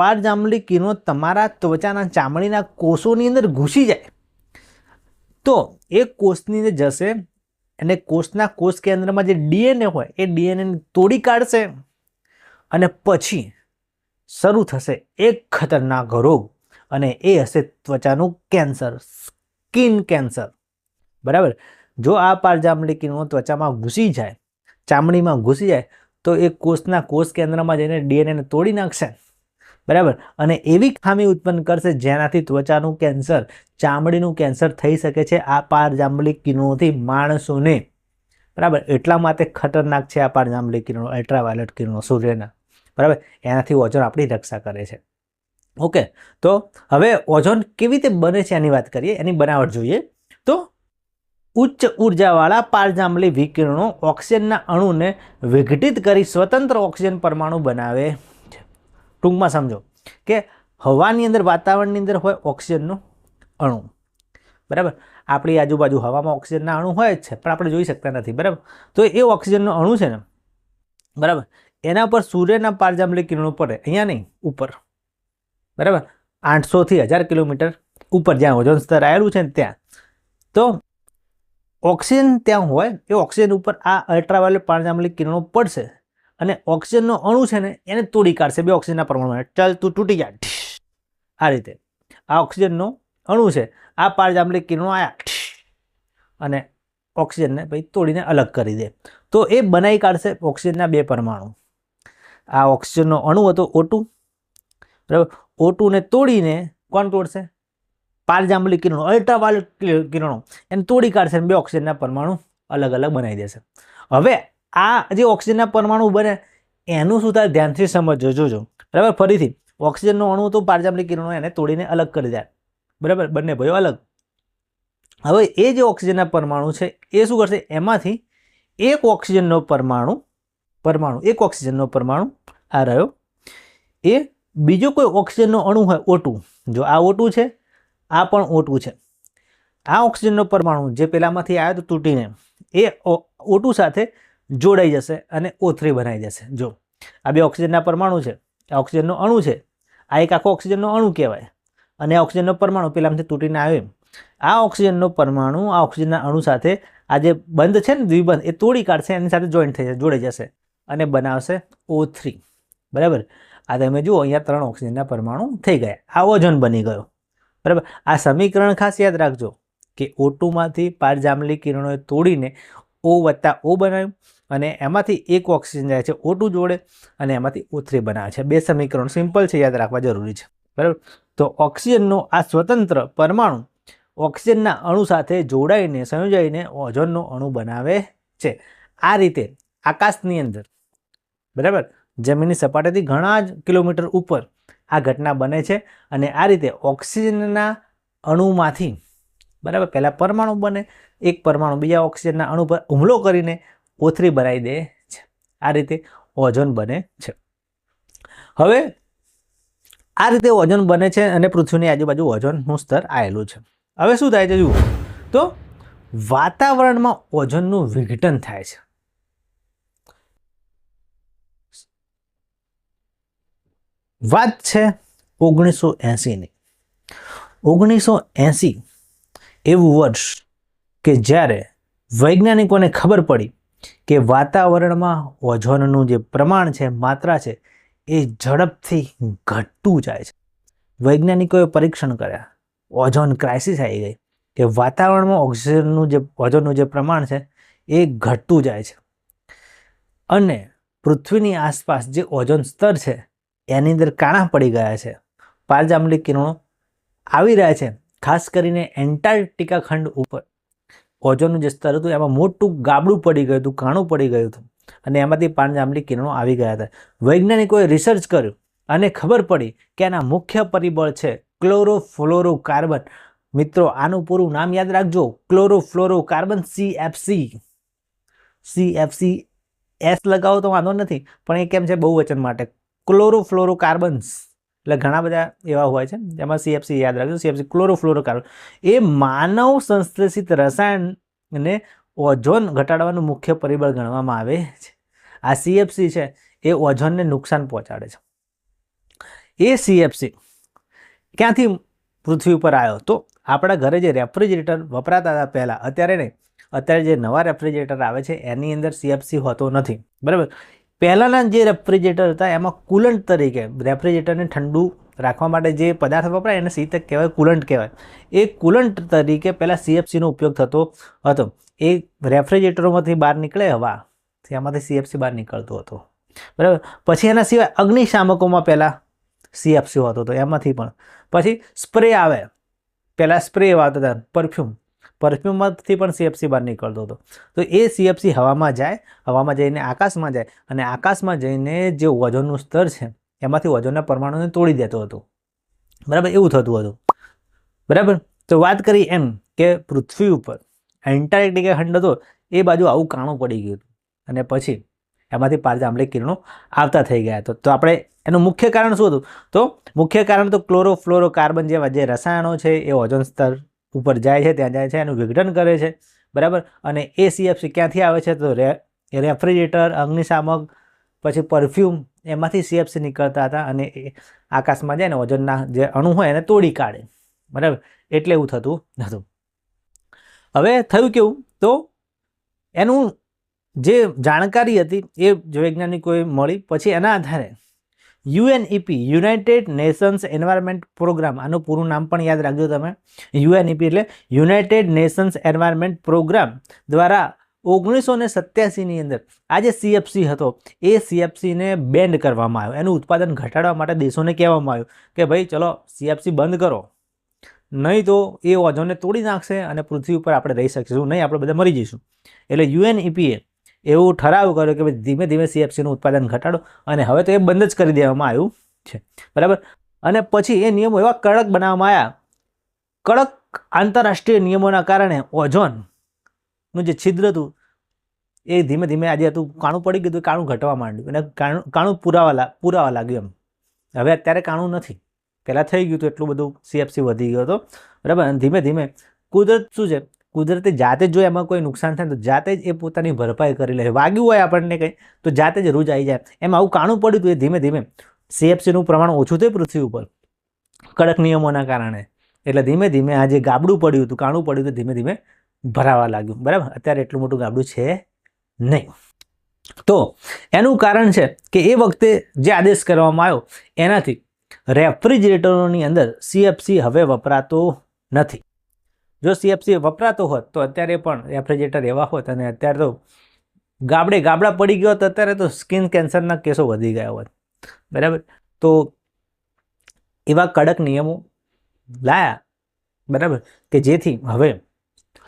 પારજાંબલી કિરણો તમારા ત્વચાના ચામડીના કોષોની અંદર ઘૂસી જાય તો એ કોષની અંદર જશે અને કોષના કોષ કેન્દ્રમાં જે ડીએનએ હોય એ ડીએનએ તોડી કાઢશે અને પછી શરૂ થશે એક ખતરનાક રોગ અને એ હશે ત્વચાનું કેન્સર, સ્કિન કેન્સર. બરાબર. જો આ પારજાંબલી કિરણો ત્વચામાં ઘૂસી જાય, ચામડીમાં ઘૂસી જાય તો એ કોષના કોષ કેન્દ્રમાં જઈને ડીએનએને તોડી નાખશે. બરાબર. અને એવી ખામી ઉત્પન્ન કરશે જેનાથી ત્વચાનું કેન્સર, ચામડીનું કેન્સર થઈ શકે છે આ પારજાંબલી કિરણોથી માણસોને. બરાબર. એટલા માટે ખતરનાક છે આ પારજાંબલી કિરણો, અલ્ટ્રાવાયોલેટ કિરણો સૂર્યના. બરાબર. એનાથી ઓઝોન આપણી રક્ષા કરે છે. ઓકે. તો હવે ઓઝોન કેવી રીતે બને છે એની વાત કરીએ, એની બનાવટ જોઈએ. તો ઉચ્ચ ઉર્જાવાળા પારજાંબલી વિકિરણો ઓક્સિજનના અણુને વિઘટિત કરી સ્વતંત્ર ઓક્સિજન પરમાણુ બનાવે છે. ટૂંકમાં સમજો કે હવાની અંદર, વાતાવરણની અંદર હોય ઓક્સિજનનો અણુ. બરાબર. આપણી આજુબાજુ હવામાં ઓક્સિજનના અણુ હોય જ છે પણ આપણે જોઈ શકતા નથી. બરાબર. તો એ ઓક્સિજનનો અણુ છે ને, બરાબર, એના પર સૂર્યના પારજાંબલી કિરણો પડે, અહીંયા નહીં, ઉપર. બરાબર. 800 થી 1000 કિલોમીટર ઉપર જ્યાં ઓઝોન સ્તર આવેલું છે ને ત્યાં. તો ઓક્સિજન ત્યાં હોય, એ ઓક્સિજન ઉપર આ અલ્ટ્રાવાયોલેટ પારજાંબલી કિરણો પડશે અને ઓક્સિજનનો અણુ છે ને એને તોડી કાઢશે. બે ઓક્સિજનના પરમાણુ, ચાલ તું તૂટી જા. આ રીતે આ ઓક્સિજનનો અણુ છે, આ પારજાંબલી કિરણો આવ્યા અને ઓક્સિજનને પછી તોડીને અલગ કરી દે તો એ બનાવી કાઢશે ઓક્સિજનના બે પરમાણુ. આ ઓક્સિજનનો અણુ હતો O2. બરાબર. O2 ને તોડીને કોણ તોડશે? પારજાંબલી કિરણો, અલ્ટ્રાવાયોલેટ કિરણો એને તોડી કાઢશે, બે ઓક્સિજનના પરમાણુ અલગ અલગ બનાવી દેશે. હવે આ જે ઓક્સિજનના પરમાણુ બને એનું શું થાય ધ્યાનથી સમજજો, જોજો. બરાબર. ફરીથી ઓક્સિજનનો અણુ તો પારજાંબલી કિરણો એને તોડીને અલગ કરી દે. બરાબર. બંને ભાઈઓ અલગ. હવે એ જે ઓક્સિજનના પરમાણુ છે એ શું કરશે? એમાંથી એક ઓક્સિજનનો એક ઓક્સિજનનો પરમાણુ આ રહ્યો, એ બીજો કોઈ ઓક્સિજનનો અણુ હોય O2, જો આ O2 છે, આ પણ O2 છે, આ ઓક્સિજનનો પરમાણુ જે પેલામાંથી આવ્યો તો તૂટીને એ O2 સાથે જોડાઈ જશે અને O3 બનાવી દેશે. જો આ બે ઓક્સિજનના પરમાણુ છે, આ ઓક્સિજનનો અણુ છે, આ એક આખો ઓક્સિજનનો અણુ કહેવાય અને આ ઓક્સિજનનો પરમાણુ પેલામાંથી તૂટીને આવ્યો. આ ઓક્સિજનનો પરમાણુ આ ઓક્સિજનના અણુ સાથે આ જે બંધ છે ને દ્વિબંધ એ તોડી કાઢશે, એની સાથે જોડાઈ જશે અને બનાવશે O3. બરાબર. આ તમે જુઓ અહીંયા 3 ઓક્સિજનના પરમાણુ થઈ ગયા, આ ઓઝોન બની ગયો. બરાબર. આ સમીકરણ ખાસ યાદ રાખજો કે O2માંથી પારજાંબલી કિરણોએ તોડીને O વત્તા O બનાવ્યું અને એમાંથી એક ઓક્સિજન જાય છે O2 જોડે અને એમાંથી O3 બનાવે છે. બે સમીકરણ સિમ્પલ છે, યાદ રાખવા જરૂરી છે. બરાબર. તો ઓક્સિજનનો આ સ્વતંત્ર પરમાણુ ઓક્સિજનના અણુ સાથે જોડાઈને સંયોજાઈને ઓઝોનનો અણુ બનાવે છે. આ રીતે આકાશની અંદર, બરાબર, જમીનની સપાટીથી ઘણા જ કિલોમીટર ઉપર આ ઘટના બને છે અને આ રીતે ઓક્સિજનના અણુમાંથી, બરાબર, પહેલાં પરમાણુ બને, એક પરમાણુ બીજા ઓક્સિજનના અણુ પર હુમલો કરીને O3 બનાવી દે છે. આ રીતે ઓઝોન બને છે. હવે આ રીતે ઓઝોન બને છે અને પૃથ્વીની આજુબાજુ ઓઝોનનું સ્તર આવેલું છે. હવે શું થાય છે જુઓ તો વાતાવરણમાં ઓઝોનનું વિઘટન થાય છે. વાત છે 1980ની. 1980 એવું વર્ષ કે જ્યારે વૈજ્ઞાનિકોને ખબર પડી કે વાતાવરણમાં ઓઝોનનું જે પ્રમાણ છે, માત્રા છે, એ ઝડપથી ઘટતું જાય છે. વૈજ્ઞાનિકોએ પરીક્ષણ કર્યા, ઓઝોન ક્રાઇસિસ આવી ગઈ. કે વાતાવરણમાં ઓઝોનનું જે પ્રમાણ છે એ ઘટતું જાય છે અને પૃથ્વીની આસપાસ જે ઓઝોન સ્તર છે એની અંદર કાણા પડી ગયા છે, પારજાંબલી કિરણો આવી રહ્યા છે. ખાસ કરીને એન્ટાર્કટિકા ખંડ ઉપર ઓઝોનનું જે સ્તર હતું એમાં મોટું ગાબડું પડી ગયું હતું, કાણું પડી ગયું હતું અને એમાંથી પારજાંબલી કિરણો આવી ગયા હતા. વૈજ્ઞાનિકોએ રિસર્ચ કર્યું અને ખબર પડી કે આના મુખ્ય પરિબળ છે ક્લોરોફ્લોરોકાર્બન. મિત્રો આનું પૂરું નામ યાદ રાખજો, ક્લોરોફ્લોરોકાર્બન, CFC. એસ લગાવો તો વાંધો નથી, પણ એ કેમ છે બહુવચન માટે. ક્લોરોફ્લોરોકાર્બન્સ એટલે ઘણા બધા એવા હોય છે, એમાં CFC યાદ રાખજો. CFC ક્લોરોફ્લોરોકાર્બન એ માનવ સંશ્લેષિત રસાયણને ઓઝોન ઘટાડવાનું મુખ્ય પરિબળ ગણવામાં આવે છે. આ CFC છે એ ઓઝોનને નુકસાન પહોંચાડે છે. એ CFC ક્યાંથી પૃથ્વી ઉપર આવ્યો? તો આપણા ઘરે જે રેફ્રિજરેટર વપરાતા હતા પહેલાં, અત્યારે નહીં, અત્યારે જે નવા રેફ્રિજરેટર આવે છે એની અંદર CFC હોતો નથી, બરાબર. પહેલાંના જે રેફ્રિજરેટર હતા એમાં કુલન્ટ તરીકે રેફ્રિજરેટરને ઠંડુ રાખવા માટે જે પદાર્થ વપરાય એને શીતક કહેવાય, કુલન્ટ કહેવાય. એ કુલન્ટ તરીકે પહેલાં CFCનો ઉપયોગ થતો હતો. એ રેફ્રિજરેટરોમાંથી બહાર નીકળે હવા, એમાંથી CFC બહાર નીકળતો હતો, બરાબર. પછી એના સિવાય અગ્નિશામકોમાં પહેલાં CFC હોતો હતો, એમાંથી પણ. પછી સ્પ્રે આવે, પહેલાં સ્પ્રે આવતા હતા, પરફ્યુમમાંથી પણ CFC બહાર નીકળતો હતો. તો એ CFC હવામાં જાય, હવામાં જઈને આકાશમાં જાય અને આકાશમાં જઈને જે ઓઝોનનું સ્તર છે એમાંથી ઓઝોનના પરમાણુને તોડી દેતો હતો, બરાબર. એવું થતું હતું, બરાબર. તો વાત કરી એમ કે પૃથ્વી ઉપર એન્ટાર્કટિકા ખંડ હતો એ બાજુ આવું કાણું પડી ગયું હતું અને પછી એમાંથી પારજાંબલી કિરણો આવતા થઈ ગયા. તો આપણે એનું મુખ્ય કારણ શું હતું? તો મુખ્ય કારણ તો ક્લોરોફ્લોરોકાર્બન જેવા જે રસાયણો છે એ ઓઝોન સ્તર ઉપર જાય છે, ત્યાં જાય છે, એનું વિઘટન કરે છે, બરાબર. અને એ CFC ક્યાંથી આવે છે? તો રેફ્રિજરેટર, અગ્નિશામક, પછી પરફ્યુમ, એમાંથી CFC નીકળતા હતા અને એ આકાશમાં જાય ને ઓઝોનના જે અણુ હોય એને તોડી કાઢે, બરાબર. એટલે એવું થતું હતું. હવે થયું કેવું? તો એનું જે જાણકારી હતી એ વૈજ્ઞાનિકોએ મળી. પછી એના આધારે UNEP, United Nations Environment Programme, આનું પૂરું નામ પણ યાદ રાખજો તમે. UNEP એટલે યુનાઇટેડ નેશન્સ એન્વાયરમેન્ટ પ્રોગ્રામ દ્વારા 1987ની અંદર આ જે CFC હતો એ CFCને બેન્ડ કરવામાં આવ્યો. એનું ઉત્પાદન ઘટાડવા માટે દેશોને કહેવામાં આવ્યું કે ભાઈ ચલો CFC બંધ કરો, નહીં તો એ ઓઝોનને તોડી નાખશે અને પૃથ્વી ઉપર આપણે રહી શકીશું નહીં, આપણે બધા મરી જઈશું. એટલે UNEPએ એવું ઠરાવ કર્યો કે ધીમે ધીમે CFCનું ઉત્પાદન ઘટાડો અને હવે તો એ બંધ જ કરી દેવામાં આવ્યું છે, બરાબર. અને પછી એ નિયમો એવા કડક બનાવવામાં આવ્યા, કડક આંતરરાષ્ટ્રીય નિયમોના કારણે ઓઝોનનું જે છિદ્ર હતું એ ધીમે ધીમે આજે હતું કાણું પડી ગયું, કાણું ઘટવા માંડ્યું અને કાણું પુરાવા લાગ્યું એમ. હવે અત્યારે કાણું નથી, પહેલાં થઈ ગયું હતું એટલું બધું CFC વધી ગયો હતો, બરાબર. અને ધીમે ધીમે કુદરત શું છે, કુદરતે જાતે જ જો એમાં કોઈ નુકસાન થાય તો જાતે જ એ પોતાની ભરપાઈ કરી લે. વાગ્યું હોય આપણને કંઈ તો જાતે જ રૂજ આવી જાય. એમ આવું કાણું પડ્યું હતું એ ધીમે ધીમે CFCનું પ્રમાણ ઓછું થયું પૃથ્વી ઉપર કડક નિયમોના કારણે. એટલે ધીમે ધીમે આ જે ગાબડું પડ્યું હતું, કાણું પડ્યું હતું, ધીમે ધીમે ભરાવા લાગ્યું, બરાબર. અત્યારે એટલું મોટું ગાબડું છે નહીં. તો એનું કારણ છે કે એ વખતે જે આદેશ કરવામાં આવ્યો એનાથી રેફ્રિજરેટરોની અંદર CFC હવે વપરાતો નથી. જો CFC વપરાતો હોત તો અત્યારે પણ રેફ્રિજરેટર એવા હોત અને અત્યારે તો ગાબડા પડી ગયો તો અત્યારે તો સ્કિન કેન્સરના કેસો વધી ગયા હોત, બરાબર. તો એવા કડક નિયમો લાયા, બરાબર, કે જેથી હવે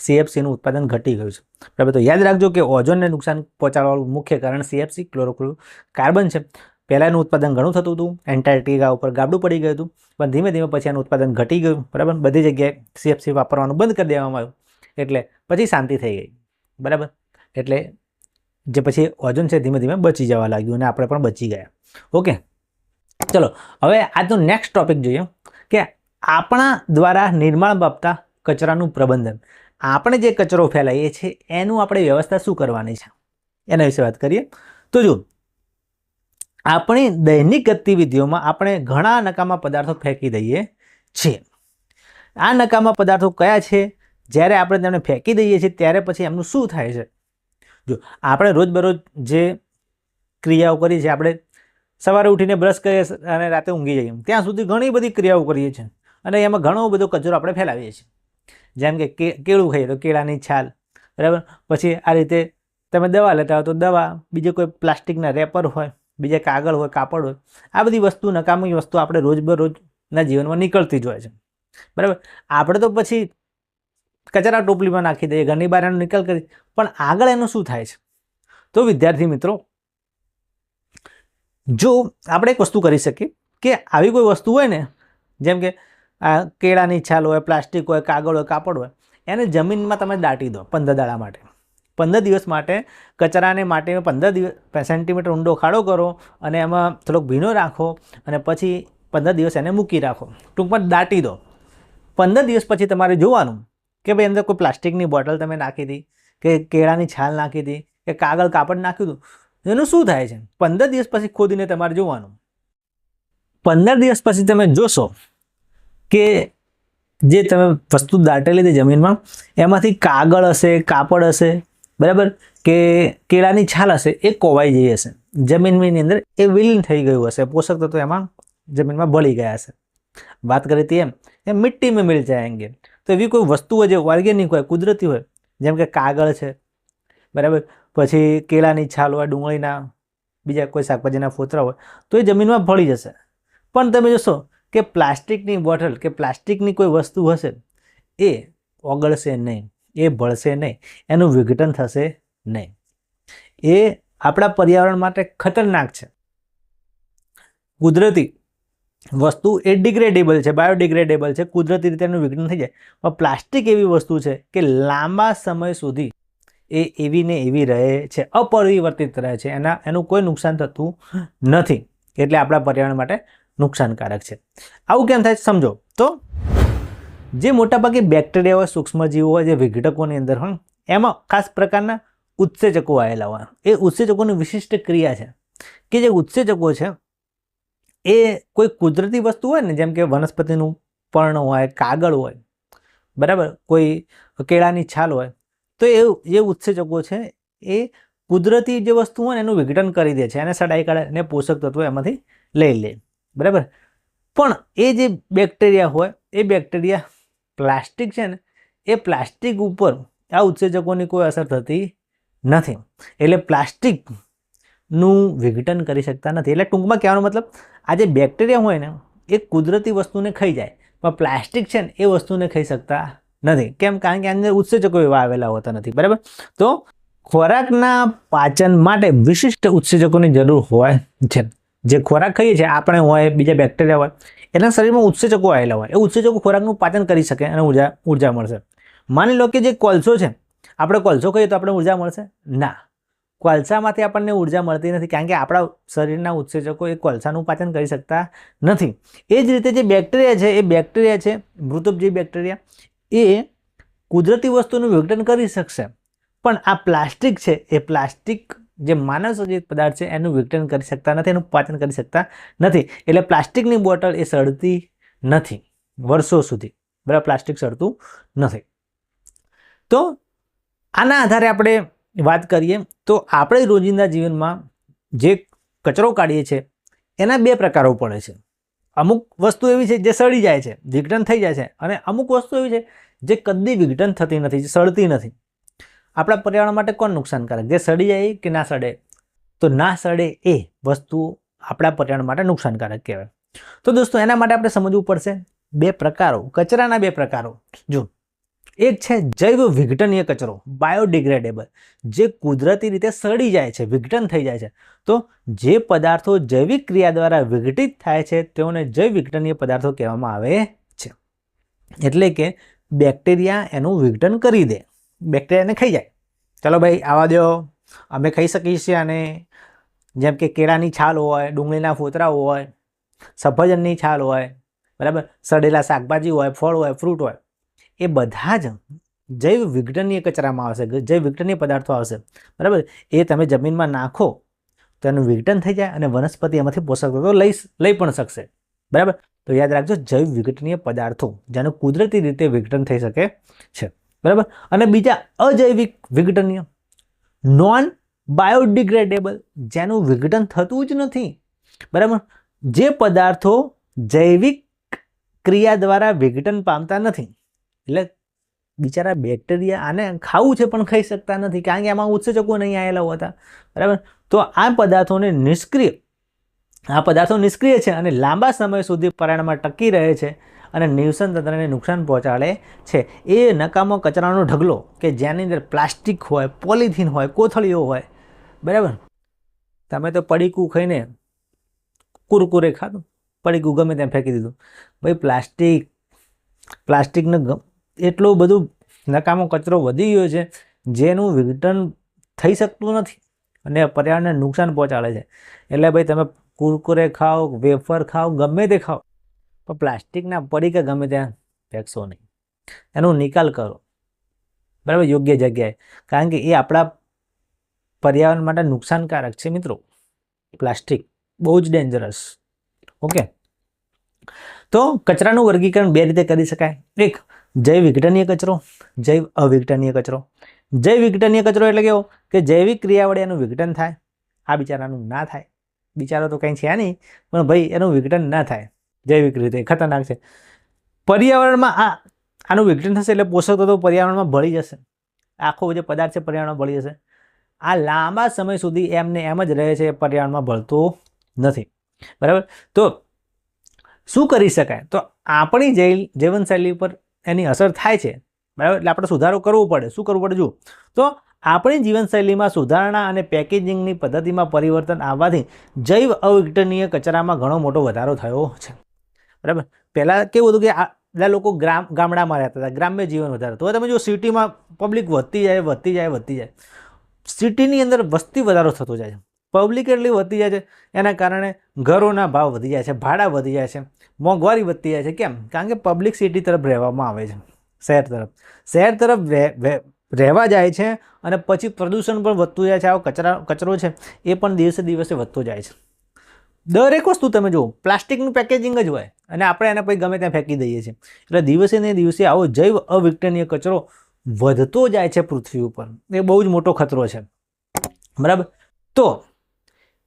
CFCનું ઉત્પાદન ઘટી ગયું છે, બરાબર. તો યાદ રાખજો કે ઓઝોનને નુકસાન પહોંચાડવાનું મુખ્ય કારણ CFC ક્લોરોફ્લોરોકાર્બન છે. પહેલાં એનું ઉત્પાદન ઘણું થતું હતું, એન્ટાર્કટિકા ઉપર ગાબડું પડી ગયું હતું, પણ ધીમે ધીમે પછી એનું ઉત્પાદન ઘટી ગયું, બરાબર. બધી જગ્યાએ CFC વાપરવાનું બંધ કરી દેવામાં આવ્યું એટલે પછી શાંતિ થઈ ગઈ, બરાબર. એટલે જે પછી ઓઝોન છે ધીમે ધીમે બચી જવા લાગ્યું અને આપણે પણ બચી ગયા. ઓકે, ચલો હવે આજનો નેક્સ્ટ ટોપિક જોઈએ કે આપણા દ્વારા નિર્માણ પામતા કચરાનું પ્રબંધન. આપણે જે કચરો ફેલાઈએ છીએ એનું આપણે વ્યવસ્થા શું કરવાની છે એના વિશે વાત કરીએ. તો જો આપણી દૈનિક ગતિવિધિઓમાં આપણે ઘણા નકામા પદાર્થો ફેંકી દઈએ છીએ. આ નકામા પદાર્થો કયા છે? જ્યારે આપણે તેમને ફેંકી દઈએ છીએ ત્યારે પછી એમનું શું થાય છે? જો આપણે રોજબરોજ જે ક્રિયાઓ કરીએ છીએ, આપણે સવારે ઉઠીને બ્રશ કરીએ અને રાતે ઊંઘી જઈએ ત્યાં સુધી ઘણી બધી ક્રિયાઓ કરીએ છીએ અને એમાં ઘણો બધો કચરો આપણે ફેલાવીએ છીએ. જેમ કે કેળું ખાઈએ તો કેળાની છાલ, બરાબર. પછી આ રીતે તમે દવા લેતા હોય તો દવા, બીજે કોઈ પ્લાસ્ટિકના રેપર હોય, બીજે કાગળ હોય, કાપડ હોય, આ બધી વસ્તુ, નકામી વસ્તુ આપણે રોજબરોજના જીવનમાં નીકળતી જ હોય છે, બરાબર. આપણે તો પછી કચરા ટોપલીમાં નાખી દઈએ, ઘરની બહાર એનો નિકાલ કરી, પણ આગળ એનું શું થાય છે? તો વિદ્યાર્થી મિત્રો, જો આપણે એક વસ્તુ કરી શકીએ કે આવી કોઈ વસ્તુ હોય ને, જેમ કે આ કેળાની છાલ હોય, પ્લાસ્ટિક હોય, કાગળ હોય, કાપડ હોય, એને જમીનમાં તમે દાટી દો 15 દાડા માટે, 15 દિવસ માટે કચરાને માટે 15 સેન્ટીમીટર ઊંડો ખાડો કરો અને એમાં થોડોક ભીનો રાખો અને પછી 15 દિવસ એને મૂકી રાખો, ટૂંકમાં દાટી દો. 15 દિવસ પછી તમારે જોવાનું કે ભાઈ અંદર કોઈ પ્લાસ્ટિકની બોટલ તમે નાખી હતી, કે કેળાની છાલ નાખી હતી, કે કાગળ કાપડ નાખ્યું હતું, એનું શું થાય છે? 15 દિવસ પછી ખોદીને તમારે જોવાનું. 15 દિવસ પછી તમે જોશો કે જે તમે વસ્તુ દાટેલી હતી જમીનમાં, એમાંથી કાગળ હશે, કાપડ હશે, બરાબર, કે કેળાની છાલ હશે, એ કોવાઈ જઈ હશે જમીનની અંદર, એ વિલીન થઈ ગયું હશે, પોષક તત્વો એમાં જમીનમાં ભળી ગયા હશે. વાત કરી હતી એમ મિટ્ટી में मिल जाएंगे. તો એવી કોઈ વસ્તુ હોય જે ઓર્ગેનિક હોય, કુદરતી હોય, જેમ કે કાગળ છે, બરાબર, પછી કેળાની છાલ હોય, ડુંગળીના, બીજા કોઈ શાકભાજીના ફોતરા હોય, તો એ જમીનમાં ભળી જશે. પણ તમે જોશો કે પ્લાસ્ટિકની બોટલ કે પ્લાસ્ટિકની કોઈ વસ્તુ હશે, એ ઓગળશે નહીં, એ ભળશે નહીં, એનું વિઘટન થશે નહીં. એ આપણા પર્યાવરણ માટે ખતરનાક છે. કુદરતી વસ્તુ એ ડિગ્રેડેબલ છે, બાયોડિગ્રેડેબલ છે, કુદરતી રીતે એનું વિઘટન થઈ જાય. પણ પ્લાસ્ટિક એવી વસ્તુ છે કે લાંબા સમય સુધી એ એવી ને એવી રહે છે, અપરિવર્તિત રહે છે, એનું કોઈ નુકસાન થતું નથી, એટલે આપણા પર્યાવરણ માટે નુકસાનકારક છે. આવું કેમ થાય સમજો તો, જે મોટાભાગે બેક્ટેરિયા હોય, સૂક્ષ્મજીવો હોય, જે વિઘટકોની અંદર હોય, એમાં ખાસ પ્રકારના ઉત્સેચકો આવેલા હોય. એ ઉત્સેચકોની વિશિષ્ટ ક્રિયા છે કે જે ઉત્સેચકો છે એ કોઈ કુદરતી વસ્તુ હોય ને, જેમ કે વનસ્પતિનું પર્ણ હોય, કાગળ હોય, બરાબર, કોઈ કેળાની છાલ હોય, તો એ જે ઉત્સેચકો છે એ કુદરતી જે વસ્તુ હોય ને એનું વિઘટન કરી દે છે, એને સડાઈ કાઢે અને પોષક તત્વો એમાંથી લઈ લે, બરાબર. પણ એ જે બેક્ટેરિયા હોય, એ બેક્ટેરિયા પ્લાસ્ટિક છે ને, એ પ્લાસ્ટિક ઉપર આ ઉત્સેચકોની કોઈ અસર થતી નથી, એટલે પ્લાસ્ટિકનું વિઘટન કરી શકતા નથી. એટલે ટૂંકમાં કહેવાનો મતલબ, આ જે બેક્ટેરિયા હોય ને એ કુદરતી વસ્તુને ખાઈ જાય, પણ પ્લાસ્ટિક છે ને એ વસ્તુને ખાઈ શકતા નથી. કેમ? કારણ કે અંદર ઉત્સેચકો એવા આવેલા હોતા નથી, બરાબર. તો ખોરાકના પાચન માટે વિશિષ્ટ ઉત્સેચકોની જરૂર હોય છે. જે ખોરાક ખાઈએ છીએ આપણે હોય, બીજા બેક્ટેરિયા હોય, એના શરીરમાં ઉત્સેચકો આવેલા હોય, એ ઉત્સેચકો ખોરાકનું પાચન કરી શકે અને ઉર્જા મળશે. માની લો કે જે કોલસો છે, આપણે કોલસો ખાઈએ તો આપણે ઉર્જા મળશે? ના, કોલસામાંથી આપણને ઉર્જા મળતી નથી, કારણ કે આપણા શરીરના ઉત્સેચકો એ કોલસાનું પાચન કરી શકતા નથી. એ જ રીતે જે બેક્ટેરિયા છે, મૃતોપજીવી બેક્ટેરિયા, એ કુદરતી વસ્તુનું વિઘટન કરી શકશે, પણ આ પ્લાસ્ટિક છે, એ પ્લાસ્ટિક જે માનવ સર્જિત પદાર્થ છે એનું વિઘટન કરી શકતા નથી, એનું પાચન કરી શકતા નથી. એટલે પ્લાસ્ટિકની બોટલ એ સડતી નથી વર્ષો સુધી, બરાબર, પ્લાસ્ટિક સડતું નથી. તો આના આધારે આપણે વાત કરીએ તો આપણે રોજિંદા જીવનમાં જે કચરો કાઢીએ છીએ એના બે પ્રકારો પડે છે. અમુક વસ્તુ એવી છે જે સડી જાય છે, વિઘટન થઈ જાય છે, અને અમુક વસ્તુ એવી છે જે કદી વિઘટન થતી નથી, જે સડતી નથી. આપણા પર્યાવરણ માટે કોણ નુકસાનકારક? જે સડી જાય કે ના સડે? તો ના સડે એ વસ્તુ આપણા પર્યાવરણ માટે નુકસાનકારક કહેવાય. તો દોસ્તો, એના માટે આપણે સમજવું પડશે બે પ્રકારો, કચરાના બે પ્રકારો. જો એક છે જૈવ વિઘટનીય કચરો, બાયોડિગ્રેડેબલ, જે કુદરતી રીતે સડી જાય છે, વિઘટન થઈ જાય છે. તો જે પદાર્થો જૈવિક ક્રિયા દ્વારા વિઘટિત થાય છે તેઓને જૈવ વિઘટનીય પદાર્થો કહેવામાં આવે છે. એટલે કે બેક્ટેરિયા એનું વિઘટન કરી દે, બેક્ટેરિયાને ખાઈ જાય. ચાલો ભાઈ આવા દો, અમે ખાઈ શકીએ છીએ. અને જેમ કે કેળાની છાલ હોય, ડુંગળીના ફોતરા હોય, સફરજનની છાલ હોય, બરાબર, સડેલા શાકભાજી હોય, ફળ હોય, ફ્રૂટ હોય, એ બધા જ જૈવ વિઘટનીય કચરામાં આવશે, જૈવ વિઘટનીય પદાર્થો આવશે, બરાબર. એ તમે જમીનમાં નાખો તો એનું વિઘટન થઈ જાય અને વનસ્પતિ એમાંથી પોષક તત્વો લઈ પણ શકશે, બરાબર. તો યાદ રાખજો, જૈવ વિઘટનીય પદાર્થો જેનું કુદરતી રીતે વિઘટન થઈ શકે છે, બરાબર. અને બીજા અજૈવિક વિઘટનીય, નોન બાયોડિગ્રેડેબલ, જેનું વિઘટન થતું જ નથી, બરાબર. જે પદાર્થો જૈવિક ક્રિયા દ્વારા વિઘટન પામતા નથી, એટલે બિચારા બેક્ટેરિયા આને ખાવું છે પણ ખાઈ શકતા નથી, કારણ કે આમાં ઉત્સેચકો નહીં આવેલા હોતા, બરાબર. તો આ પદાર્થો નિષ્ક્રિય છે અને લાંબા સમય સુધી પર્યાવરણમાં ટકી રહે છે અને નિવસન તંત્રને નુકસાન પહોંચાડે છે. એ નકામો કચરાનો ઢગલો કે જેની અંદર પ્લાસ્ટિક હોય, પોલિથીન હોય, કોથળીઓ હોય, બરાબર. તમે તો પડીકું ખાઈને કુરકુરે ખાધું, પડીકું ગમે ત્યાં ફેંકી દીધું. ભાઈ પ્લાસ્ટિકનો એટલો બધું નકામો કચરો વધી ગયો છે જેનું વિઘટન થઈ શકતું નથી અને પર્યાવરણને નુકસાન પહોંચાડે છે. એટલે ભાઈ તમે કુરકુરે ખાઓ, વેફર ખાઓ, ગમે તે ખાઓ, પણ પ્લાસ્ટિકના પડીકા ગમે ત્યાં ફેંકશો નહીં. એનો નિકાલ કરો, બરાબર, યોગ્ય જગ્યાએ, કારણ કે એ આપણા પર્યાવરણ માટે નુકસાનકારક છે મિત્રો. પ્લાસ્ટિક બહુ જ ડેન્જરસ. ઓકે, તો કચરાનું વર્ગીકરણ બે રીતે કરી શકાય. એક, જૈવ વિઘટનીય કચરો, જૈવ અવિઘટનીય કચરો. જૈવ વિઘટનીય કચરો એટલે કેવો કે જૈવિક ક્રિયા વડે એનું વિઘટન થાય. આ બિચારાનું ના થાય, બિચારો તો કંઈ છે નહીં, પણ ભાઈ એનું વિઘટન ના થાય જૈવિક રીતે, ખતરનાક છે. પર્યાવરણમાં આનું વિઘટન થશે એટલે પોષક તત્વો પર્યાવરણમાં ભળી જશે. આખો જે પદાર્થ છે પર્યાવરણમાં ભળી જશે. આ લાંબા સમય સુધી એમને એમ જ રહે છે, પર્યાવરણમાં ભળતો નથી, બરાબર. તો શું કરી શકાય? તો આપણી જીવનશૈલી પર એની અસર થાય છે, બરાબર. એટલે આપણે સુધારો કરવો પડે. શું કરવું પડે? જુઓ, તો આપણી જીવનશૈલીમાં સુધારણા અને પેકેજિંગની પદ્ધતિમાં પરિવર્તન આવવાથી જૈવ અવિઘટનીય કચરામાં ઘણો મોટો વધારો થયો છે, બરાબર. પહેલાં કેવું હતું કે બધા લોકો ગામડામાં રહેતા હતા, ગ્રામ્ય જીવન વધારે. તો તમે જો સિટીમાં પબ્લિક વધતી જાય. સિટીની અંદર વસ્તી વધારો થતો જાય છે, પબ્લિક એટલી વધતી જાય છે, એના કારણે ઘરોના ભાવ વધી જાય છે, ભાડા વધી જાય છે, મોંઘવારી વધતી જાય છે. કેમ? કારણ કે પબ્લિક સિટી તરફ રહેવામાં આવે છે, શહેર તરફ રહેવા જાય છે અને પછી પ્રદૂષણ પણ વધતું જાય છે. આવો કચરો છે એ પણ દિવસે દિવસે વધતો જાય છે. દરેક વસ્તુ તમે જુઓ, પ્લાસ્ટિકનું પેકેજિંગ જ હોય અને આપણે એને પછી ગમે ત્યાં ફેંકી દઈએ છીએ. એટલે દિવસે ને દિવસે આવો જૈવ અવિઘટનીય કચરો વધતો જાય છે પૃથ્વી ઉપર. એ બહુ જ મોટો ખતરો છે, બરાબર. તો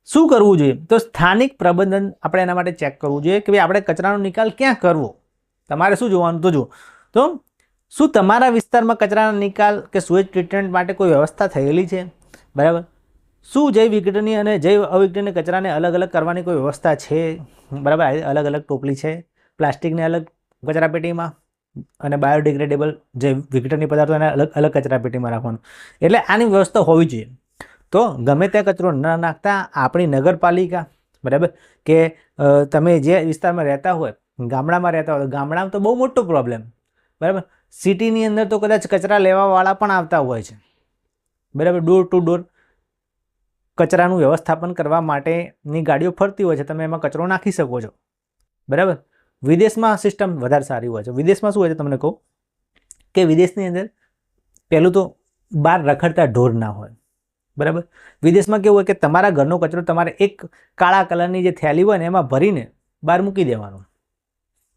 શું કરવું જોઈએ? તો સ્થાનિક પ્રબંધન આપણે એના માટે ચેક કરવું જોઈએ કે ભાઈ આપણે કચરાનો નિકાલ ક્યાં કરવો. તમારે શું જોવાનું? તો જુઓ, તો શું તમારા વિસ્તારમાં કચરાના નિકાલ કે સુએજ ટ્રીટમેન્ટ માટે કોઈ વ્યવસ્થા થયેલી છે, બરાબર. શું જૈવ વિઘટનીય અને જૈવ અવિઘટનીય કચરાને અલગ અલગ કરવાની કોઈ વ્યવસ્થા છે, બરાબર. અલગ અલગ ટોપલી છે, પ્લાસ્ટિકને અલગ કચરાપેટીમાં અને બાયોડિગ્રેડેબલ જૈવ વિઘટનીય પદાર્થોને અલગ કચરાપેટીમાં રાખવાનું. એટલે આની વ્યવસ્થા હોવી જોઈએ. તો ગમે ત્યાં કચરો ન નાખતા આપણી નગરપાલિકા, બરાબર, કે તમે જે વિસ્તારમાં રહેતા હોય, ગામડામાં રહેતા હોય, ગામડામાં તો બહુ મોટો પ્રોબ્લેમ, બરાબર. સિટીની અંદર તો કદાચ કચરા લેવાવાળા પણ આવતા હોય છે, બરાબર. ડોર ટુ ડોર કચરાનું વ્યવસ્થાપન કરવા માટેની ગાડીઓ ફરતી હોય છે, તમે એમાં કચરો નાખી શકો છો, બરાબર. વિદેશમાં સિસ્ટમ વધારે સારી હોય છે. વિદેશમાં શું હોય છે તમને કહું કે વિદેશની અંદર પહેલું તો બહાર રખડતા ઢોર ના હોય, બરાબર. વિદેશમાં કેવું હોય કે તમારા ઘરનો કચરો તમારે એક કાળા કલરની જે થેલી હોય ને એમાં ભરીને બહાર મૂકી દેવાનો,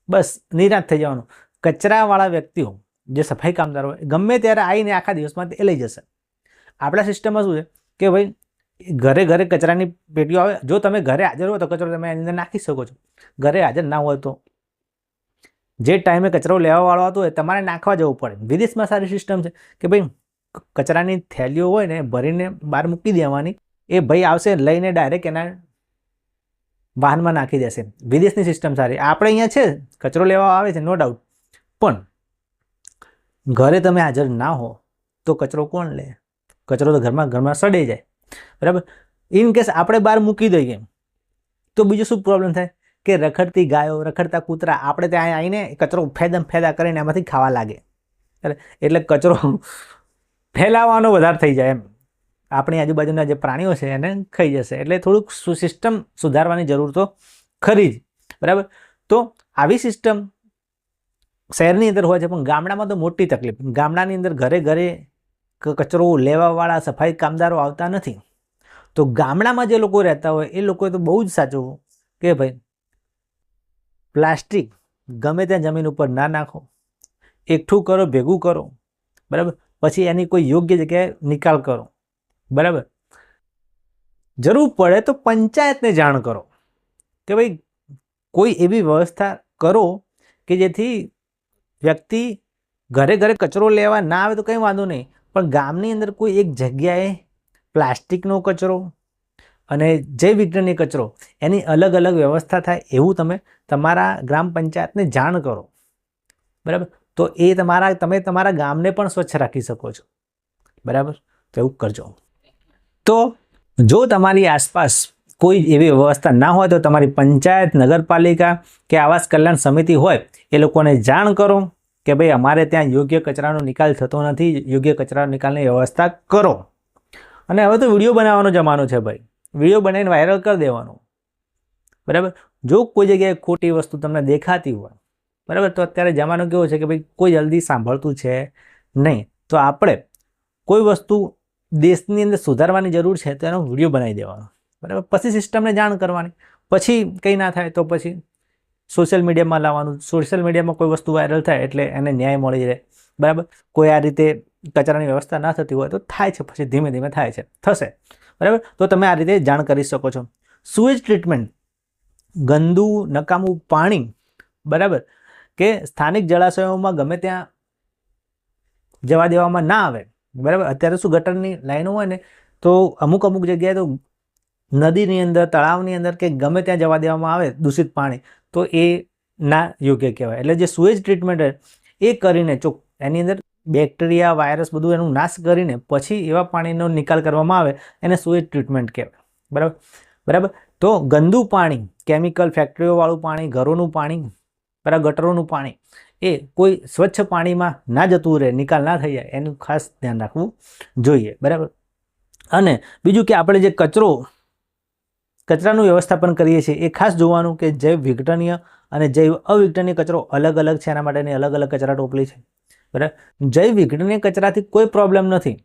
બસ નિરાશ થઈ જવાનું. કચરાવાળા વ્યક્તિઓ જે સફાઈ કામદાર હોય ગમે ત્યારે આવીને આખા દિવસમાં એ લઈ જશે. આપણા સિસ્ટમમાં શું છે કે ભાઈ ઘરે ઘરે કચરાની પેટીઓ આવે. જો તમે ઘરે હાજર હો તો કચરો તમે એની અંદર નાખી શકો છો. ઘરે હાજર ના હોય તો જે ટાઈમે કચરો લેવાવાળો આવતો હોય તમારે નાખવા જવું પડે. વિદેશમાં સારી સિસ્ટમ છે કે ભાઈ કચરાની થેલીઓ હોય ને ભરીને બહાર મૂકી દેવાની, એ ભાઈ આવશે લઈને ડાયરેક્ટ એના વાહનમાં નાખી દેશે. વિદેશની સિસ્ટમ સારી. આપણે અહીંયા છે કચરો લેવા આવે છે, નો ડાઉટ, પણ ઘરે તમે હાજર ના હો તો કચરો કોણ લે? કચરો તો ઘરમાં સડી જાય, બરાબર. ઇન કેસ આપણે બહાર મૂકી દઈએ તો બીજું શું પ્રોબ્લેમ થાય કે રખડતી ગાયો, રખડતા કૂતરા આપણે ત્યાં આવીને કચરો ફેદા કરીને એમાંથી ખાવા લાગે, એટલે કચરો ફેલાવાનો વધારે થઈ જાય એમ. આપણી આજુબાજુના જે પ્રાણીઓ છે એને ખાઈ જશે. એટલે થોડુંક સિસ્ટમ સુધારવાની જરૂર તો ખરી જ, બરાબર. તો આવી સિસ્ટમ શહેરની અંદર હોય છે, પણ ગામડામાં તો મોટી તકલીફ. ગામડાની અંદર ઘરે ઘરે કચરો લેવાવાળા સફાઈ કામદારો આવતા નથી. તો ગામડામાં જે લોકો રહેતા હોય એ લોકોએ તો બહુ જ સાચું કે ભાઈ પ્લાસ્ટિક ગમે ત્યાં જમીન ઉપર ના નાખો, એકઠું કરો, ભેગું કરો, બરાબર. પછી એની કોઈ યોગ્ય જગ્યાએ નિકાલ કરો, બરાબર. જરૂર પડે તો પંચાયતને જાણ કરો કે ભાઈ કોઈ એવી વ્યવસ્થા કરો કે જેથી વ્યક્તિ ઘરે ઘરે કચરો લેવા ના આવે તો કંઈ વાંધો નહીં, પણ ગામની અંદર કોઈ એક જગ્યાએ પ્લાસ્ટિકનો કચરો અને જૈવ વિજ્ઞાનની કચરો એની અલગ અલગ વ્યવસ્થા થાય એવું તમે તમારા ગ્રામ પંચાયતને જાણ કરો, બરાબર? તો એ તમે તમારા ગામને પણ સ્વચ્છ રાખી શકો છો, બરાબર? તો એવું કરજો. તો જો તમારી આસપાસ કોઈ એવી વ્યવસ્થા ના હોય તો તમારી પંચાયત, નગરપાલિકા કે આવાસ કલ્યાણ સમિતિ હોય એ લોકોને જાણ કરો કે ભાઈ અમારે ત્યાં યોગ્ય કચરાનો નિકાલ થતો નથી, યોગ્ય કચરા નિકાલની વ્યવસ્થા કરો. અને હવે તો વિડીયો બનાવવાનો જમાનો છે ભાઈ, વિડીયો બનાવીને વાયરલ કરી દેવાનો, બરાબર? જો કોઈ જગ્યાએ ખોટી વસ્તુ તમને દેખાતી હોય, બરાબર, તો અત્યારે જમાનો કેવો છે કે ભાઈ કોઈ જલ્દી સાંભળતું છે નહીં. તો આપણે કોઈ વસ્તુ દેશની અંદર સુધારવાની જરૂર છે તો એનો વિડીયો બનાવી દેવાનો, બરાબર? પછી સિસ્ટમને જાણ કરવાની, પછી કંઈ ના થાય તો પછી સોશિયલ મીડિયામાં લાવવાનું. સોશિયલ મીડિયામાં કોઈ વસ્તુ વાયરલ થાય એટલે એને ન્યાય મળી રહે, બરાબર? કોઈ આ રીતે કચરાની વ્યવસ્થા ના થતી હોય તો થાય છે, પછી ધીમે ધીમે થાય છે, થશે, બરાબર? તો તમે આ રીતે જાણ કરી શકો છો. સુએજ ટ્રીટમેન્ટ, ગંદુ નકામું પાણી, બરાબર, કે સ્થાનિક જળાશયોમાં ગમે ત્યાં જવા દેવામાં ના આવે, બરાબર? અત્યારે શું ગટરની લાઈનો હોય ને તો અમુક જગ્યાએ તો નદીની અંદર, તળાવની અંદર કે ગમે ત્યાં જવા દેવામાં આવે દૂષિત પાણી, તો એ ના યોગ્ય કહેવાય. એટલે જે સુએજ ટ્રીટમેન્ટ એ કરીને એની અંદર બેક્ટેરિયા, વાયરસ બધું એનું નાશ કરીને પછી એવા પાણીનો નિકાલ કરવામાં આવે એને સુએજ ટ્રીટમેન્ટ કહેવાય, બરાબર? બરાબર. તો ગંદુ પાણી, કેમિકલ ફેક્ટરીઓવાળું પાણી, ઘરોનું પાણી, બરાબર, ગટરોનું પાણી એ કોઈ સ્વચ્છ પાણીમાં ના જતું રહે, નિકાલ ના થઈ જાય એનું ખાસ ધ્યાન રાખવું જોઈએ, બરાબર? અને બીજું કે આપણે જે કચરાનું વ્યવસ્થાપન કરીએ છીએ એ ખાસ જોવાનું કે જૈવ વિઘટનીય અને જૈવ અવિઘટનીય કચરો અલગ અલગ છે, એના માટેની અલગ અલગ કચરા ટોપલી છે, બરાબર? જૈવ વિઘટનીય કચરાથી કોઈ પ્રોબ્લેમ નથી,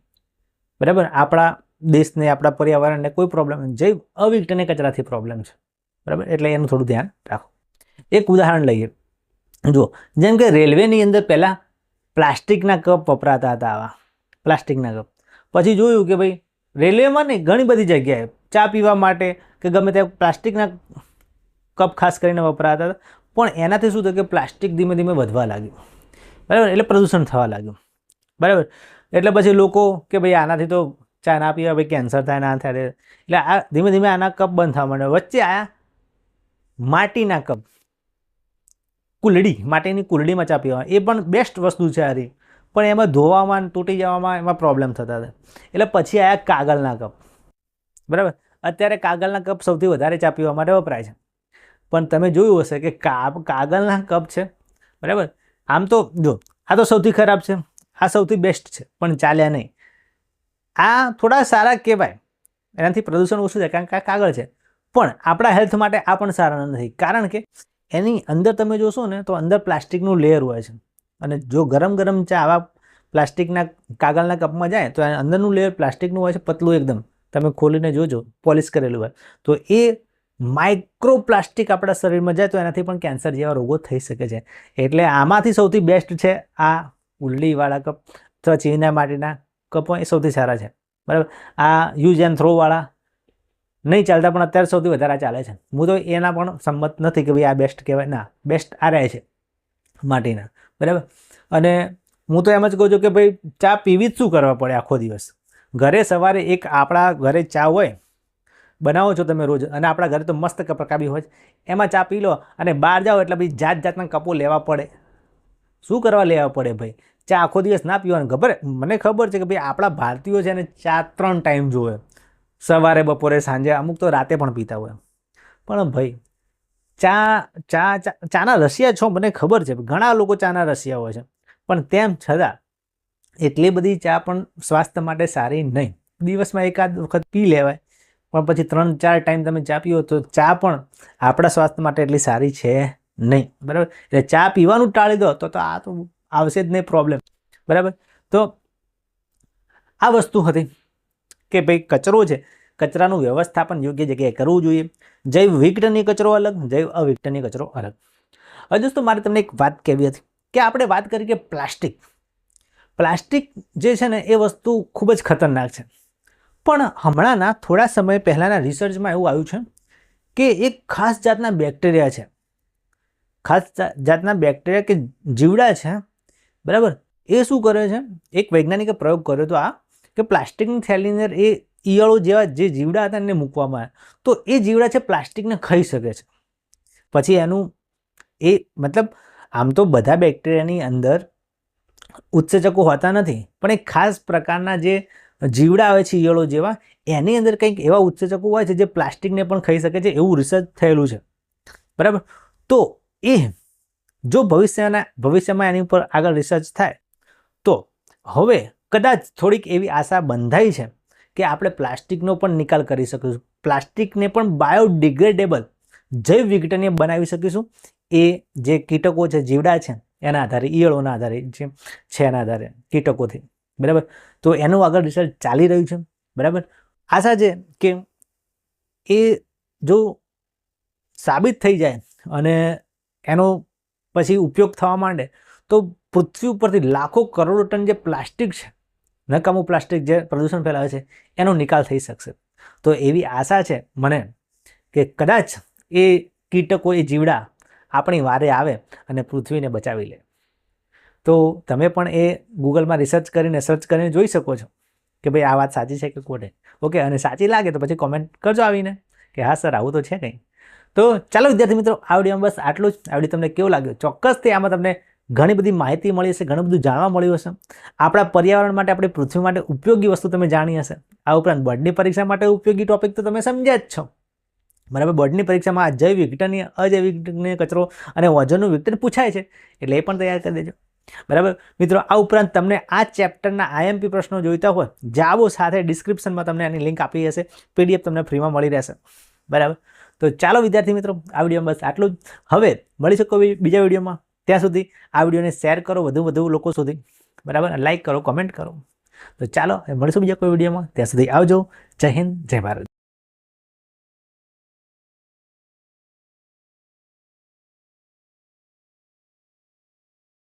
બરાબર? આપણા દેશને, આપણા પર્યાવરણને કોઈ પ્રોબ્લેમ નથી. જૈવ અવિઘટનીય કચરાથી પ્રોબ્લેમ છે, બરાબર? એટલે એનું થોડું ધ્યાન રાખો. એક ઉદાહરણ લઈએ. જુઓ, જેમ કે રેલવેની અંદર પહેલાં પ્લાસ્ટિકના કપ વપરાતા હતા, આવા પ્લાસ્ટિકના કપ. પછી જોયું કે ભાઈ રેલવેમાં નહીં, ઘણી બધી જગ્યાએ ચા પીવા માટે કે ગમે ત્યાં પ્લાસ્ટિકના કપ ખાસ કરીને વપરાતા હતા. પણ એનાથી શું થયું કે પ્લાસ્ટિક ધીમે ધીમે વધવા લાગ્યું, બરાબર? એટલે પ્રદૂષણ થવા લાગ્યું, બરાબર? એટલે પછી લોકો કે ભાઈ આનાથી તો ચા ના પીવા, ભાઈ કેન્સર થાય, ના થાય. એટલે આ ધીમે ધીમે આના કપ બંધ થવા માંડ્યા. વચ્ચે આયા માટીના કપ, માટીની કુલડીમાં ચા પીવા, એ પણ બેસ્ટ વસ્તુ છે આ રહી, પણ એમાં ધોવામાં, તૂટી જવામાં એમાં પ્રોબ્લેમ થતા હતા. એટલે પછી આયા કાગળના કપ, બરાબર? અત્યારે કાગળના કપ સૌથી વધારે ચા પીવા માટે વપરાય છે. પણ તમે જોયું હશે કે કાગળના કપ છે, બરાબર? આમ તો જો આ તો સૌથી ખરાબ છે, આ સૌથી બેસ્ટ છે, પણ ચાલ્યા નહીં. આ થોડા સારા કહેવાય, એનાથી પ્રદૂષણ ઓછું થાય કારણ કે આ કાગળ છે, પણ આપણા હેલ્થ માટે આ પણ સારા નથી. કારણ કે એની અંદર તમે જોશો ને તો અંદર પ્લાસ્ટિકનું લેયર હોય છે, અને જો ગરમ ચા આવા પ્લાસ્ટિકના કાગળના કપમાં જાય તો અંદરનું લેયર પ્લાસ્ટિકનું હોય છે, પતલું એકદમ. તમે ખોલીને જોજો, પોલિશ કરેલું હોય તો એ માઇક્રો પ્લાસ્ટિક આપણા શરીરમાં જાય તો એનાથી પણ કેન્સર જેવા રોગો થઈ શકે છે. એટલે આમાંથી સૌથી બેસ્ટ છે આ ઉલ્લીવાળા કપ અથવા ચીના માટીના કપો, એ સૌથી સારા છે, બરાબર? આ યુઝ એન્ડ થ્રોવાળા નહીં ચાલતા, પણ અત્યારે સૌથી વધારે ચાલે છે. હું તો એના પણ સંમત નથી કે ભાઈ આ બેસ્ટ કહેવાય, ના, બેસ્ટ આ રહે છે માટીના, બરાબર? અને હું તો એમ જ કહું છું કે ભાઈ ચા પીવી જ શું કરવા પડે આખો દિવસ? ઘરે સવારે એક આપણા ઘરે ચા હોય, બનાવો છો તમે રોજ, અને આપણા ઘરે તો મસ્ત કપકાબી હોય, એમાં ચા પી લો અને બહાર જાઓ એટલે ભાઈ જાતના કપો લેવા પડે. શું કરવા લેવા પડે ભાઈ? ચા આખો દિવસ ના પીવાનું. મને ખબર છે કે ભાઈ આપણા ભારતીયો છે ને ચા 3 ટાઈમ જોવે, સવારે, બપોરે, સાંજે, અમુક તો રાતે પણ પીતા હોય. પણ ભાઈ ચાના રસિયા છો, મને ખબર છે, ઘણા લોકો ચાના રસિયા હોય છે, પણ તેમ છતાં એટલી બધી ચા પણ સ્વાસ્થ્ય માટે સારી નહીં. દિવસમાં એકાદ વખત પી લેવાય, પણ પછી 3-4 ટાઈમ તમે ચા પીવો તો ચા પણ આપણા સ્વાસ્થ્ય માટે એટલી સારી છે નહીં, બરાબર? એટલે ચા પીવાનું ટાળી દો તો આ તો આવશે જ નહીં પ્રોબ્લેમ, બરાબર? તો આ વસ્તુ હતી કે ભાઈ કચરો છે, કચરાનું વ્યવસ્થાપન યોગ્ય જગ્યાએ કરવું જોઈએ. જૈવ વિઘટનીય કચરો અલગ, જૈવ અવિઘટનીય કચરો અલગ. હવે દોસ્તો મારે તમને એક વાત કહેવી હતી કે આપણે વાત કરી કે પ્લાસ્ટિક જે છે ને એ વસ્તુ ખૂબ જ ખતરનાક છે. પણ હમણાંના થોડા સમય પહેલાંના રિસર્ચમાં એવું આવ્યું છે કે એક ખાસ જાતના બેક્ટેરિયા છે, કે જીવડા છે, બરાબર? એ શું કરે છે, એક વૈજ્ઞાનિકે પ્રયોગ કર્યો તો આ કે પ્લાસ્ટિકની થેલીની અંદર એ ઈયળો જેવા જે જીવડા હતા એને મૂકવામાં આવ્યા, તો એ જીવડા છે પ્લાસ્ટિકને ખાઈ શકે છે. પછી એનું એ મતલબ આમ તો બધા બેક્ટેરિયાની અંદર ઉત્સેચકો હોતા નથી, પણ એક ખાસ પ્રકારના જે જીવડા આવે છે ઈયળો જેવા, એની અંદર કંઈક એવા ઉત્સેચકો હોય છે જે પ્લાસ્ટિકને પણ ખાઈ શકે છે, એવું રિસર્ચ થયેલું છે. બરાબર. તો એ જો ભવિષ્યમાં એની ઉપર આગળ રિસર્ચ થાય તો હવે કદાચ થોડીક એવી આશા બંધાઈ છે કે આપણે પ્લાસ્ટિકનો પણ નિકાલ કરી શકીશું, પ્લાસ્ટિકને પણ બાયોડિગ્રેડેબલ જૈવ વિઘટનીય બનાવી શકીશું. એ જે કીટકો છે, જીવડા છે, એના આધારે, ઈયળોના આધારે જે છે એના આધારે કીટકોથી. બરાબર. તો એનું આગળ રિસર્ચ ચાલી રહ્યું છે. બરાબર. આશા છે કે એ જો સાબિત થઈ જાય અને એનો પછી ઉપયોગ થવા માંડે તો પૃથ્વી ઉપરથી લાખો કરોડો ટન જે પ્લાસ્ટિક છે, નકામું પ્લાસ્ટિક જે પ્રદૂષણ ફેલાવે છે, એનો નિકાલ થઈ શકશે. તો એવી આશા છે મને કે કદાચ એ કીટકો, એ જીવડા આપણી વારે આવે અને પૃથ્વીને બચાવી લે. તો તમે પણ એ ગૂગલમાં રિસર્ચ કરીને સર્ચ કરીને જોઈ શકો છો કે ભાઈ આ વાત સાચી છે કે ખોટી. ઓકે, અને સાચી લાગે તો પછી કોમેન્ટ કરજો આવીને કે હા સર આવું તો છે કંઈ. તો ચાલો વિદ્યાર્થી મિત્રો, આ વિડીયોમાં બસ આટલું જ. આ વિડીયો તમને કેવો લાગ્યો? ચોક્કસથી આમાં તમને ઘણી બધી માહિતી મળી હશે, ઘણું બધું જાણવા મળ્યું હશે. આપણા પર્યાવરણ માટે, આપણી પૃથ્વી માટે ઉપયોગી વસ્તુ તમે જાણી હશે. આ ઉપરાંત બોર્ડની પરીક્ષા માટે ઉપયોગી ટોપિક તો તમે સમજ્યા જ છો. બરાબર. બોર્ડની પરીક્ષામાં આ જૈવ વિઘટનીય, અજૈવ વિઘટનીય કચરો અને ઓઝોનનું વિઘટન પૂછાય છે, એટલે એ પણ તૈયાર કરી દેજો. બરાબર મિત્રો. આ ઉપરાંત તમને આ ચેપ્ટરના IMP પ્રશ્નો જોઈતા હોય, જાવો સાથે ડિસ્ક્રિપ્શનમાં તમને આની લિંક આપી હશે, PDF તમને ફ્રીમાં મળી રહેશે. બરાબર. તો ચાલો વિદ્યાર્થી મિત્રો, આ વિડીયોમાં બસ આટલું જ. હવે મળીશું કોઈ બીજા વિડીયોમાં. ત્યાં સુધી આ વિડીયોને શેર કરો વધુ લોકો સુધી. બરાબર. લાઈક કરો, કોમેન્ટ કરો. તો ચાલો મળીશું બીજા કોઈ વિડીયોમાં. ત્યાં સુધી આવજો. જય હિન્દ, જય ભારત.